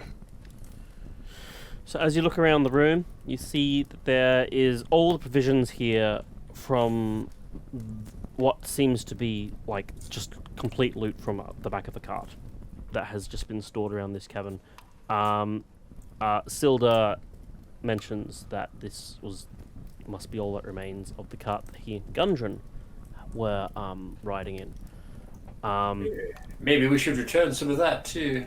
Speaker 1: So as you look around the room, you see that there is all the provisions here from what seems to be like just complete loot from the back of the cart that has just been stored around this cavern. Silda mentions that this must be all that remains of the cart that he and Gundren were riding in.
Speaker 6: Maybe we should return some of that too.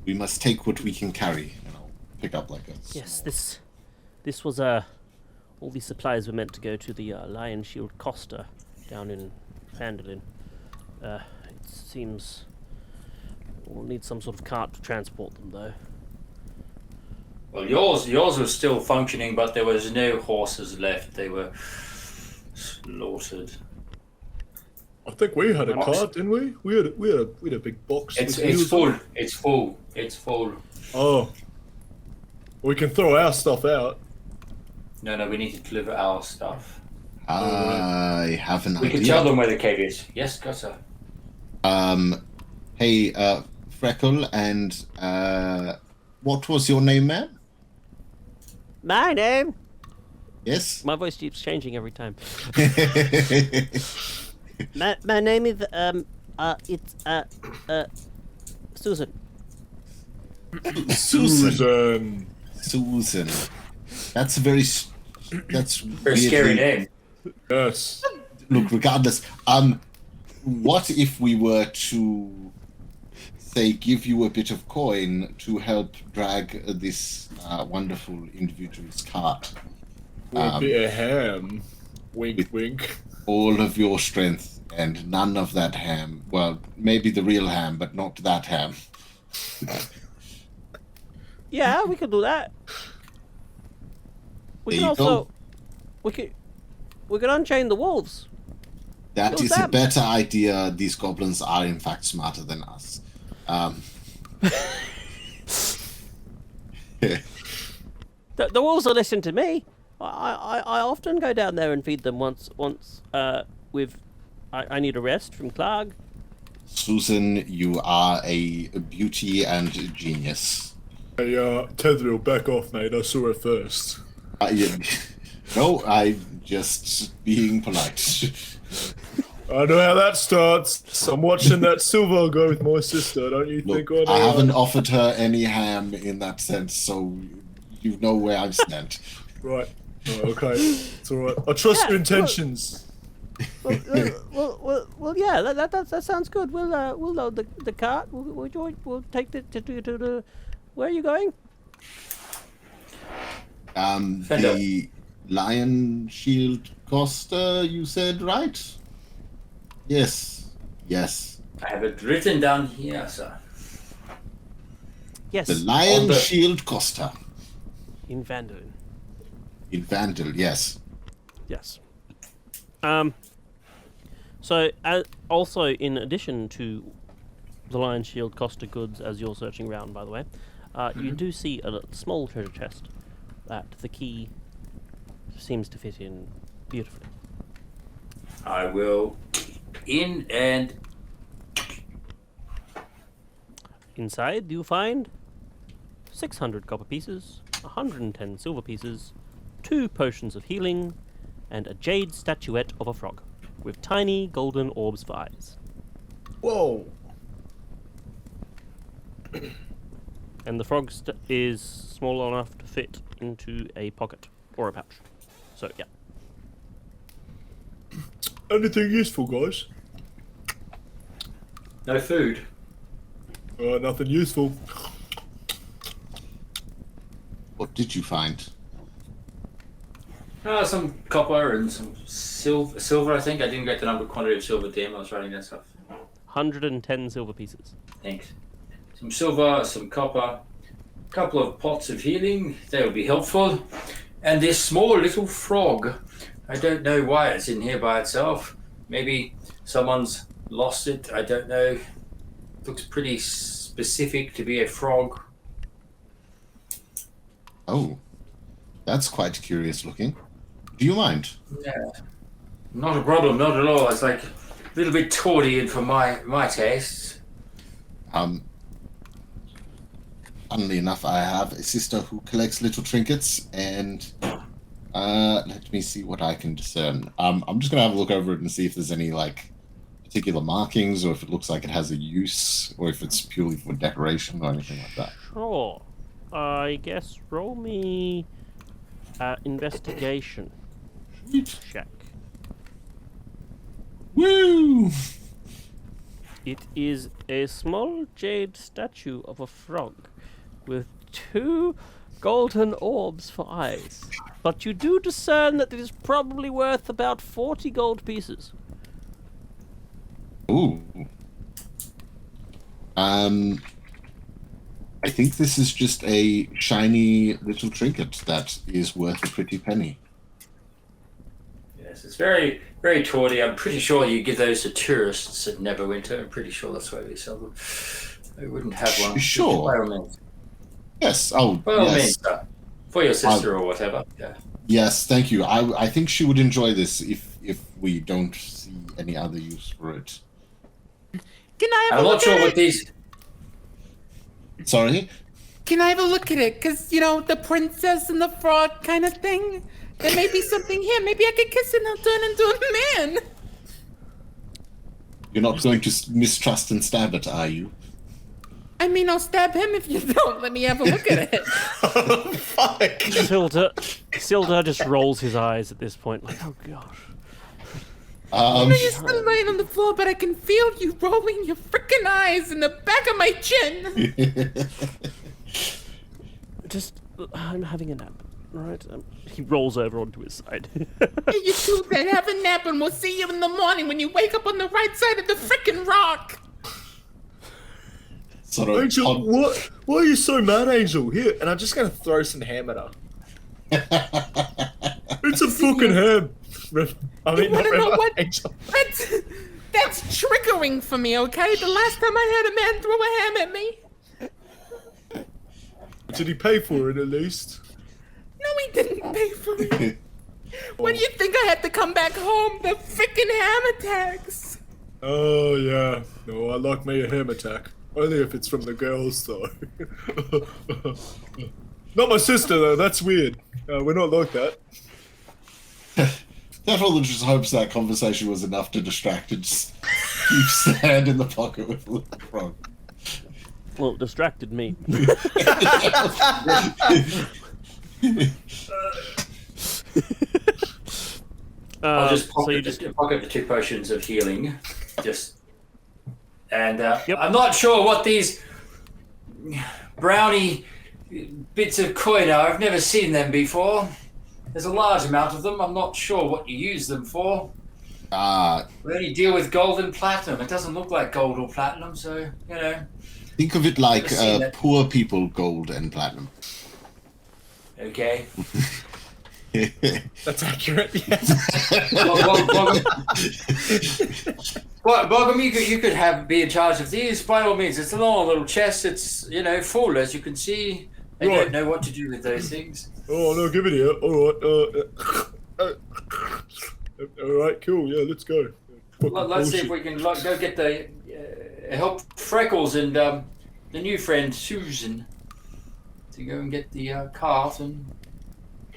Speaker 2: We must take what we can carry, and I'll pick up like a.
Speaker 1: Yes, this was all these supplies were meant to go to the Lion Shield Costa down in Phandelver. It seems we'll need some sort of cart to transport them, though.
Speaker 6: Well, yours was still functioning, but there was no horses left. They were slaughtered.
Speaker 5: I think we had a cart, didn't we? We had a big box.
Speaker 6: It's
Speaker 5: with
Speaker 6: full.
Speaker 5: wheels on it.
Speaker 6: It's full. It's full.
Speaker 5: Oh. We can throw our stuff out.
Speaker 6: No, we need to deliver our stuff.
Speaker 2: I have an idea.
Speaker 6: We can tell them where the cave is. Yes, go sir.
Speaker 2: Hey, Freckle, and what was your name, man?
Speaker 1: My name?
Speaker 2: Yes.
Speaker 1: My voice keeps changing every time. My name is Susan.
Speaker 2: Susan. That's a very
Speaker 6: scary name.
Speaker 5: Yes.
Speaker 2: Look, regardless, what if we were to say give you a bit of coin to help drag this wonderful individual's cart?
Speaker 5: A bit of ham. Wink, wink.
Speaker 2: All of your strength and none of that ham. Well, maybe the real ham, but not that ham.
Speaker 1: Yeah, we could do that. We
Speaker 2: There
Speaker 1: can
Speaker 2: you
Speaker 1: also
Speaker 2: go.
Speaker 1: we could unchain the wolves.
Speaker 2: That
Speaker 1: What's
Speaker 2: is a
Speaker 1: that?
Speaker 2: better idea. These goblins are in fact smarter than us.
Speaker 1: The wolves will listen to me. I often go down there and feed them once I need a rest from Clark.
Speaker 2: Susan, you are a beauty and genius.
Speaker 5: Hey, Tedriel, back off, mate. I saw it first.
Speaker 2: No, I'm just being polite.
Speaker 5: I know how that starts. I'm watching that Silver go with my sister. Don't you
Speaker 2: Look,
Speaker 5: think
Speaker 2: I haven't offered her any ham in that sense, so you know where I stand.
Speaker 5: Right. Oh, okay. It's all right. I trust
Speaker 1: Yeah,
Speaker 5: your intentions.
Speaker 1: Well, yeah, that sounds good. We'll load the cart. We'll take it to the. Where are you going?
Speaker 2: The Lion Shield Costa, you said, right? Yes.
Speaker 6: I have it written down here, sir.
Speaker 1: Yes.
Speaker 2: The Lion
Speaker 6: the-
Speaker 2: Shield Costa.
Speaker 1: In Vandal.
Speaker 2: In Vandal, yes.
Speaker 1: Yes. So, also in addition to the Lion Shield Costa goods, as you're searching around, by the way, you do see a small treasure chest that the key seems to fit in beautifully.
Speaker 6: I will in and
Speaker 1: Inside, you find 600 copper pieces, 110 silver pieces, 2 potions of healing, and a jade statuette of a frog with tiny golden orbs for eyes.
Speaker 5: Whoa.
Speaker 1: And the frog is small enough to fit into a pocket or a pouch. So, yeah.
Speaker 5: Anything useful, guys?
Speaker 6: no food.
Speaker 5: Nothing useful.
Speaker 2: What did you find?
Speaker 6: Some copper and some silver, I think. I didn't get the number quantity of silver damn. I was writing that stuff.
Speaker 1: 110 silver pieces.
Speaker 6: Thanks. Some silver, some copper, a couple of pots of healing. That would be helpful. And this small little frog. I don't know why it's in here by itself. Maybe someone's lost it. I don't know. Looks pretty specific to be a frog.
Speaker 2: Oh, that's quite curious looking. Do you mind?
Speaker 6: Yeah. Not a problem, not at all. It's like a little bit tawdry and for my tastes.
Speaker 2: Funnily enough, I have a sister who collects little trinkets, and let me see what I can discern. I'm just gonna have a look over it and see if there's any like particular markings, or if it looks like it has a use, or if it's purely for decoration or anything like that.
Speaker 1: Sure. I guess roll me investigation check.
Speaker 2: Woo!
Speaker 1: It is a small jade statue of a frog with 2 golden orbs for eyes. But you do discern that it is probably worth about 40 gold pieces.
Speaker 2: Ooh. I think this is just a shiny little trinket that is worth a pretty penny.
Speaker 6: Yes, it's very, very tawdry. I'm pretty sure you give those to tourists at Neverwinter. I'm pretty sure that's why they sell them. I wouldn't have one.
Speaker 2: Sure.
Speaker 6: By all means.
Speaker 2: Yes. Oh,
Speaker 6: By all
Speaker 2: yes.
Speaker 6: means, for your sister or whatever. Yeah.
Speaker 2: Yes, thank you. I think she would enjoy this if we don't see any other use for it.
Speaker 4: Can I have
Speaker 6: I'm
Speaker 4: a
Speaker 6: not
Speaker 4: look
Speaker 6: sure
Speaker 4: at
Speaker 6: what
Speaker 4: it?
Speaker 6: these.
Speaker 2: Sorry?
Speaker 4: Can I have a look at it? Because, you know, the princess and the frog kind of thing. There may be something here. Maybe I could kiss it and I'll turn into a man.
Speaker 2: You're not going to mistrust and stab it, are you?
Speaker 4: I mean, I'll stab him if you don't let me have a look at it.
Speaker 3: Fuck.
Speaker 1: Sildar just rolls his eyes at this point, like, oh gosh.
Speaker 4: I know you're still laying on the floor, but I can feel you rolling your freaking eyes in the back of my chin.
Speaker 1: Just, I'm having a nap, right? He rolls over onto his side.
Speaker 4: Hey, you two then have a nap and we'll see you in the morning when you wake up on the right side of the freaking rock.
Speaker 2: Sort of
Speaker 3: Angel, what? Why are you so mad, Angel? Here, and I'm just gonna throw some ham at her. It's a fucking ham. I mean,
Speaker 4: You wanna know what?
Speaker 3: Angel.
Speaker 4: That's triggering for me, okay? The last time I had a man throw a ham at me.
Speaker 3: Did he pay for it at least?
Speaker 4: No, he didn't pay for it. When do you think I had to come back home? The freaking ham attacks.
Speaker 3: Oh yeah. No, I like me a ham attack. Only if it's from the girls, though. Not my sister, though. That's weird. We're not like that.
Speaker 2: Devil just hopes that conversation was enough to distract and just keeps the hand in the pocket with the frog.
Speaker 1: Well, it distracted me.
Speaker 6: I'll just
Speaker 1: so you
Speaker 6: pocket the 2 potions of healing. And
Speaker 1: Yep.
Speaker 6: I'm not sure what these brownie bits of coin are. I've never seen them before. There's a large amount of them. I'm not sure what you use them for. We only deal with gold and platinum. It doesn't look like gold or platinum, so, you know.
Speaker 2: Think of it like
Speaker 6: I've seen it.
Speaker 2: poor people gold and platinum.
Speaker 6: Okay.
Speaker 3: That's accurate. Yes.
Speaker 6: Bogum, you could be in charge of these by all means. It's a long little chest. It's full as you can see. I don't know what to do with those things.
Speaker 3: Oh no, give it here. All right. All right, cool. Yeah, let's go.
Speaker 6: Let's see if we can go get the help Freckles and the new friend Susan to go and get the cart and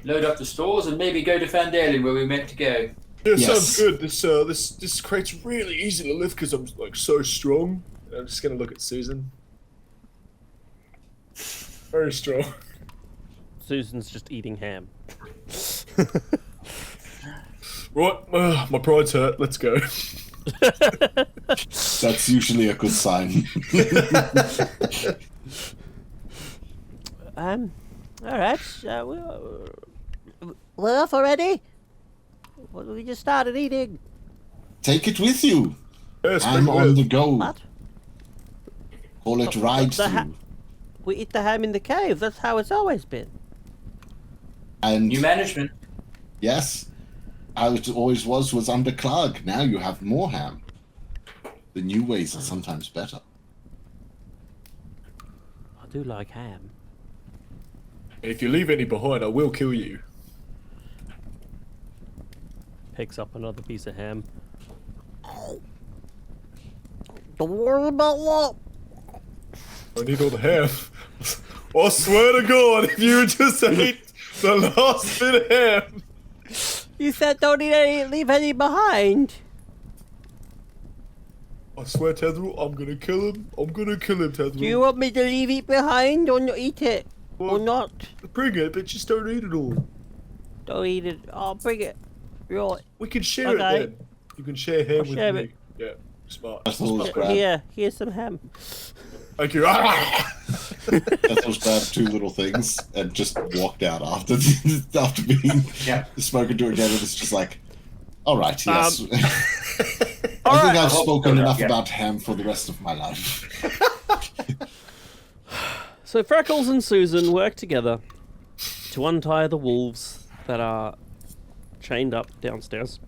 Speaker 6: load up the stores and maybe go to Phandelver where we meant to go.
Speaker 3: Yeah,
Speaker 2: Yes.
Speaker 3: sounds good. This crate's really easy to lift because I'm like so strong. I'm just gonna look at Susan. Very strong.
Speaker 1: Susan's just eating ham.
Speaker 3: Right, my pride's hurt. Let's go.
Speaker 2: That's usually a good sign.
Speaker 8: Alright, we're off already? Well, we just started eating.
Speaker 2: Take it with you.
Speaker 3: Yes,
Speaker 2: I'm
Speaker 3: bring it
Speaker 2: on
Speaker 3: with.
Speaker 2: the go.
Speaker 8: What?
Speaker 2: Call it ride
Speaker 8: the ha-
Speaker 2: through.
Speaker 8: We eat the ham in the cave. That's how it's always been.
Speaker 2: And
Speaker 6: New management.
Speaker 2: yes, how it always was under Clark. Now you have more ham. The new ways are sometimes better.
Speaker 1: I do like ham.
Speaker 3: If you leave any behind, I will kill you.
Speaker 1: Picks up another piece of ham.
Speaker 9: Don't worry about what.
Speaker 3: I need all the ham. I swear to God, if you just ate the last bit of ham.
Speaker 1: You said don't leave any behind.
Speaker 3: I swear, Tethril, I'm gonna kill him. I'm gonna kill him, Tethril.
Speaker 1: Do you want me to leave it behind or not eat it? Or
Speaker 3: Well,
Speaker 1: not?
Speaker 3: Bring it, but just don't eat it all.
Speaker 1: Don't eat it. I'll bring it. Right.
Speaker 3: We can share
Speaker 1: Okay.
Speaker 3: it then. You can share ham with
Speaker 1: share
Speaker 3: me.
Speaker 1: it.
Speaker 3: Yeah, smart.
Speaker 2: That's all
Speaker 3: Smart.
Speaker 2: grab.
Speaker 1: Here's some ham.
Speaker 3: Thank you.
Speaker 2: That's grabbed two little things and just walked out after after being spoken to again. And it's just like, all right, yes. I think I've spoken enough about ham for the rest of my life.
Speaker 1: So Freckles and Susan work together to untie the wolves that are chained up downstairs.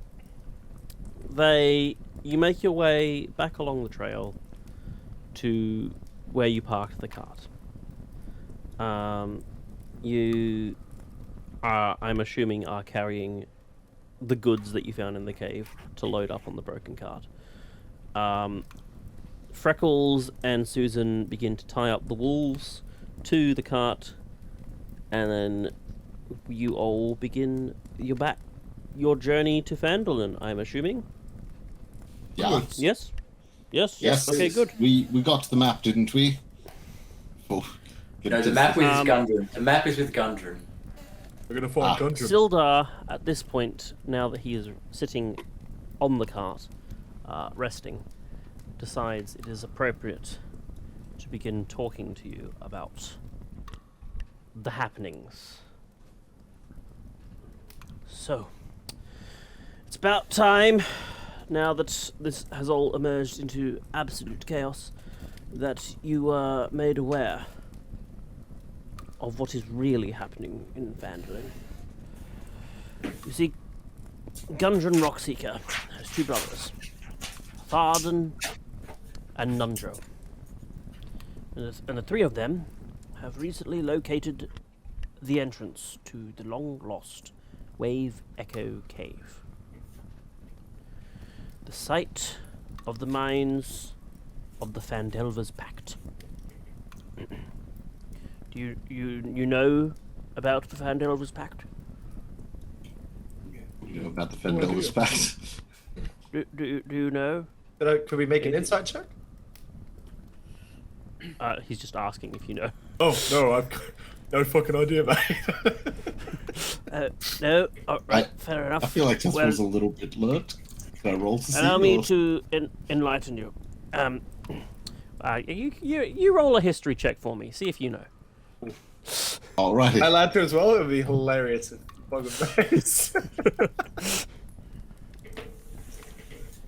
Speaker 1: You make your way back along the trail to where you parked the cart. You are, I'm assuming, are carrying the goods that you found in the cave to load up on the broken cart. Freckles and Susan begin to tie up the wolves to the cart, and then you all begin your journey to Phandelver, I'm assuming.
Speaker 2: Yeah.
Speaker 1: Yes? Yes?
Speaker 2: Yes.
Speaker 1: Okay, good.
Speaker 2: We got the map, didn't we? Oh,
Speaker 6: No, the map is Gundren. The map is with Gundren.
Speaker 3: We're gonna find Gundren.
Speaker 1: Sildar, at this point, now that he is sitting on the cart, resting, decides it is appropriate to begin talking to you about the happenings. So, it's about time, now that this has all emerged into absolute chaos, that you are made aware of what is really happening in Phandelver. You see, Gundren Rockseeker has two brothers, Tharden and Nundro. And the three of them have recently located the entrance to the long-lost Wave Echo Cave. The site of the mines of the Phandelver's Pact. Do you know about the Phandelver's Pact?
Speaker 2: You know about the Phandelver's Pact?
Speaker 1: Do you know?
Speaker 3: Could we make an insight check?
Speaker 1: He's just asking if you know.
Speaker 3: Oh, no, I've got no fucking idea, mate.
Speaker 1: No? Right, fair enough.
Speaker 2: I feel like this was a little bit lurked. Can I roll to see?
Speaker 1: Allow me to enlighten you. You roll a history check for me. See if you know.
Speaker 2: Alright.
Speaker 3: I lied to as well. It would be hilarious if Bug of Face.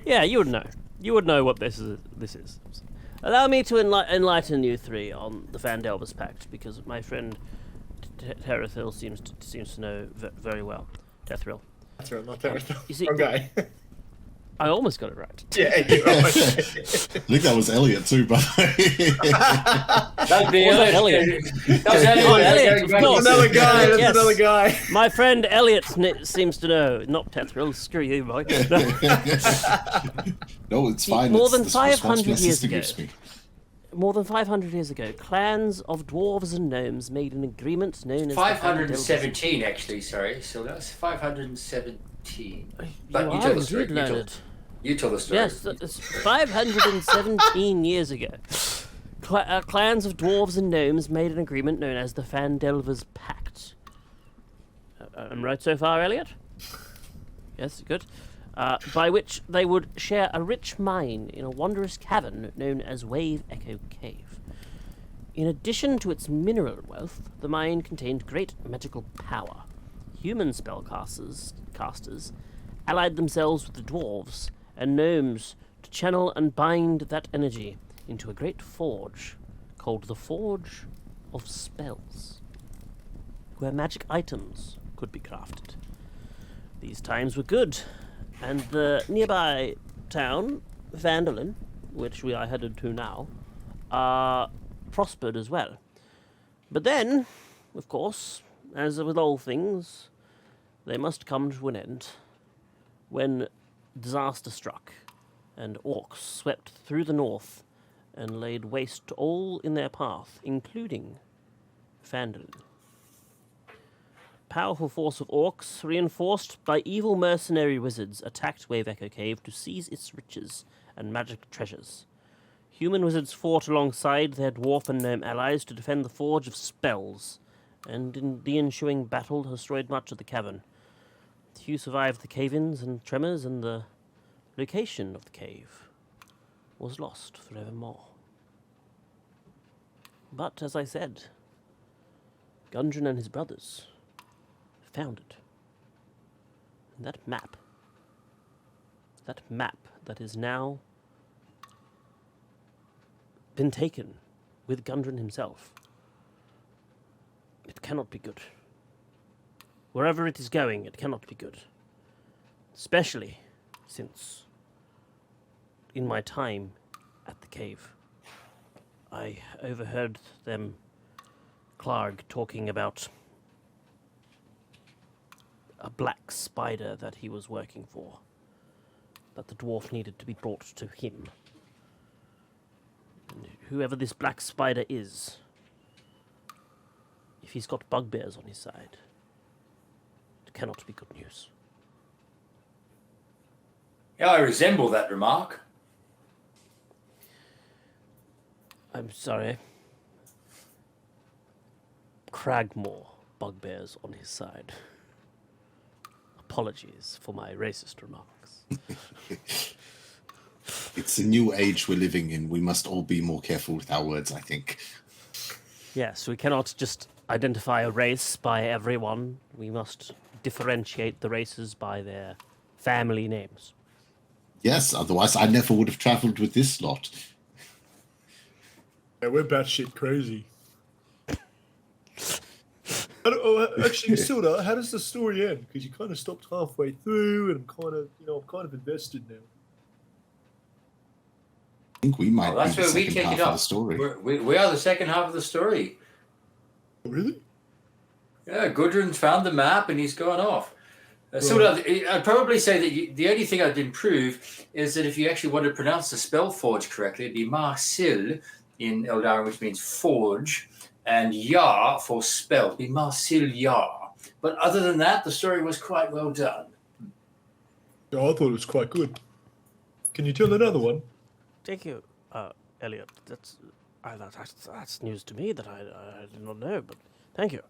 Speaker 1: Yeah, you would know. You would know what this is. Allow me to enlighten you three on the Phandelver's Pact, because my friend Terethril seems to know very well. Tethril.
Speaker 3: That's right, not Terethril.
Speaker 1: You see,
Speaker 3: wrong guy.
Speaker 1: I almost got it right.
Speaker 3: Yeah, you're right.
Speaker 2: I think that was Elliot too, by the way.
Speaker 6: That'd be
Speaker 1: Was that
Speaker 6: Elliot.
Speaker 1: Elliot?
Speaker 6: That was Elliot.
Speaker 1: Oh, Elliot, of course.
Speaker 3: Another guy, that's
Speaker 1: Yes.
Speaker 3: another guy.
Speaker 1: My friend Elliot seems to know. Not Tethril. Screw you, boy.
Speaker 2: No, it's fine.
Speaker 1: More
Speaker 2: it's
Speaker 1: than
Speaker 2: the
Speaker 1: 500 years
Speaker 2: responsibility
Speaker 1: ago.
Speaker 2: gives me.
Speaker 1: More than 500 years ago, clans of dwarves and gnomes made an agreement known as the
Speaker 6: 517, actually, sorry. So that's 517. But you
Speaker 1: are
Speaker 6: tell the story.
Speaker 1: indeed learned.
Speaker 6: You tell the story.
Speaker 1: Yes, that's 517 years ago. Clans of dwarves and gnomes made an agreement known as the Phandelver's Pact. I'm right so far, Elliot? Yes, good. By which they would share a rich mine in a wondrous cavern known as Wave Echo Cave. In addition to its mineral wealth, the mine contained great magical power. Human spellcasters allied themselves with the dwarves and gnomes to channel and bind that energy into a great forge called the Forge of Spells, where magic items could be crafted. These times were good, and the nearby town, Phandelver, which we are headed to now, prospered as well. But then, of course, as with all things, they must come to an end. When disaster struck, and orcs swept through the north and laid waste to all in their path, including Phandelver. Powerful force of orcs, reinforced by evil mercenary wizards, attacked Wave Echo Cave to seize its riches and magic treasures. Human wizards fought alongside their dwarf and gnome allies to defend the Forge of Spells, and in the ensuing battle destroyed much of the cavern. Few survived the cave-ins and tremors, and the location of the cave was lost forevermore. But, as I said, Gundren and his brothers found it. And that map that is now been taken with Gundren himself, it cannot be good. Wherever it is going, it cannot be good. Especially since, in my time at the cave, I overheard them, Clark, talking about a black spider that he was working for, that the dwarf needed to be brought to him. And whoever this black spider is, if he's got bugbears on his side, it cannot be good news.
Speaker 6: Yeah, I resemble that remark.
Speaker 1: I'm sorry. Cragmore bugbears on his side. Apologies for my racist remarks.
Speaker 2: It's a new age we're living in. We must all be more careful with our words, I think.
Speaker 1: Yes, we cannot just identify a race by everyone. We must differentiate the races by their family names.
Speaker 2: Yes, otherwise I never would have travelled with this lot.
Speaker 5: Yeah, we're batshit crazy. Actually, Silda, how does the story end? Because you kind of stopped halfway through, and I'm kind of invested now.
Speaker 2: I think we might
Speaker 6: That's
Speaker 2: be the
Speaker 6: where we
Speaker 2: second
Speaker 6: take
Speaker 2: half
Speaker 6: it
Speaker 2: of
Speaker 6: up.
Speaker 2: the story.
Speaker 6: We are the second half of the story.
Speaker 5: Really?
Speaker 6: Yeah, Gudrun's found the map and he's gone off. So I'd probably say that the only thing I'd improve is that if you actually want to pronounce the spell forge correctly, it'd be Marsil in Eldar, which means forge, and Yar for spell. It'd be Marsil Yar. But other than that, the story was quite well done.
Speaker 5: Yeah, I thought it was quite good. Can you tell another one?
Speaker 1: Thank you, Elliot. That's news to me that I did not know, but thank you.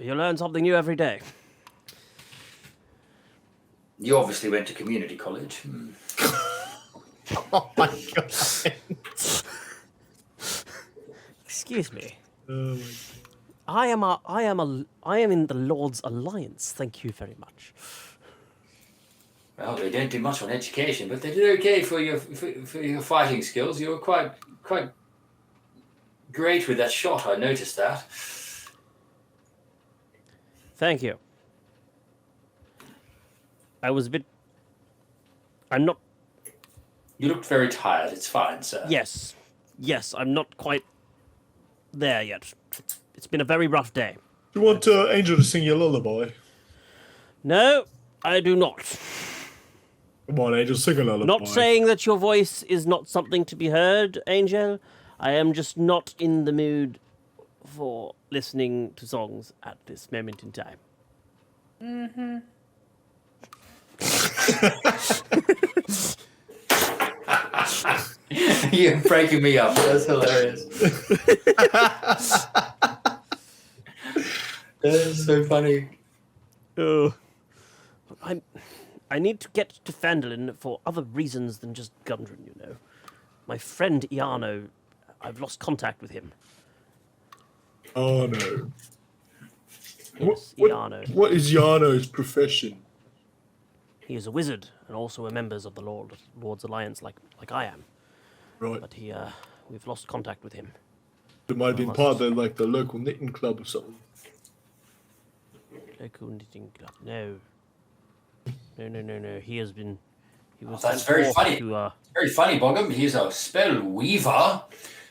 Speaker 1: You learn something new every day.
Speaker 6: You obviously went to community college.
Speaker 5: Oh my god.
Speaker 1: Excuse me.
Speaker 5: Oh my god.
Speaker 1: I am in the Lord's Alliance. Thank you very much.
Speaker 6: Well, they don't do much on education, but they did okay for your fighting skills. You were quite great with that shot. I noticed that.
Speaker 1: Thank you. I was a bit. I'm not.
Speaker 6: You looked very tired. It's fine, sir.
Speaker 1: Yes, I'm not quite there yet. It's been a very rough day.
Speaker 5: Do you want Angel to sing you a lullaby?
Speaker 1: No, I do not.
Speaker 5: Come on, Angel, sing a lullaby.
Speaker 1: Not saying that your voice is not something to be heard, Angel. I am just not in the mood for listening to songs at this moment in time.
Speaker 4: Mm-hmm.
Speaker 6: You're breaking me up. That's hilarious. That's so funny.
Speaker 1: I need to get to Phandelver for other reasons than just Gundren, you know. My friend Iano, I've lost contact with him.
Speaker 5: Oh no.
Speaker 1: Yes, Iano.
Speaker 5: What is Yano's profession?
Speaker 1: He is a wizard and also a member of the Lord's Alliance, like I am.
Speaker 5: Right.
Speaker 1: But we've lost contact with him.
Speaker 5: It might have been part of the local knitting club or something.
Speaker 1: Local knitting club. No. No. He was
Speaker 6: That's
Speaker 1: sent
Speaker 6: very
Speaker 1: forth
Speaker 6: funny.
Speaker 1: to
Speaker 6: Very funny, Boggum. He's a spell weaver.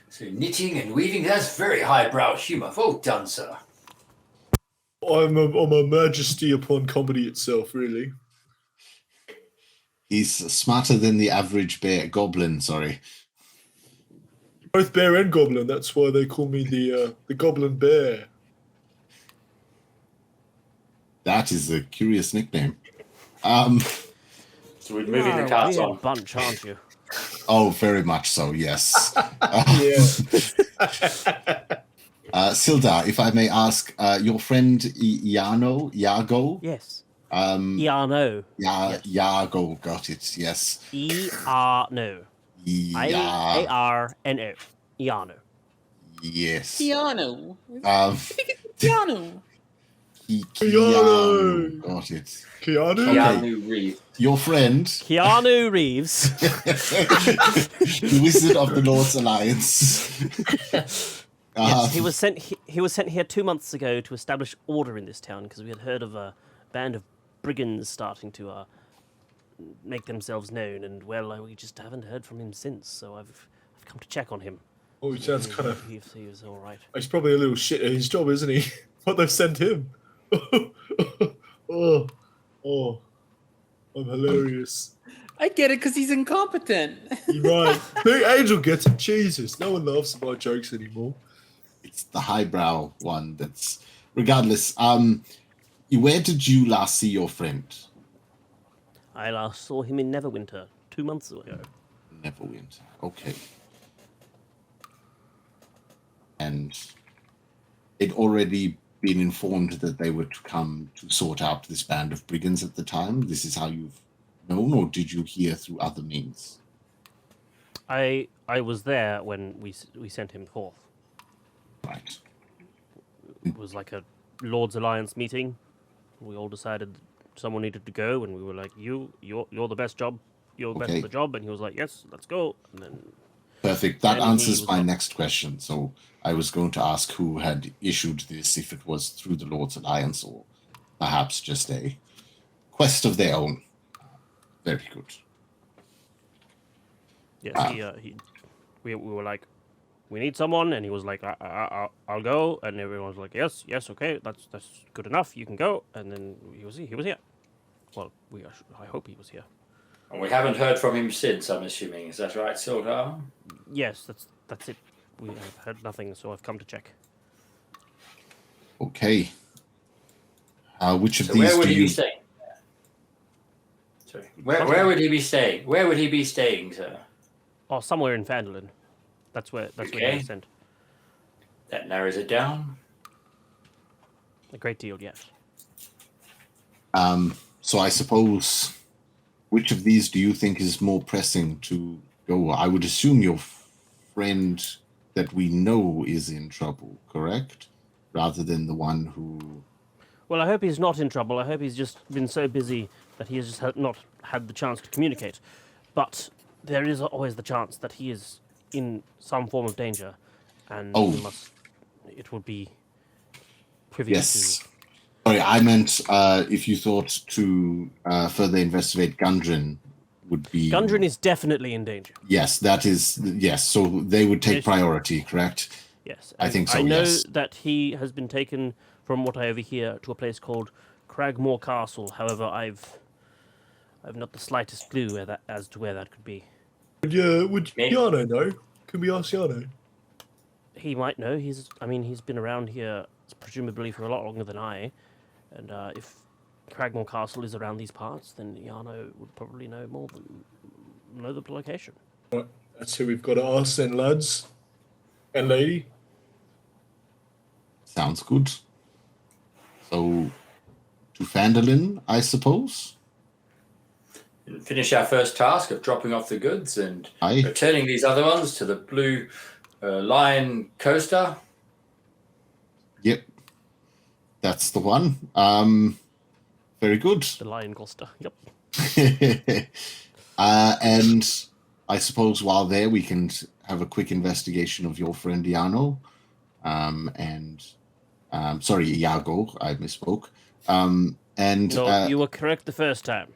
Speaker 6: So knitting and weaving, that's very highbrow humour. Well done, sir.
Speaker 5: I'm a majesty upon comedy itself, really.
Speaker 2: He's smarter than the average goblin, sorry.
Speaker 5: Both bear and goblin. That's why they call me the goblin bear.
Speaker 2: That is a curious nickname.
Speaker 6: So we're moving the cards
Speaker 1: weird
Speaker 6: on.
Speaker 1: bunch, aren't you?
Speaker 2: Oh, very much so, yes. Sildar, if I may ask, your friend Iago?
Speaker 1: Yes.
Speaker 2: Iarno.
Speaker 1: Yes.
Speaker 2: Iago, got it, yes.
Speaker 1: Iarno. Iarno. Iarno.
Speaker 2: Yes.
Speaker 4: Keanu.
Speaker 2: Um,
Speaker 4: Keanu.
Speaker 2: Keanu. Got it.
Speaker 5: Keanu?
Speaker 6: Keanu Reeves.
Speaker 2: Your friend,
Speaker 1: Keanu Reeves.
Speaker 2: the Wizard of the Lord's Alliance.
Speaker 1: Yes, he was sent. He was sent here 2 months ago to establish order in this town because we had heard of a band of brigands starting to make themselves known, and well, we just haven't heard from him since. So I've come to check on him.
Speaker 5: Oh, he sounds kind of.
Speaker 1: He was all right.
Speaker 5: He's probably a little shit at his job, isn't he? What they've sent him. Oh, I'm hilarious.
Speaker 4: I get it because he's incompetent.
Speaker 5: You're right. Big Angel gets it. Jesus, no one laughs at my jokes anymore.
Speaker 2: It's the highbrow one that's... Regardless, where did you last see your friend?
Speaker 1: I last saw him in Neverwinter 2 months ago.
Speaker 2: Neverwinter, okay. And it already been informed that they were to come to sort out this band of brigands at the time? This is how you've known, or did you hear through other means?
Speaker 1: I was there when we sent him forth.
Speaker 2: Right.
Speaker 1: It was like a Lord's Alliance meeting. We all decided someone needed to go, and we were like, you're the best job. You're best
Speaker 2: Okay.
Speaker 1: at the job. And he was like, yes, let's go. And then
Speaker 2: Perfect. That
Speaker 1: Then he
Speaker 2: answers
Speaker 1: was
Speaker 2: my
Speaker 1: not-
Speaker 2: next question. So I was going to ask who had issued this, if it was through the Lord's Alliance or perhaps just a quest of their own. Very good.
Speaker 1: yes, we were like, we need someone, and he was like, I'll go, and everyone was like, yes, okay, that's good enough. You can go. And then he was here. Well, I hope he was here.
Speaker 6: And we haven't heard from him since, I'm assuming. Is that right, Sildar?
Speaker 1: Yes, that's it. We have heard nothing, so I've come to check.
Speaker 2: Okay. Which of
Speaker 6: So
Speaker 2: these
Speaker 6: where would
Speaker 2: do
Speaker 6: he
Speaker 2: you...
Speaker 6: be staying? Sorry. Where would he be staying? Where would he be staying, sir?
Speaker 1: Oh, somewhere in Phandelver. That's where he
Speaker 6: Okay.
Speaker 1: was sent.
Speaker 6: That narrows it down.
Speaker 1: A great deal, yes.
Speaker 2: So I suppose, which of these do you think is more pressing to go? I would assume your friend that we know is in trouble, correct? Rather than the one who...
Speaker 1: Well, I hope he's not in trouble. I hope he's just been so busy that he has just not had the chance to communicate. But there is always the chance that he is in some form of danger, and it would be privy
Speaker 2: Yes.
Speaker 1: to...
Speaker 2: Sorry, I meant if you thought to further investigate Gundren would be...
Speaker 1: Gundren is definitely in danger.
Speaker 2: Yes, that is... Yes, so they would take
Speaker 1: Yes.
Speaker 2: priority, correct?
Speaker 1: Yes.
Speaker 2: I
Speaker 1: and
Speaker 2: think so,
Speaker 1: I know
Speaker 2: yes.
Speaker 1: that he has been taken, from what I overhear, to a place called Cragmore Castle. However, I've not the slightest clue as to where that could be.
Speaker 5: Would Yano know? Can we ask Yano?
Speaker 1: He might know. He's been around here presumably for a lot longer than I. And if Cragmore Castle is around these parts, then Yano would probably know the location.
Speaker 5: That's who we've got to ask then, lads. And lady.
Speaker 2: Sounds good. So, to Phandelver, I suppose?
Speaker 6: Finish our first task of dropping off the goods and
Speaker 2: Aye.
Speaker 6: returning these other ones to the Blue Lion coaster.
Speaker 2: Yep. That's the one. Very good.
Speaker 1: The Lion Costa. Yep.
Speaker 2: And I suppose while there, we can have a quick investigation of your friend Yano. And Sorry, Iago, I misspoke. And
Speaker 1: No, you were correct the first time.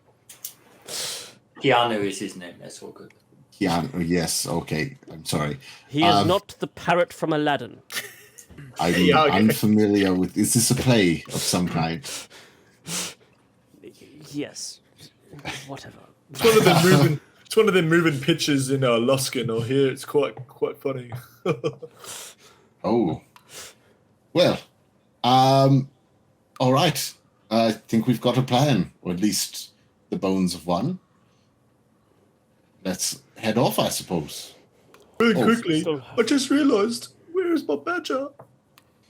Speaker 6: Keanu is his name. That's all good.
Speaker 2: Keanu, yes, okay. I'm sorry.
Speaker 1: He is not the parrot from Aladdin.
Speaker 2: I'm
Speaker 3: Iago.
Speaker 2: unfamiliar with. Is this a play of some kind?
Speaker 1: Yes. Whatever.
Speaker 3: It's one of them moving. It's one of them moving pictures in Luskin. Or here, it's quite funny.
Speaker 2: Oh, well, all right. I think we've got a plan, or at least the bones of one. Let's head off, I suppose.
Speaker 3: Really
Speaker 2: Oh,
Speaker 3: quickly,
Speaker 1: so-
Speaker 3: I just realised, where is my badger?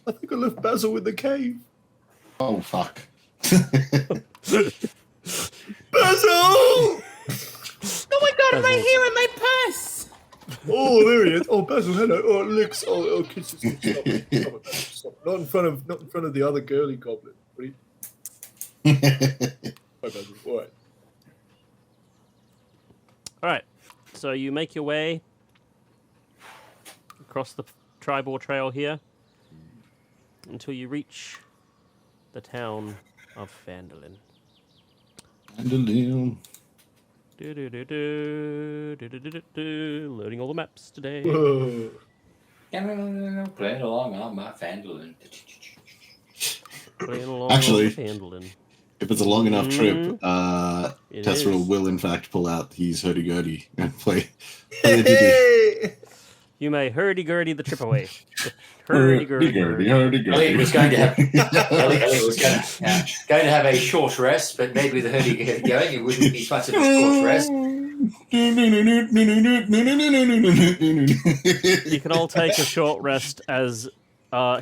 Speaker 3: I think I left Basil in the cave.
Speaker 2: Oh, fuck.
Speaker 3: Basil!
Speaker 4: Oh my god, right here in my purse.
Speaker 3: Oh, there he is. Oh, Basil, hello. Oh, licks. Oh, kisses. Stop it, Basil, stop. Not in front of the other girly goblin. Please. Bye, Basil. All right.
Speaker 1: All right. So you make your way across the tribal trail here until you reach the town of Phandelver.
Speaker 2: Phandelver.
Speaker 1: Loading all the maps today.
Speaker 3: Whoa.
Speaker 6: Playing along on my Phandelver.
Speaker 1: Playing along
Speaker 2: Actually-
Speaker 1: with Phandelver.
Speaker 2: If it's a long enough trip,
Speaker 1: It
Speaker 2: Tesseril
Speaker 1: is.
Speaker 2: will in fact pull out his hurdy-gurdy and play. Hurdy-gurdy.
Speaker 3: Hey!
Speaker 1: You may hurdy-gurdy the trip away. Hurdy-gurdy.
Speaker 6: Elliot was going to have Elliot was going to have a short rest, but maybe with the hurdy going, it wouldn't be much of a short rest.
Speaker 1: You can all take a short rest as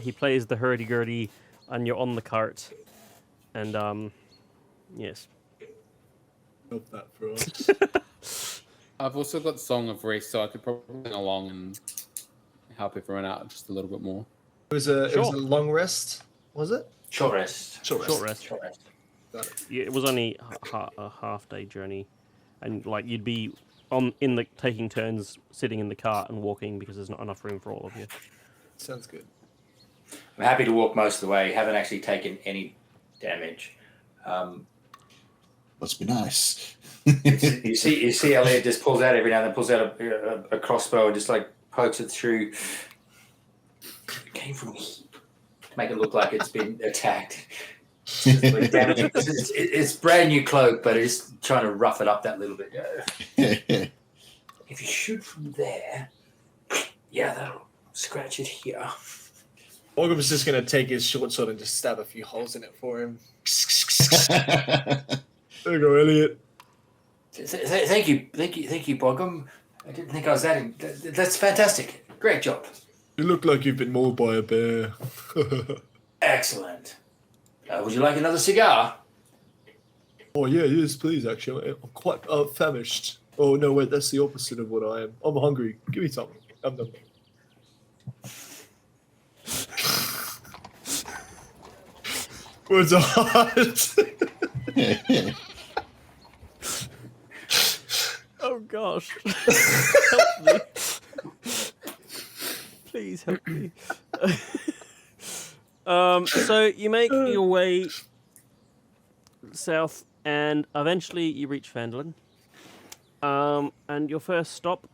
Speaker 1: he plays the hurdy-gurdy and you're on the cart. And, yes.
Speaker 3: Love that for us.
Speaker 12: I've also got Song of Rest, so I could probably sing along and help everyone out just a little bit more.
Speaker 3: It was a
Speaker 1: Sure.
Speaker 3: long rest, was it?
Speaker 6: Short rest.
Speaker 1: Short rest.
Speaker 6: Short rest.
Speaker 3: Got it.
Speaker 1: Yeah, it was only a half-day journey. And, like, you'd be taking turns sitting in the cart and walking because there's not enough room for all of you.
Speaker 3: Sounds good.
Speaker 6: I'm happy to walk most of the way. Haven't actually taken any damage.
Speaker 2: Must be nice.
Speaker 6: You see, Elliot just pulls out every now and then, pulls out a crossbow and just like pokes it through. It came from here to make it look like it's been attacked. Like, damage. It's brand new cloak, but it's trying to rough it up that little bit. If you shoot from there, yeah, that'll scratch it here.
Speaker 3: Morgan was just going to take his short sword and just stab a few holes in it for him. There you go, Elliot.
Speaker 6: Thank you, Boggum. I didn't think I was that. That's fantastic. Great job.
Speaker 3: You look like you've been mauled by a bear.
Speaker 6: Excellent. Would you like another cigar?
Speaker 3: Oh, yeah, yes, please, actually. I'm quite famished. Oh, no, wait, that's the opposite of what I am. I'm hungry. Give me something. I'm done. Words are hard.
Speaker 1: Oh, gosh. Help me. Please help me. So you make your way south, and eventually you reach Phandelver. And your first stop.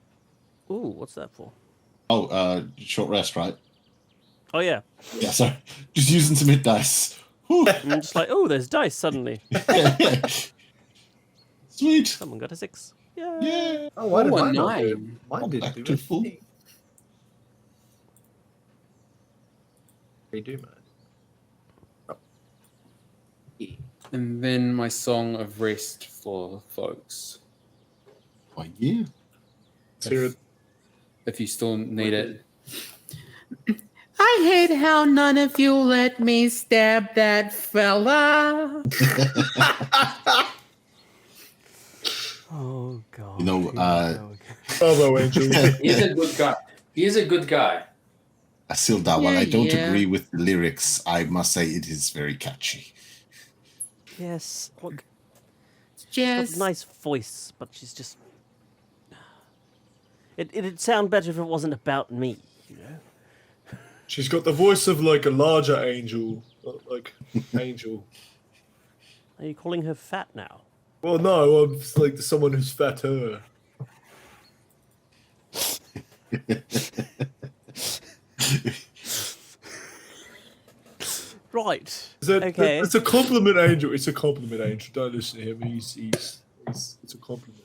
Speaker 1: Ooh, what's that for?
Speaker 2: Oh, short rest, right?
Speaker 1: Oh yeah,
Speaker 2: Yeah, sorry. Just using some hit dice. Whew.
Speaker 1: and I'm just like, oh, there's dice suddenly.
Speaker 2: Sweet.
Speaker 1: Someone got a 6. Yeah.
Speaker 2: Yeah.
Speaker 3: Oh, why did
Speaker 12: Oh, a
Speaker 3: mine not do?
Speaker 12: 9.
Speaker 3: Mine didn't
Speaker 2: Back
Speaker 3: do
Speaker 2: to full.
Speaker 3: anything. They do, man.
Speaker 12: And then my Song of Rest for folks.
Speaker 2: Why, yeah.
Speaker 3: Let's hear it.
Speaker 12: If you still need it.
Speaker 4: I hate how none of you let me stab that fella.
Speaker 1: Oh god.
Speaker 2: You know,
Speaker 3: Bravo, Angel.
Speaker 6: He's a good guy. He is a good guy.
Speaker 2: Asilda, while I don't
Speaker 4: Yeah.
Speaker 2: agree with the lyrics, I must say it is very catchy.
Speaker 1: Yes. What? She's got
Speaker 4: Just
Speaker 1: a nice voice, but she's just. It'd sound better if it wasn't about me, you know.
Speaker 3: She's got the voice of like a larger angel, like angel.
Speaker 1: Are you calling her fat now?
Speaker 3: Well, no, I'm just like someone who's fatter.
Speaker 1: Right.
Speaker 3: Okay. It's a compliment, Angel. It's a compliment, Angel. Don't listen to him. He's it's a compliment.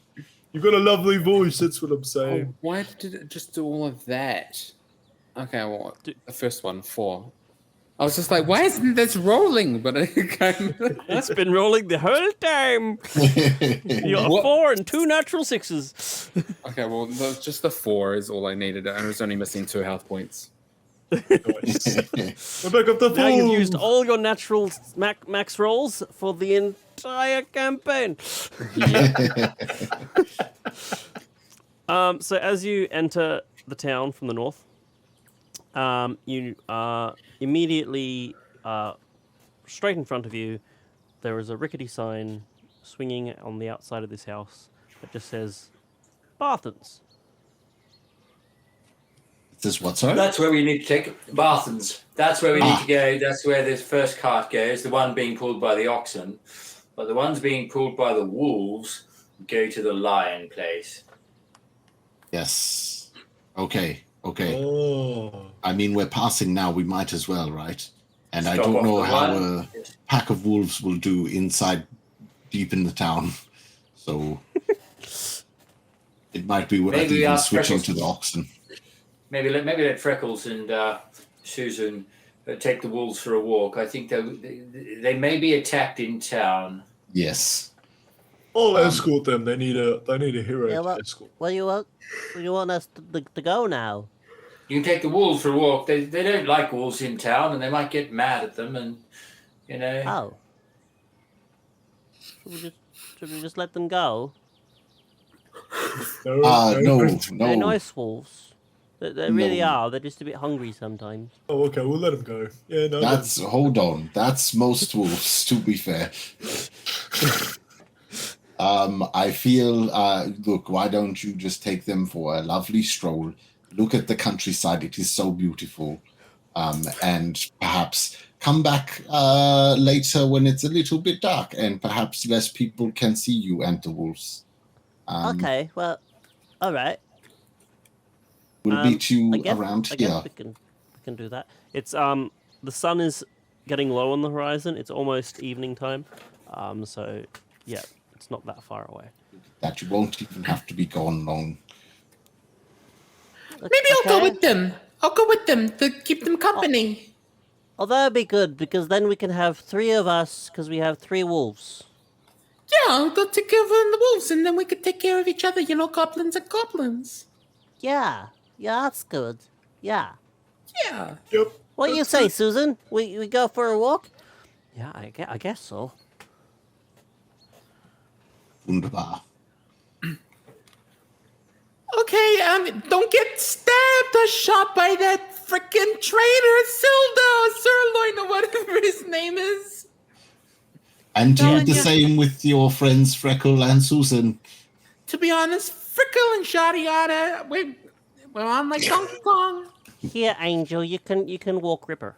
Speaker 3: You've got a lovely voice. That's what I'm saying.
Speaker 12: Oh, why did it just do all of that? Okay, well, the first one, 4. I was just like, why isn't this rolling? But
Speaker 1: it's been rolling the whole time. You got 4 and 2 natural 6s.
Speaker 12: Okay, well, just the 4 is all I needed. I was only missing 2 health points.
Speaker 3: We're back up the
Speaker 1: Now you've used all your natural max rolls for the entire campaign. So as you enter the town from the north, you immediately, straight in front of you, there is a rickety sign swinging on the outside of this house that just says, Barthens.
Speaker 2: This what, sorry?
Speaker 6: That's where we need to take Barthens. That's where we need to go. That's where this first cart goes, the one being pulled by the oxen. But the ones being pulled by the wolves go to the lion place.
Speaker 2: Yes. Okay.
Speaker 3: Oh.
Speaker 2: I mean, we're passing now. We might as well, right? And
Speaker 6: Stop
Speaker 2: I don't
Speaker 6: off
Speaker 2: know
Speaker 6: the
Speaker 2: how
Speaker 6: run.
Speaker 2: a pack of wolves will do inside, deep in the town. So it might be worth
Speaker 6: Maybe
Speaker 2: even
Speaker 6: ask
Speaker 2: switching
Speaker 6: Freckles.
Speaker 2: to the oxen.
Speaker 6: Maybe let Freckles and Susan take the wolves for a walk. I think they may be attacked in town.
Speaker 2: Yes.
Speaker 3: I'll escort them. They need a hero
Speaker 8: Yeah,
Speaker 3: to escort.
Speaker 8: Where you want us to go now?
Speaker 6: You can take the wolves for a walk. They don't like wolves in town, and they might get mad at them. And you know.
Speaker 8: Oh. Should we just let them go?
Speaker 2: No.
Speaker 8: They're nice wolves. They really are. They're just a bit hungry sometimes.
Speaker 3: Oh, okay. We'll let them go. Yeah, no.
Speaker 2: Hold on. That's most wolves, to be fair. I feel, look, why don't you just take them for a lovely stroll? Look at the countryside. It is so beautiful. And perhaps come back later when it's a little bit dark and perhaps less people can see you and the wolves.
Speaker 8: Okay, well, all right.
Speaker 2: We'll meet you around
Speaker 8: I
Speaker 2: here.
Speaker 8: guess we can do that. It's the sun is getting low on the horizon. It's almost evening time. So yeah, it's not that far away.
Speaker 2: That you won't even have to be gone long.
Speaker 4: Maybe I'll go with them. I'll go with them to keep them company.
Speaker 8: Oh, that'd be good because then we can have 3 of us because we have 3 wolves.
Speaker 4: Yeah, I'll go take care of the wolves, and then we could take care of each other. You know, goblins are goblins.
Speaker 8: Yeah, that's good. Yeah.
Speaker 4: Yeah.
Speaker 3: Yep.
Speaker 8: What do you say, Susan? We go for a walk? Yeah, I guess so.
Speaker 2: Wunderbar.
Speaker 4: Okay, don't get stabbed or shot by that frickin' traitor, Sirloin, or whatever his name is.
Speaker 2: And do the same with your friends Freckle and Susan.
Speaker 4: To be honest, Frickle and Shadiata, we're on like Donkey Kong.
Speaker 8: Here, Angel, you can walk Ripper.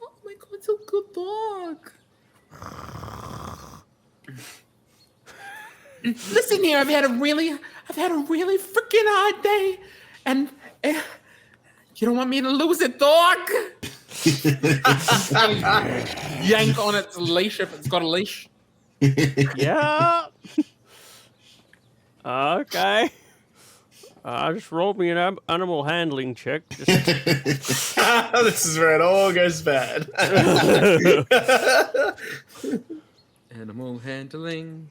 Speaker 4: Oh my god, it's a good dog. Listen here, I've had a really freaking hard day, and you don't want me to lose it, dog. Yank on its leash if it's got a leash.
Speaker 1: Yeah. Okay. Just roll me an animal handling check.
Speaker 3: This is where it all goes bad.
Speaker 12: Animal handling.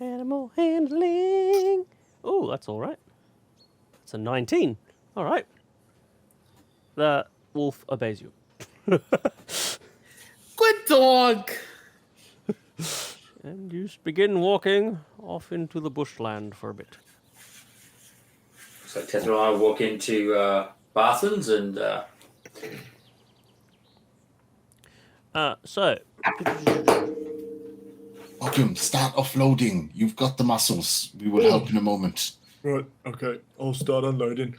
Speaker 1: Animal handling. Oh, that's all right. It's a 19. All right. The wolf obeys you.
Speaker 4: Good dog.
Speaker 1: And you begin walking off into the bushland for a bit.
Speaker 6: So Tethra and I walk into Barthens and
Speaker 1: so
Speaker 2: Occam, start offloading. You've got the muscles. We will help in a moment.
Speaker 3: Right. Okay. I'll start unloading.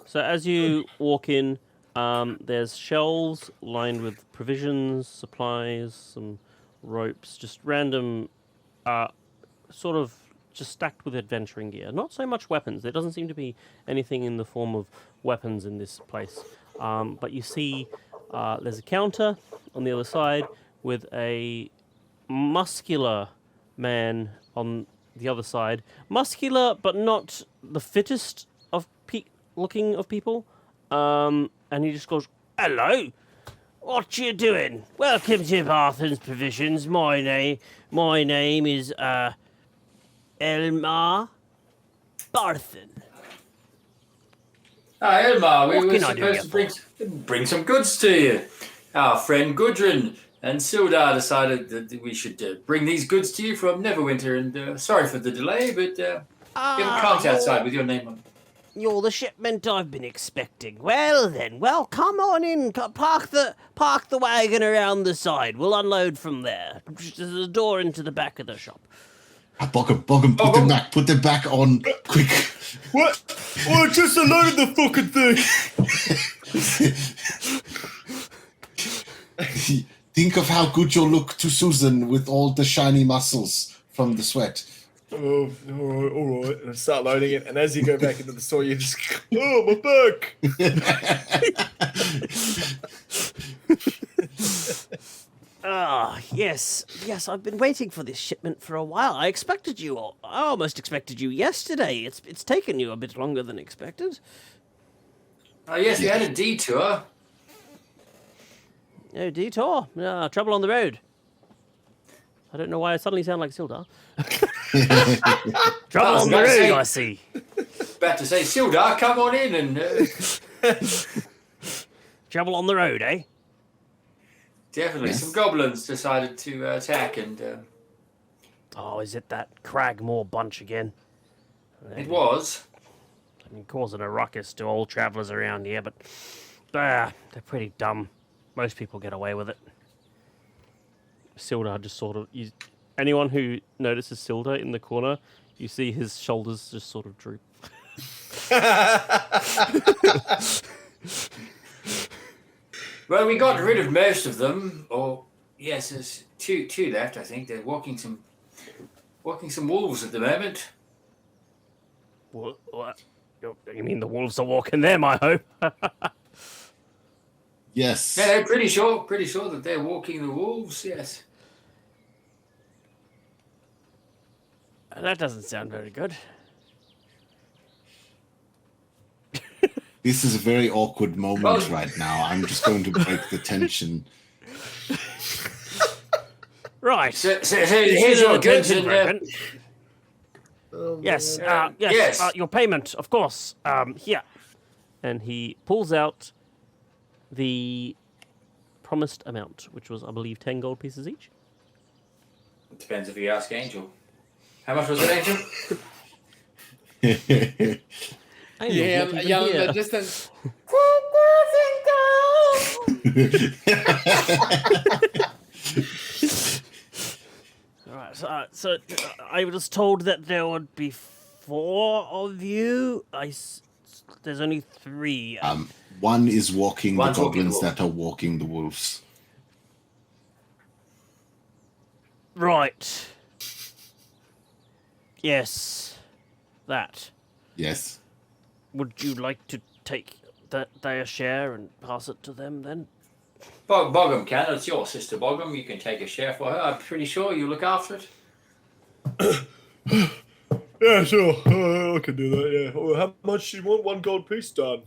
Speaker 1: So as you walk in, there's shelves lined with provisions, supplies, some ropes, just random, sort of just stacked with adventuring gear. Not so much weapons. There doesn't seem to be anything in the form of weapons in this place. But you see there's a counter on the other side with a muscular man on the other side. Muscular, but not the fittest of looking of people. And he just goes, "Hello, what you doing? Welcome to Barthen's Provisions. My name is Elmar Barthen."
Speaker 6: Hi, Elmar. We
Speaker 1: What
Speaker 6: were
Speaker 1: can I do
Speaker 6: supposed to bring some goods to you. Our friend Gudrun and Sildar decided that we should bring these goods to you from Neverwinter. And sorry for the delay, but you have a cart outside with your name on it.
Speaker 1: You're the shipment I've been expecting. Well then, come on in. Park the wagon around the side. We'll unload from there. There's a door into the back of the shop.
Speaker 2: Boggum, put them back on, quick.
Speaker 5: What? Oh, I just unloaded the fucking thing.
Speaker 2: Think of how good you'll look to Susan with all the shiny muscles from the sweat.
Speaker 5: Oh, all right. And I start loading it, and as you go back into the store, you just, oh, my back.
Speaker 1: Yes, I've been waiting for this shipment for a while. I almost expected you yesterday. It's taken you a bit longer than expected.
Speaker 6: Oh, yes, we had a detour.
Speaker 1: No detour. Trouble on the road. I don't know why I suddenly sound like Sildar. Trouble on the road, I see.
Speaker 6: About to say, Sildar, come on in and...
Speaker 1: Trouble on the road, eh?
Speaker 6: Definitely.
Speaker 2: Yes.
Speaker 6: Some goblins decided to attack and...
Speaker 1: Oh, is it that Cragmore bunch again?
Speaker 6: It was.
Speaker 1: I mean, causing a ruckus to all travellers around here, but they're pretty dumb. Most people get away with it. Sildar just sort of... anyone who notices Sildar in the corner, you see his shoulders just sort of droop.
Speaker 6: Well, we got rid of most of them. Or yes, there's two left. I think they're walking some wolves at the moment.
Speaker 1: What? You mean the wolves are walking them? I hope.
Speaker 2: Yes.
Speaker 6: Yeah, they're pretty sure that they're walking the wolves. Yes.
Speaker 1: That doesn't sound very good.
Speaker 2: This is a very awkward moment right now. I'm just going to break the tension.
Speaker 1: Right.
Speaker 6: So here's your goods.
Speaker 1: Yes.
Speaker 6: Yes.
Speaker 1: Yes. Your payment, of course. Here. And he pulls out the promised amount, which was, I believe, 10 gold pieces each.
Speaker 6: It depends if you ask Angel. How much was it, Angel?
Speaker 12: Yeah, yell in the distance.
Speaker 1: All right. So I was told that there would be 4 of you. There's only 3.
Speaker 2: One is walking
Speaker 6: One's
Speaker 2: the
Speaker 6: walking the
Speaker 2: goblins
Speaker 6: wolf.
Speaker 2: that are walking the wolves.
Speaker 1: Right. Yes. That.
Speaker 2: Yes.
Speaker 1: Would you like to take their share and pass it to them then?
Speaker 6: Boggum can. It's your sister, Boggum. You can take a share for her. I'm pretty sure you look after it.
Speaker 5: Yeah, sure. I can do that, yeah. Well, how much do you want? 1 gold piece? Done.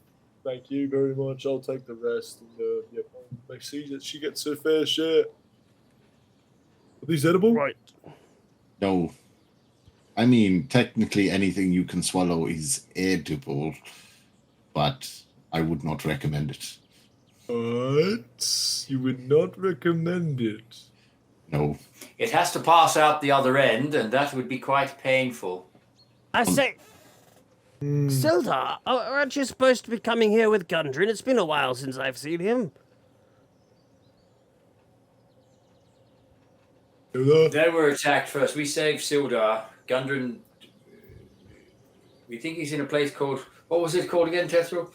Speaker 5: Thank you very much. I'll take the rest. And I'll make sure that she gets her fair share. Are these edible?
Speaker 1: Right.
Speaker 2: No. I mean, technically anything you can swallow is edible, but I would not recommend it.
Speaker 5: What? You would not recommend it?
Speaker 2: No.
Speaker 6: It has to pass out the other end, and that would be quite painful.
Speaker 1: I say, Sildar, aren't you supposed to be coming here with Gundren? It's been a while since I've seen him.
Speaker 6: They were attacked first. We saved Sildar. Gundren, we think he's in a place called What was it called again, Tethril?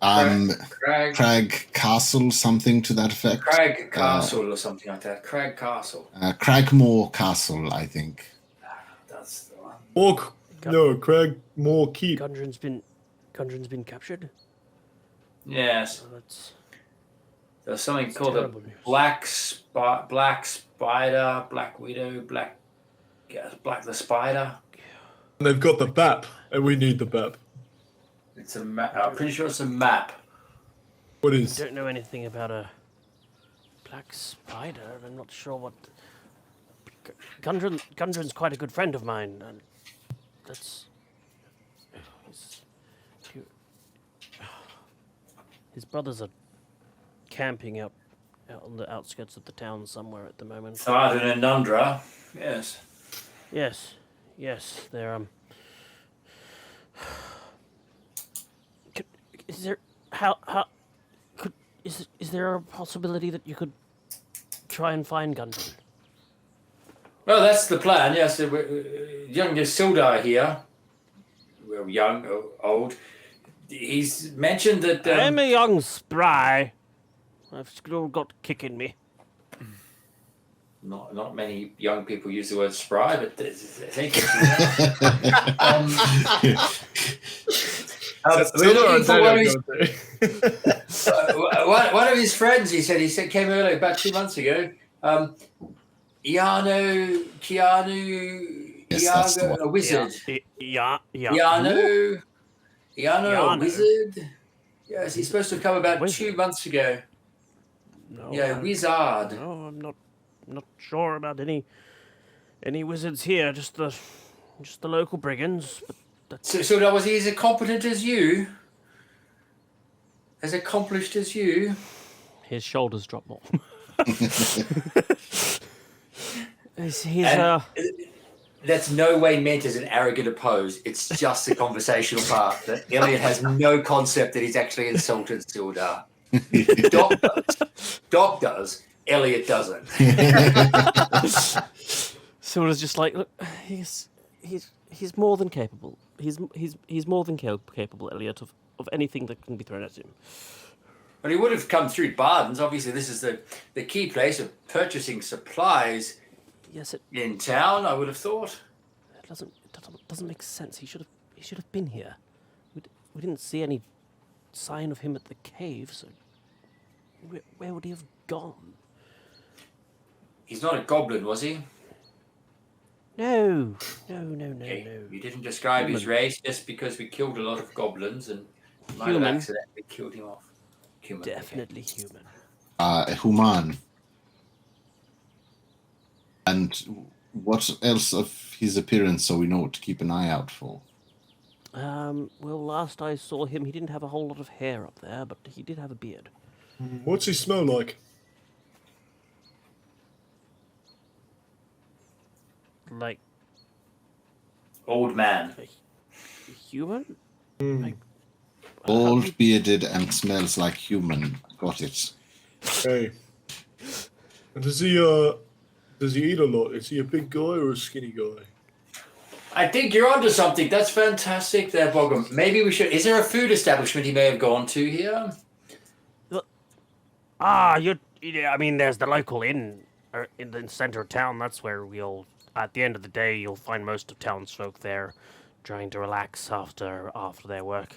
Speaker 2: Crag Castle, something to that effect.
Speaker 6: Crag Castle or something like that. Crag Castle.
Speaker 2: Cragmore Castle, I think.
Speaker 6: That's the one.
Speaker 3: Cragmore Keep.
Speaker 8: Gundren's been captured.
Speaker 6: Yes.
Speaker 8: Oh, that's
Speaker 6: There's something called a
Speaker 8: terrible news.
Speaker 6: Black Spider, Black Widow, Black the Spider.
Speaker 3: And they've got the BAP, and we need the BAP.
Speaker 6: It's a map. I'm pretty sure it's a map.
Speaker 3: What
Speaker 8: I
Speaker 3: is?
Speaker 8: don't know anything about a black spider. I'm not sure what. Gundren's quite a good friend of mine, and that's. His brothers are camping out on the outskirts of the town somewhere at the moment.
Speaker 6: Tharden and Nundra. Yes.
Speaker 8: Yes, they're Is there is there a possibility that you could try and find Gundren?
Speaker 6: Well, that's the plan. Yes, young Sildar here. Well, young, old. He's mentioned that.
Speaker 8: I'm a young spry. I've still got kick in me.
Speaker 6: Not many young people use the word spry, but thank you. One of his friends, he said came earlier about 2 months ago. Keanu,
Speaker 2: Yes, that's the
Speaker 6: Iago,
Speaker 2: one.
Speaker 6: a wizard.
Speaker 8: Who?
Speaker 6: Iano, a wizard. Yes, he's supposed to have come about
Speaker 8: Wizard?
Speaker 6: 2 months ago.
Speaker 8: No,
Speaker 6: Yeah, wizard.
Speaker 8: No, I'm not sure about any wizards here. Just the local brigands. But that's
Speaker 6: So was he as competent as you? As accomplished as you?
Speaker 8: his shoulders drop more. he's
Speaker 6: That's no way meant as an arrogant oppose. It's just the conversational part that Elliot has no concept that he's actually insulted Sildar. Doc does. Elliot doesn't.
Speaker 8: Silda's just like, look, he's more than capable. He's more than capable, Elliot, of anything that can be thrown at him.
Speaker 6: But he would have come through Barden's. Obviously, this is the key place of purchasing supplies.
Speaker 8: Yes, it
Speaker 6: In town, I would have thought.
Speaker 8: doesn't make sense. He should have been here. We didn't see any sign of him at the cave, so where would he have gone?
Speaker 6: He's not a goblin, was he?
Speaker 8: No.
Speaker 6: You didn't describe his race just because we killed a lot of goblins and might have
Speaker 8: Human.
Speaker 6: accidentally killed him off. Human.
Speaker 8: Definitely human.
Speaker 2: Human. And what else of his appearance so we know what to keep an eye out for?
Speaker 8: Well, last I saw him, he didn't have a whole lot of hair up there, but he did have a beard.
Speaker 3: What's he smell like?
Speaker 8: Like
Speaker 6: Old man.
Speaker 8: a human?
Speaker 2: Old, bearded, and smells like human. Got it.
Speaker 3: Hey. And does he eat a lot? Is he a big guy or a skinny guy?
Speaker 6: I think you're onto something. That's fantastic there, Boggum. Maybe we should... Is there a food establishment he may have gone to here?
Speaker 8: I mean, there's the local inn in the center of town. That's where at the end of the day, you'll find most of townsfolk there trying to relax after their work.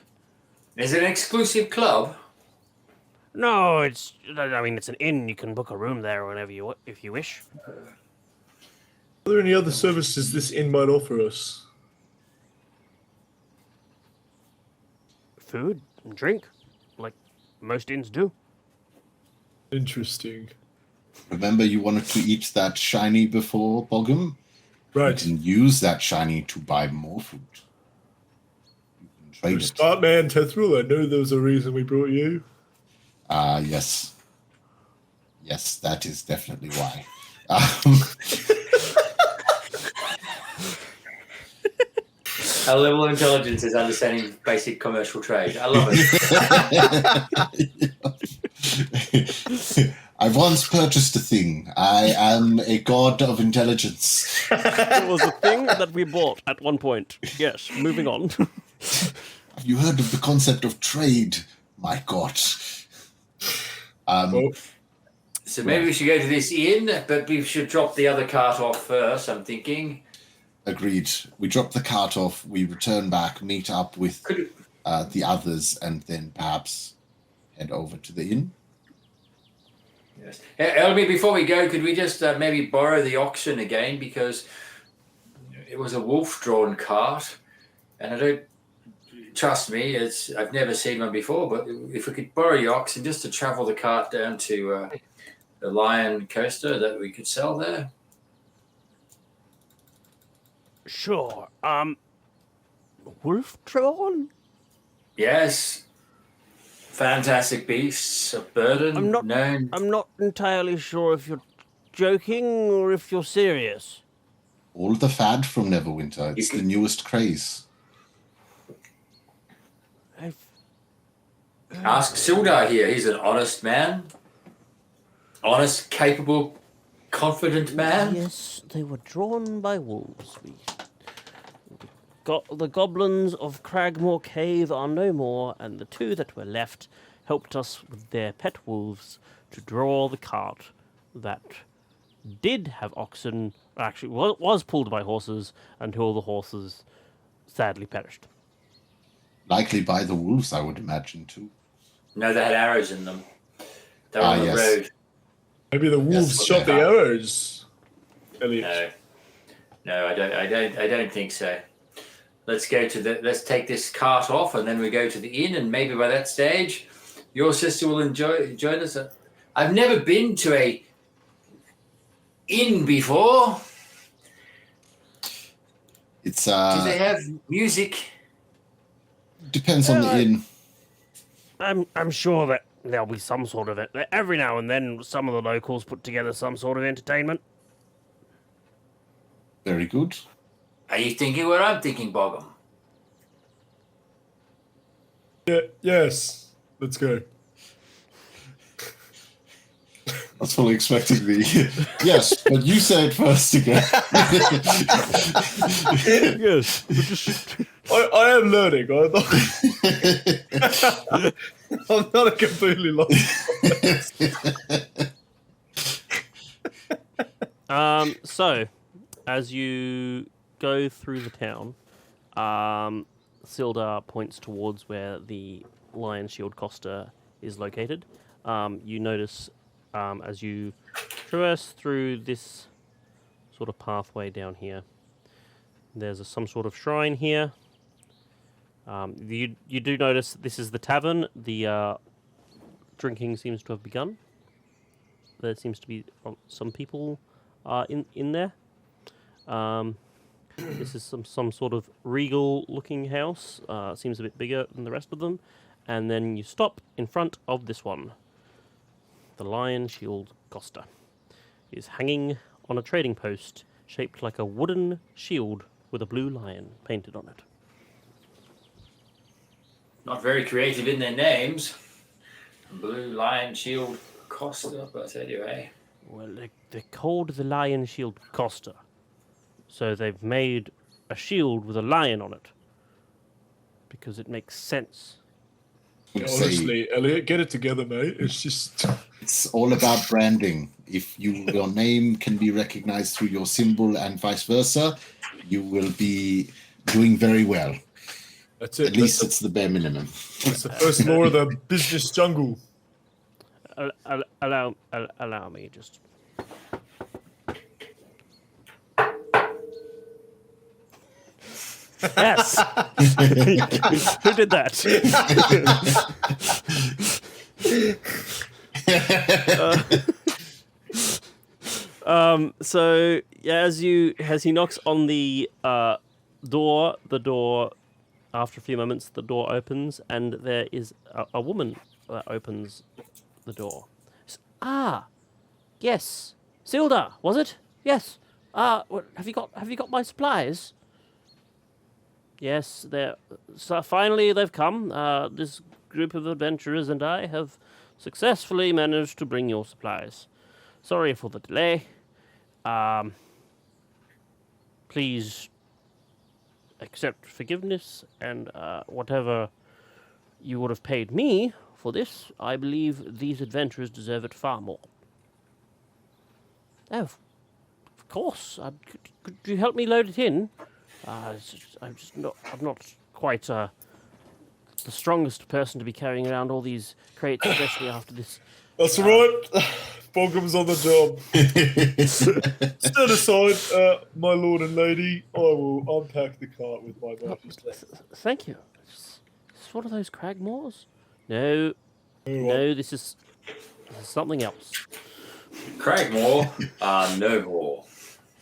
Speaker 6: Is it an exclusive club?
Speaker 8: No, it's an inn. You can book a room there whenever if you wish.
Speaker 3: Are there any other services this inn might offer us?
Speaker 8: Food and drink, like most inns do.
Speaker 3: Interesting.
Speaker 2: Remember you wanted to eat that shiny before, Boggum?
Speaker 3: Right.
Speaker 2: You can use that shiny to buy more food. You can trade
Speaker 3: You're
Speaker 2: it.
Speaker 3: smart man, Tethril. I know there was a reason we brought you.
Speaker 2: Yes. Yes, that is definitely why.
Speaker 6: Our level of intelligence is understanding basic commercial trade. I love it.
Speaker 2: I once purchased a thing. I am a god of intelligence.
Speaker 8: It was a thing that we bought at one point. Yes, moving on.
Speaker 2: Have you heard of the concept of trade? My God.
Speaker 6: So maybe we should go to this inn, but we should drop the other cart off first, I'm thinking.
Speaker 2: Agreed. We drop the cart off, we return back, meet up with the others, and then perhaps head over to the inn.
Speaker 6: Yes. Elby, before we go, could we just maybe borrow the oxen again? Because it was a wolf-drawn cart, and I don't... Trust me, I've never seen one before, but if we could borrow your oxen just to travel the cart down to the Lion Coaster that we could sell there.
Speaker 8: Sure. Wolf drawn?
Speaker 6: Yes. Fantastic beasts of burden.
Speaker 8: I'm not entirely sure if you're joking or if you're serious.
Speaker 2: All the fad from Neverwinter. It's the newest craze.
Speaker 6: Ask Sildar here. He's an honest man. Honest, capable, confident man.
Speaker 8: Yes, they were drawn by wolves. The goblins of Cragmore Cave are no more, and the two that were left helped us with their pet wolves to draw the cart that did have oxen, actually was pulled by horses, until the horses sadly perished.
Speaker 2: Likely by the wolves, I would imagine, too.
Speaker 6: No, they had arrows in them. They were on the road.
Speaker 3: Maybe the wolves shot the arrows. Elliot.
Speaker 6: No, I don't think so. Let's take this cart off, and then we go to the inn, and maybe by that stage, your sister will join us. I've never been to a inn before.
Speaker 2: It's
Speaker 6: Do they have music?
Speaker 2: Depends on the inn.
Speaker 8: I'm sure that there'll be some sort of it. Every now and then, some of the locals put together some sort of entertainment.
Speaker 2: Very good.
Speaker 6: Are you thinking what I'm thinking, Boggum?
Speaker 3: Yeah, yes. Let's go.
Speaker 2: I was fully expecting the yes, but you say it first again.
Speaker 9: Yes.
Speaker 3: I am learning. I'm not a completely lost.
Speaker 1: So, as you go through the town, Sildar points towards where the Lion Shield Costa is located. You notice as you traverse through this sort of pathway down here, there's some sort of shrine here. You do notice this is the tavern. The drinking seems to have begun. There seems to be some people in there. This is some sort of regal-looking house. Seems a bit bigger than the rest of them. And then you stop in front of this one. The Lion Shield Costa is hanging on a trading post shaped like a wooden shield with a blue lion painted on it.
Speaker 6: Not very creative in their names. Blue Lion Shield Costa, but anyway.
Speaker 8: Well, they're called the Lion Shield Costa. So they've made a shield with a lion on it. Because it makes sense.
Speaker 3: Honestly, Elliot, get it together, mate. It's just...
Speaker 2: It's all about branding. If your name can be recognized through your symbol and vice versa, you will be doing very well.
Speaker 3: That's it.
Speaker 2: At least it's the bare minimum.
Speaker 3: It's the first law of the business jungle.
Speaker 8: Allow me just... Yes. Who did that? So yeah, as he knocks on the door, after a few moments, the door opens, and there is a woman that opens the door. Yes, Sildar, was it? Yes. Have you got my supplies? Yes, so finally they've come. This group of adventurers and I have successfully managed to bring your supplies. Sorry for the delay. Please accept forgiveness and whatever you would have paid me for this. I believe these adventurers deserve it far more. Oh, of course. Could you help me load it in? I'm not quite the strongest person to be carrying around all these crates, especially after this.
Speaker 3: That's right. Bogum's on the job. Stand aside, my lord and lady. I will unpack the cart with my majesty.
Speaker 8: Thank you. Is this one of those Cragmores? No. No, this is something else.
Speaker 6: Cragmore are no more.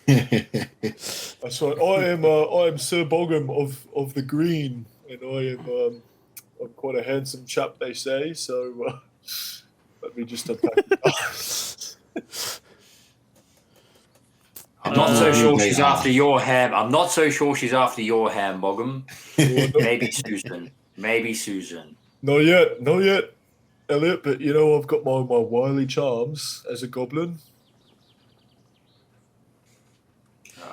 Speaker 3: That's right. I am Sir Bogum of the Green, and I'm quite a handsome chap, they say. So let me just unpack it.
Speaker 6: I'm not so sure she's after your ham. I'm not so sure she's after your ham, Bogum. Maybe Susan. Maybe Susan.
Speaker 3: Not yet, Elliot. But you know, I've got my wily charms as a goblin.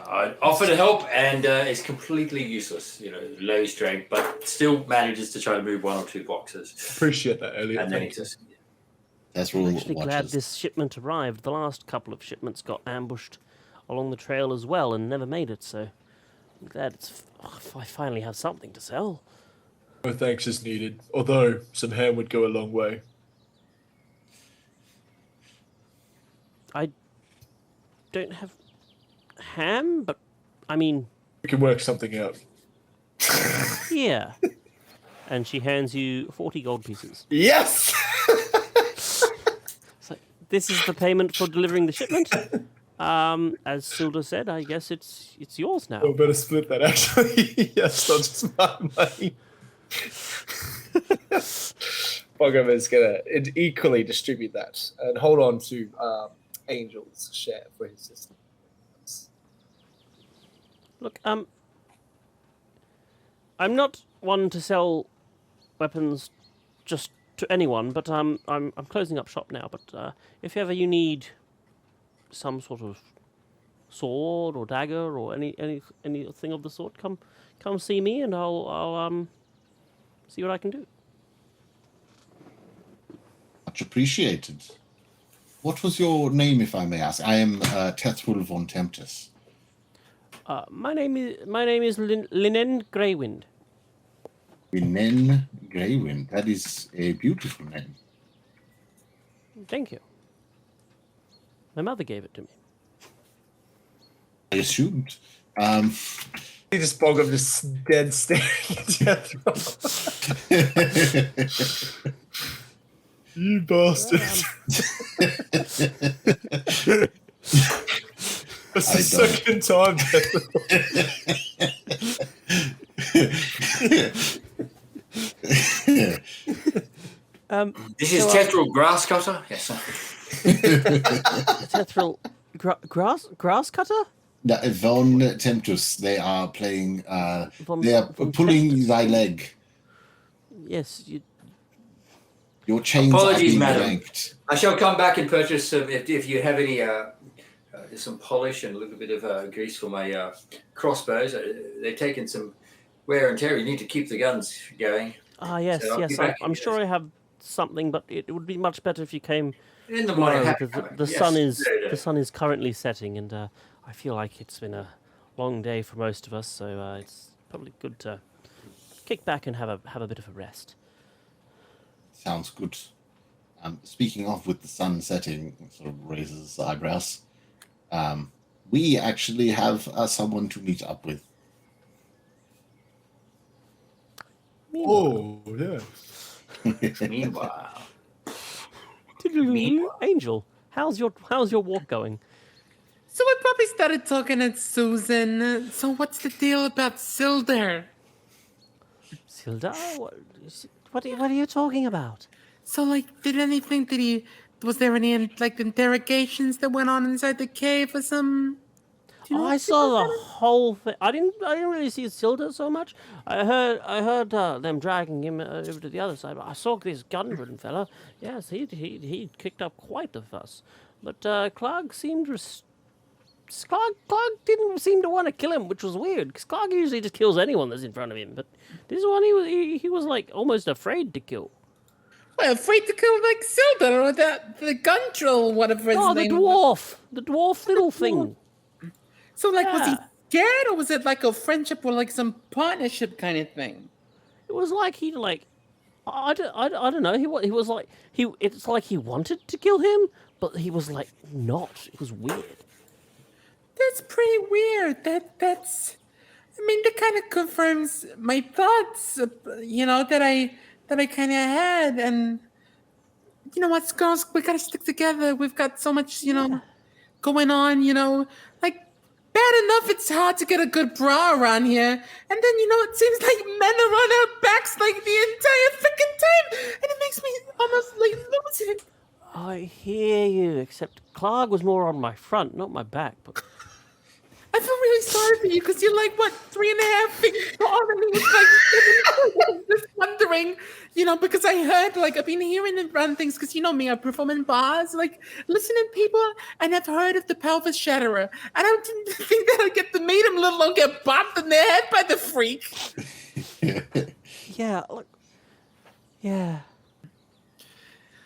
Speaker 6: I offer to help, and it's completely useless. You know, low strength, but still manages to try to move one or two boxes.
Speaker 3: Appreciate that, Elliot.
Speaker 6: And then he just.
Speaker 2: That's
Speaker 8: I'm
Speaker 2: all.
Speaker 8: actually glad this shipment arrived. The last couple of shipments got ambushed along the trail as well and never made it, so I'm glad I finally have something to sell.
Speaker 3: No thanks is needed, although some ham would go a long way.
Speaker 8: I don't have ham, but I mean...
Speaker 3: We can work something out.
Speaker 8: Yeah. And she hands you 40 gold pieces.
Speaker 3: Yes!
Speaker 8: So this is the payment for delivering the shipment. As Silda said, I guess it's yours now.
Speaker 3: We'll better split that, actually. Yes, not just my money. Bogum is going to equally distribute that and hold on to Angel's share for his system.
Speaker 8: Look, I'm not one to sell weapons just to anyone, but I'm closing up shop now. But if ever you need some sort of sword or dagger or anything of the sort, come see me and I'll see what I can do.
Speaker 2: Much appreciated. What was your name, if I may ask? I am Tethful von Temptus.
Speaker 8: My name is Linen Greywind.
Speaker 2: Linen Greywind. That is a beautiful name.
Speaker 8: Thank you. My mother gave it to me.
Speaker 2: I assumed.
Speaker 3: He just Bogum just dead staring at you. You bastard. That's the second time.
Speaker 6: This is Tethril Grasscutter? Yes, sir.
Speaker 8: Tethril grass cutter?
Speaker 2: Von Temptus. They are playing. They are
Speaker 8: Von
Speaker 2: pulling
Speaker 8: Temptus.
Speaker 2: thy leg.
Speaker 8: Yes, you.
Speaker 2: Your chains
Speaker 6: Apologies,
Speaker 2: are being
Speaker 6: madam.
Speaker 2: yanked.
Speaker 6: I shall come back and purchase some, if you have any, some polish and a little bit of grease for my crossbows. They've taken some wear and tear. You need to keep the guns going.
Speaker 8: Ah, yes,
Speaker 6: So I'll be
Speaker 8: yes.
Speaker 6: back
Speaker 8: I'm
Speaker 6: in
Speaker 8: sure I have something, but it would be much better if you came
Speaker 6: In the morning.
Speaker 8: tomorrow
Speaker 6: happy
Speaker 8: because
Speaker 6: coming.
Speaker 8: the
Speaker 6: Yes,
Speaker 8: sun is
Speaker 6: no, no.
Speaker 8: the sun is currently setting, and I feel like it's been a long day for most of us. So it's probably good to kick back and have a bit of a rest.
Speaker 2: Sounds good. Speaking of with the sun setting, sort of raises his eyebrows. We actually have someone to meet up with.
Speaker 3: Oh, yeah.
Speaker 6: Meanwhile.
Speaker 8: Angel, how's your walk going?
Speaker 12: So I probably started talking at Susan. So what's the deal about Silder?
Speaker 8: Silda, what are you talking about?
Speaker 12: So like, was there any like interrogations that went on inside the cave or some? Do you know
Speaker 8: Oh, I
Speaker 12: anything
Speaker 8: saw
Speaker 12: about
Speaker 8: the
Speaker 12: it?
Speaker 8: whole thing. I didn't really see Silda so much. I heard them dragging him over to the other side. But I saw this gun-ridden fella. Yes, he kicked up quite a fuss. But Clark seemed Clark didn't seem to want to kill him, which was weird, because Clark usually just kills anyone that's in front of him. But this one, he was like almost afraid to kill.
Speaker 4: Well, afraid to kill like Zelda or the Gundrel, whatever his
Speaker 8: Oh,
Speaker 4: name
Speaker 8: the dwarf little thing.
Speaker 4: So, like, was he
Speaker 8: Yeah.
Speaker 4: scared, or was it like a friendship or like some partnership kind of thing?
Speaker 8: It was like he like, I don't know. He was like It's like he wanted to kill him, but he was like not. It was weird.
Speaker 4: That's pretty weird. That's. I mean, that kind of confirms my thoughts. That I kind of had, and you know what, girls, we gotta stick together. We've got so much, going on. Like bad enough it's hard to get a good bra around here, and then it seems like men are on our backs like the entire freaking time, and it makes me almost like lose it.
Speaker 8: I hear you. Except Clark was more on my front, not my back. But
Speaker 4: I feel really sorry for you because you're like, what, 3.5 feet tall? And he was like, just wondering, because I heard, like, I've been hearing and run things because you know me, I perform in bars, like, listening to people, and I've heard of the pelvis shatterer. And I didn't think that I'd get to meet him, let alone get bopped in the head by the freak.
Speaker 8: yeah, look, yeah.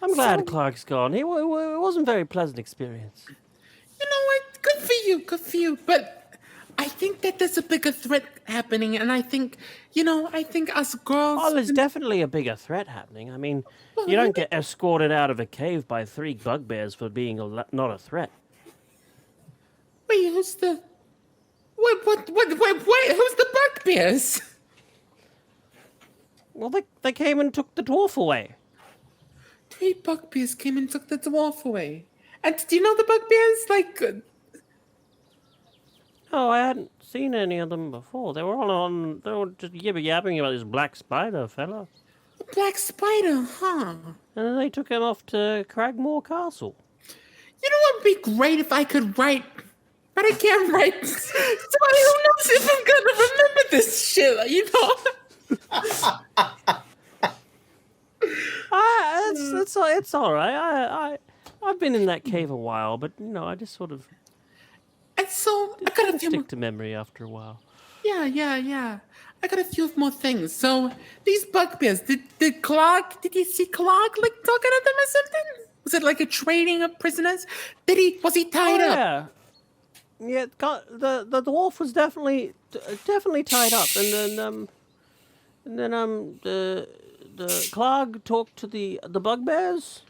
Speaker 8: I'm glad Clark's gone. It wasn't a very pleasant experience.
Speaker 4: You know what? Good for you. But I think that there's a bigger threat happening, and I think us girls.
Speaker 8: Oh, there's definitely a bigger threat happening. I mean, you don't get escorted out of a cave by 3 bugbears for being not a threat.
Speaker 4: Wait, who's the? Wait, who's the bugbears?
Speaker 8: Well, they came and took the dwarf away.
Speaker 4: 3 bugbears came and took the dwarf away. And do you know the bugbears? Like.
Speaker 8: Oh, I hadn't seen any of them before. They were just yibber-yabbing about this black spider fella.
Speaker 4: A black spider, huh?
Speaker 8: And then they took him off to Cragmore Castle.
Speaker 4: You know what would be great if I could write, but I can't write. So who knows if I'm gonna remember this shit,
Speaker 8: It's all right. I've been in that cave a while, but I just sort of.
Speaker 4: And so I got a few
Speaker 8: stick to memory after a while.
Speaker 4: Yeah. I got a few more things. So these bugbears, did Clark? Did you see Clark like talking to them or something? Was it like a trading of prisoners? Was he tied up?
Speaker 8: Yeah. The dwarf was definitely tied up, and then the Clark talked to the bugbears.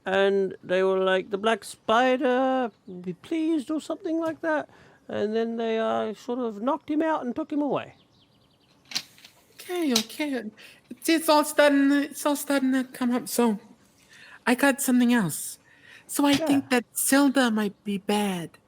Speaker 8: And they were like, the black spider will be pleased or something like that. And then they sort of knocked him out and took him away.
Speaker 4: Okay. It's all starting to come up. So I got something else. So I think that Zelda might be bad.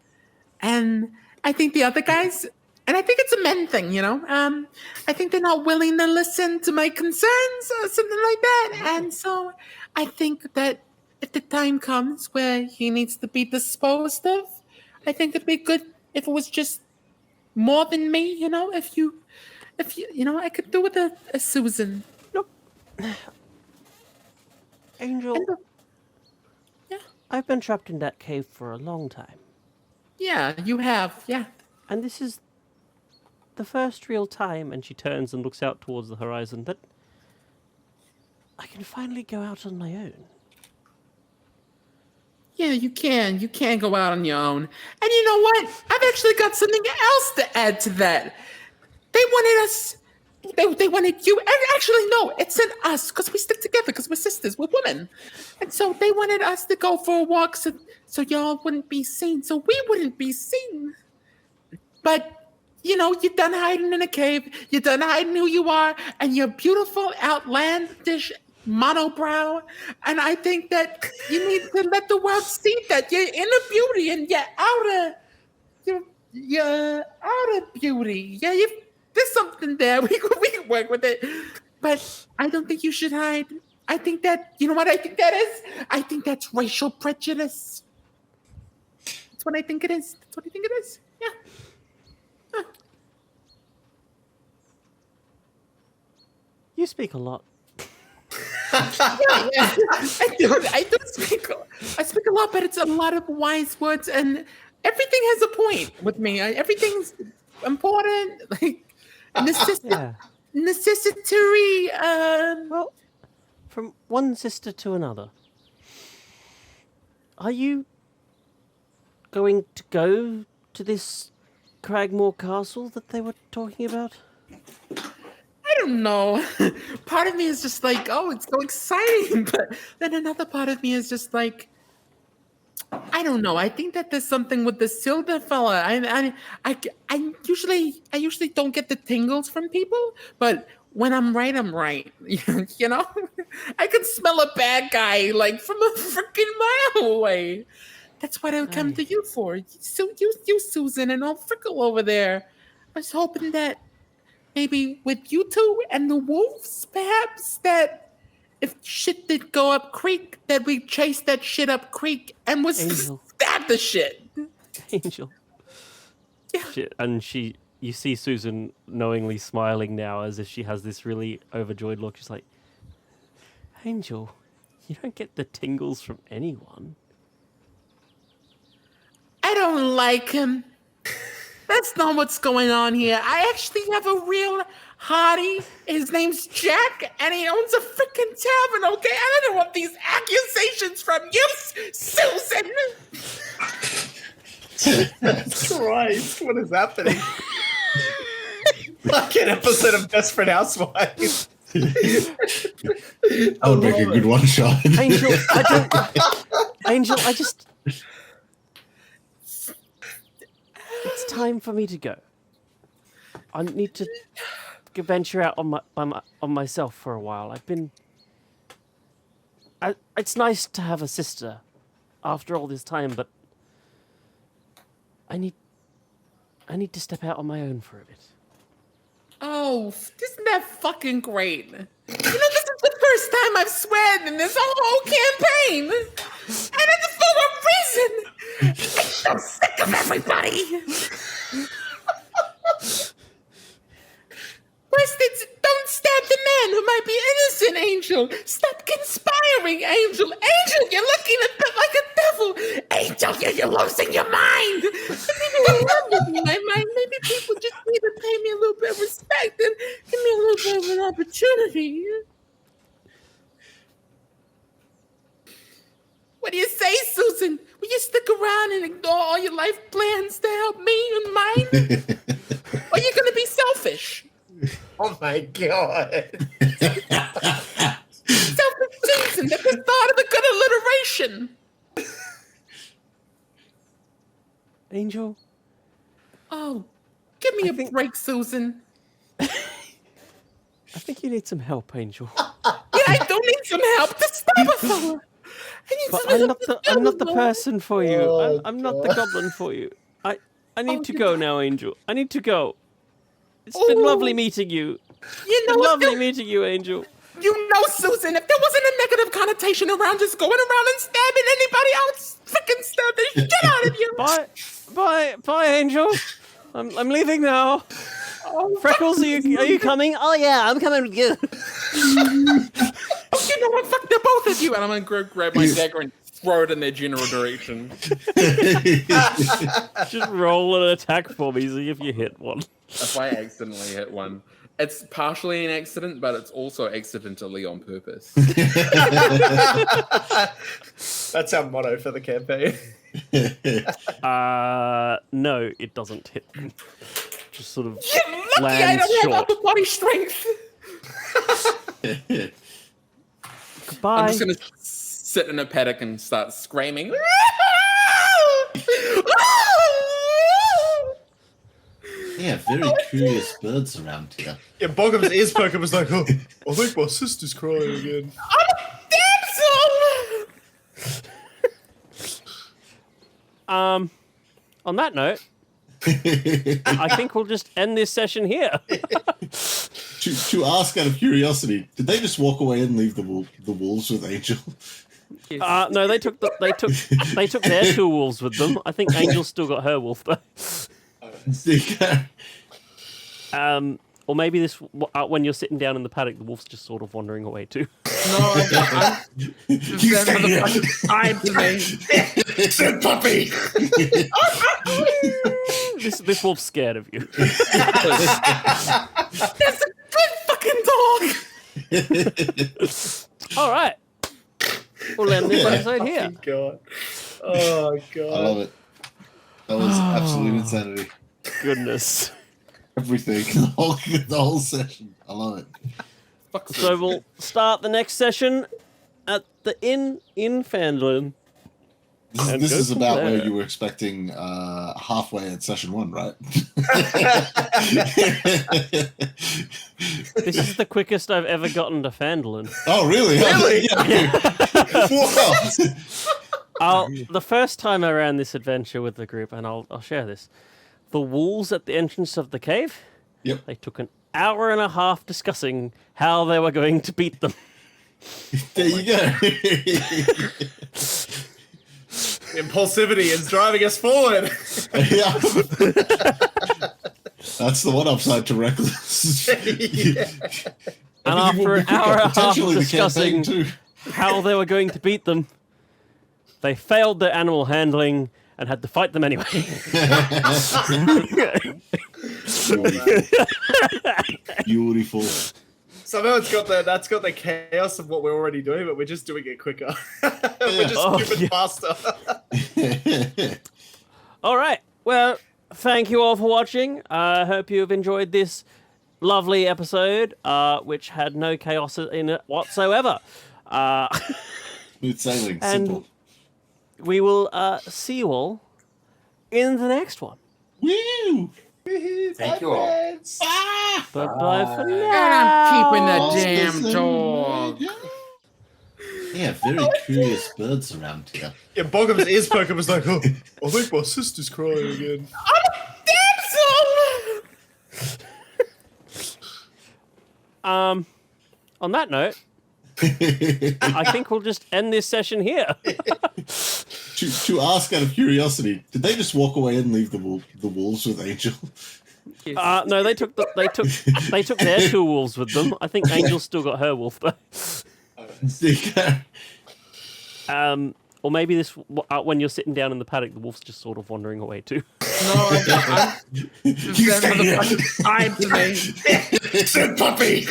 Speaker 4: And I think the other guys, and I think it's a men thing, I think they're not willing to listen to my concerns or something like that. And so I think that if the time comes where he needs to be disposed of, I think it'd be good if it was just more than me, if you, I could do with a Susan.
Speaker 8: Look, Angel,
Speaker 4: yeah,
Speaker 8: I've been trapped in that cave for a long time.
Speaker 4: Yeah, you have, yeah.
Speaker 8: And this is the first real time, and she turns and looks out towards the horizon, that I can finally go out on my own.
Speaker 4: Yeah, you can. You can go out on your own. And you know what? I've actually got something else to add to that. They wanted us. They wanted you. And actually, no, it's in us because we stick together because we're sisters. We're women. And so they wanted us to go for a walk so y'all wouldn't be seen. So we wouldn't be seen. But, you're done hiding in a cave. You're done hiding who you are. And you're beautiful, outlandish, monobrow, and I think that you need to let the world see that you're inner beauty and your outer beauty. Yeah, there's something there. We can work with it, but I don't think you should hide. I think that what I think that is. I think that's racial prejudice. That's what I think it is. Yeah. Huh.
Speaker 8: You speak a lot.
Speaker 4: I do speak a lot, but it's a lot of wise words, and everything has a point with me. Everything's important. Like necessary.
Speaker 8: Well, from one sister to another. Are you going to go to this Cragmore Castle that they were talking about?
Speaker 4: I don't know. Part of me is just like, oh, it's so exciting, but then another part of me is just like, I don't know. I think that there's something with the silver fella. I usually don't get the tingles from people, but when I'm right, I'm right. You know, I can smell a bad guy like from a freaking mile away. That's what I would come to you for. So you, Susan, and old Frickle over there. I was hoping that maybe with you two and the wolves, perhaps that. If shit did go up creek, that we chase that shit up creek and was stab the shit.
Speaker 8: Angel. Yeah. And you see Susan knowingly smiling now as if she has this really overjoyed look. She's like, Angel, you don't get the tingles from anyone.
Speaker 4: I don't like him. That's not what's going on here. I actually have a real hottie. His name's Jack, and he owns a freaking tavern, okay? I don't want these accusations from you, Susan!
Speaker 3: Christ, what is happening? Like an episode of Desperate Housewives.
Speaker 2: That would make a good one shot.
Speaker 8: Angel, I just... It's time for me to go. I need to venture out on myself for a while. It's nice to have a sister after all this time, but I need to step out on my own for a bit.
Speaker 4: Oh, isn't that fucking great? You know, this is the first time I've sweared in this whole campaign. And it's for a reason. I'm so sick of everybody. Don't stab the man who might be innocent, Angel. Stop conspiring, Angel. Angel, you're looking a bit like a devil. Angel, you're losing your mind. Maybe people just need to pay me a little bit of respect and give me a little bit of an opportunity. What do you say, Susan? Will you stick around and ignore all your life plans to help me and mine? Or are you going to be selfish?
Speaker 3: Oh my god.
Speaker 4: Selfish Susan, that's the thought of a good alliteration.
Speaker 8: Angel?
Speaker 4: Oh, give me a break, Susan.
Speaker 8: I think you need some help, Angel.
Speaker 4: Yeah, I don't need some help to stop a fella.
Speaker 8: But I'm not the person for you. I'm not the goblin for you. I need to go now, Angel. I need to go. It's been lovely meeting you.
Speaker 4: You know,
Speaker 8: lovely meeting you, Angel.
Speaker 4: You know, Susan, if there wasn't a negative connotation around just going around and stabbing anybody else, freaking stab the shit out of you.
Speaker 8: Bye, Angel. I'm leaving now.
Speaker 4: Oh,
Speaker 8: Freckles, are you coming? Oh yeah, I'm coming with you.
Speaker 4: Oh, you know what? Fuck the both of you. And I'm gonna grab my dagger and throw it in their general direction.
Speaker 8: Just roll an attack for me, see if you hit one.
Speaker 12: If I accidentally hit one. It's partially an accident, but it's also accidentally on purpose.
Speaker 3: That's our motto for the campaign.
Speaker 8: No, it doesn't hit them. Just sort of
Speaker 4: Lucky
Speaker 8: lands
Speaker 4: I don't
Speaker 8: short.
Speaker 4: have upper body strength.
Speaker 8: Goodbye.
Speaker 12: I'm just going to sit in a paddock and start screaming.
Speaker 2: Yeah, very curious birds around here.
Speaker 3: Yeah, Bogum's ears poker was like, oh, I think my sister's crying again.
Speaker 8: On that note, I think we'll just end this session here.
Speaker 2: to ask out of curiosity, did they just walk away and leave the wolves with Angel?
Speaker 8: No, they took their 2 wolves with them. I think Angel's still got her wolf though.
Speaker 1: Or maybe this when you're sitting down in the paddock, the wolf's just sort of wandering away too.
Speaker 12: No, I'm just that motherfucker tied to me.
Speaker 2: Sit, puppy.
Speaker 1: This wolf's scared of you.
Speaker 4: That's a good fucking dog.
Speaker 1: All right. We'll end this episode here.
Speaker 3: God. Oh
Speaker 2: I
Speaker 3: God.
Speaker 2: love it. That was absolute insanity.
Speaker 1: Goodness.
Speaker 2: Everything, the whole session. I love it.
Speaker 1: So we'll start the next session at the inn in Phandelver.
Speaker 2: This is
Speaker 1: from
Speaker 2: about
Speaker 1: there.
Speaker 2: where you were expecting halfway at session 1, right?
Speaker 1: This is the quickest I've ever gotten to Phandelver.
Speaker 2: Oh, really?
Speaker 3: Really?
Speaker 2: Wow.
Speaker 1: The first time I ran this adventure with the group, and I'll share this, the wolves at the entrance of the cave,
Speaker 2: Yep.
Speaker 1: they took an hour and a half discussing how they were going to beat them.
Speaker 2: There you go.
Speaker 3: Impulsivity is driving us forward.
Speaker 2: Yeah. That's the one upside to reckless.
Speaker 3: Yeah.
Speaker 1: And
Speaker 2: Everything
Speaker 1: after
Speaker 2: will be
Speaker 1: an hour and a half
Speaker 2: potentially the
Speaker 1: discussing
Speaker 2: campaign too.
Speaker 1: how they were going to beat them, they failed their animal handling and had to fight them anyway.
Speaker 2: Beautiful.
Speaker 3: Somehow that's got the chaos of what we're already doing, but we're just doing it quicker. We're just moving faster.
Speaker 1: All right. Well, thank you all for watching. I hope you have enjoyed this lovely episode, which had no chaos in it whatsoever.
Speaker 2: Smooth sailing,
Speaker 1: And
Speaker 2: simple.
Speaker 1: we will see you all in the next one.
Speaker 2: Woo!
Speaker 6: Thank you all.
Speaker 1: Bye-bye for
Speaker 12: And
Speaker 1: now.
Speaker 12: I'm keeping the
Speaker 2: Oh,
Speaker 12: damn
Speaker 2: listen.
Speaker 12: dog.
Speaker 2: Yeah, very curious birds around here.
Speaker 3: Yeah, Bogum's ears poker was like, oh, I think my sister's crying again.
Speaker 1: On that note, I think we'll just end this session here.
Speaker 2: To ask out of curiosity, did they just walk away and leave the wolves with Angel?
Speaker 1: No, they took their 2 wolves with them. I think Angel's still got her wolf though. Or maybe this when you're sitting down in the paddock, the wolf's just sort of wandering away too.
Speaker 12: No, I'm just that motherfucker tied to me.
Speaker 2: Sit, puppy.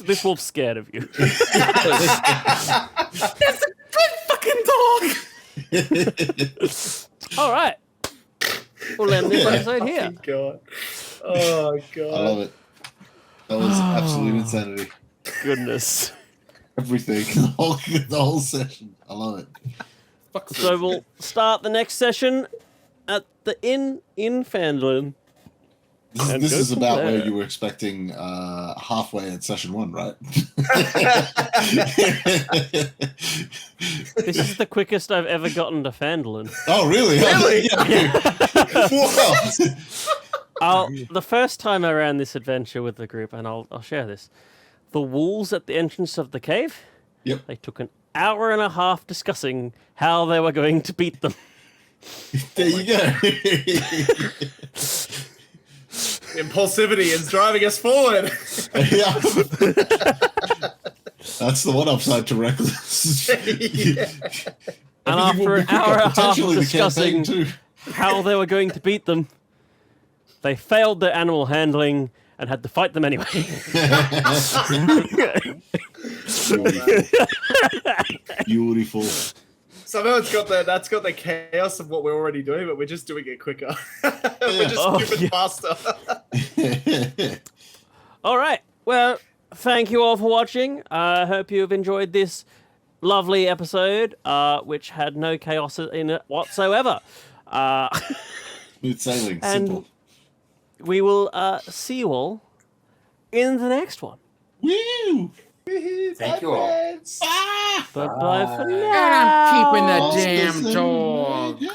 Speaker 1: This wolf's scared of you.
Speaker 4: That's a good fucking dog.
Speaker 1: All right. We'll end this episode here.
Speaker 3: God. Oh, God.
Speaker 2: I love it. That was absolute insanity.
Speaker 1: Goodness.
Speaker 2: Everything, the whole session. I love it.
Speaker 1: So we'll start the next session at the inn in Phandelver.
Speaker 2: This is
Speaker 1: from
Speaker 2: about
Speaker 1: there.
Speaker 2: where you were expecting halfway at session 1, right?
Speaker 1: This is the quickest I've ever gotten to Phandelver.
Speaker 2: Oh, really?
Speaker 3: Really?
Speaker 2: Wow.
Speaker 1: The first time I ran this adventure with the group, and I'll share this, the wolves at the entrance of the cave,
Speaker 2: Yep.
Speaker 1: they took an hour and a half discussing how they were going to beat them.
Speaker 2: There you go.
Speaker 3: Impulsivity is driving us forward.
Speaker 2: Yeah. That's the one upside to reckless.
Speaker 3: Yeah.
Speaker 1: And
Speaker 2: Everything
Speaker 1: after
Speaker 2: will be
Speaker 1: an hour and a half
Speaker 2: potentially the campaign
Speaker 1: discussing
Speaker 2: too.
Speaker 1: how they were going to beat them, they failed their animal handling and had to fight them anyway.
Speaker 2: Beautiful.
Speaker 3: Somehow that's got the chaos of what we're already doing, but we're just doing it quicker. We're just moving faster.
Speaker 1: All right. Well, thank you all for watching. I hope you have enjoyed this lovely episode, which had no chaos in it whatsoever.
Speaker 2: Smooth sailing,
Speaker 1: And
Speaker 2: simple.
Speaker 1: we will see you all in the next one.
Speaker 2: Woo!
Speaker 6: Thank you all.
Speaker 1: Bye-bye for now.
Speaker 12: And I'm keeping the
Speaker 2: Oh,
Speaker 12: damn
Speaker 2: listen.
Speaker 12: dog.
Speaker 2: Yeah.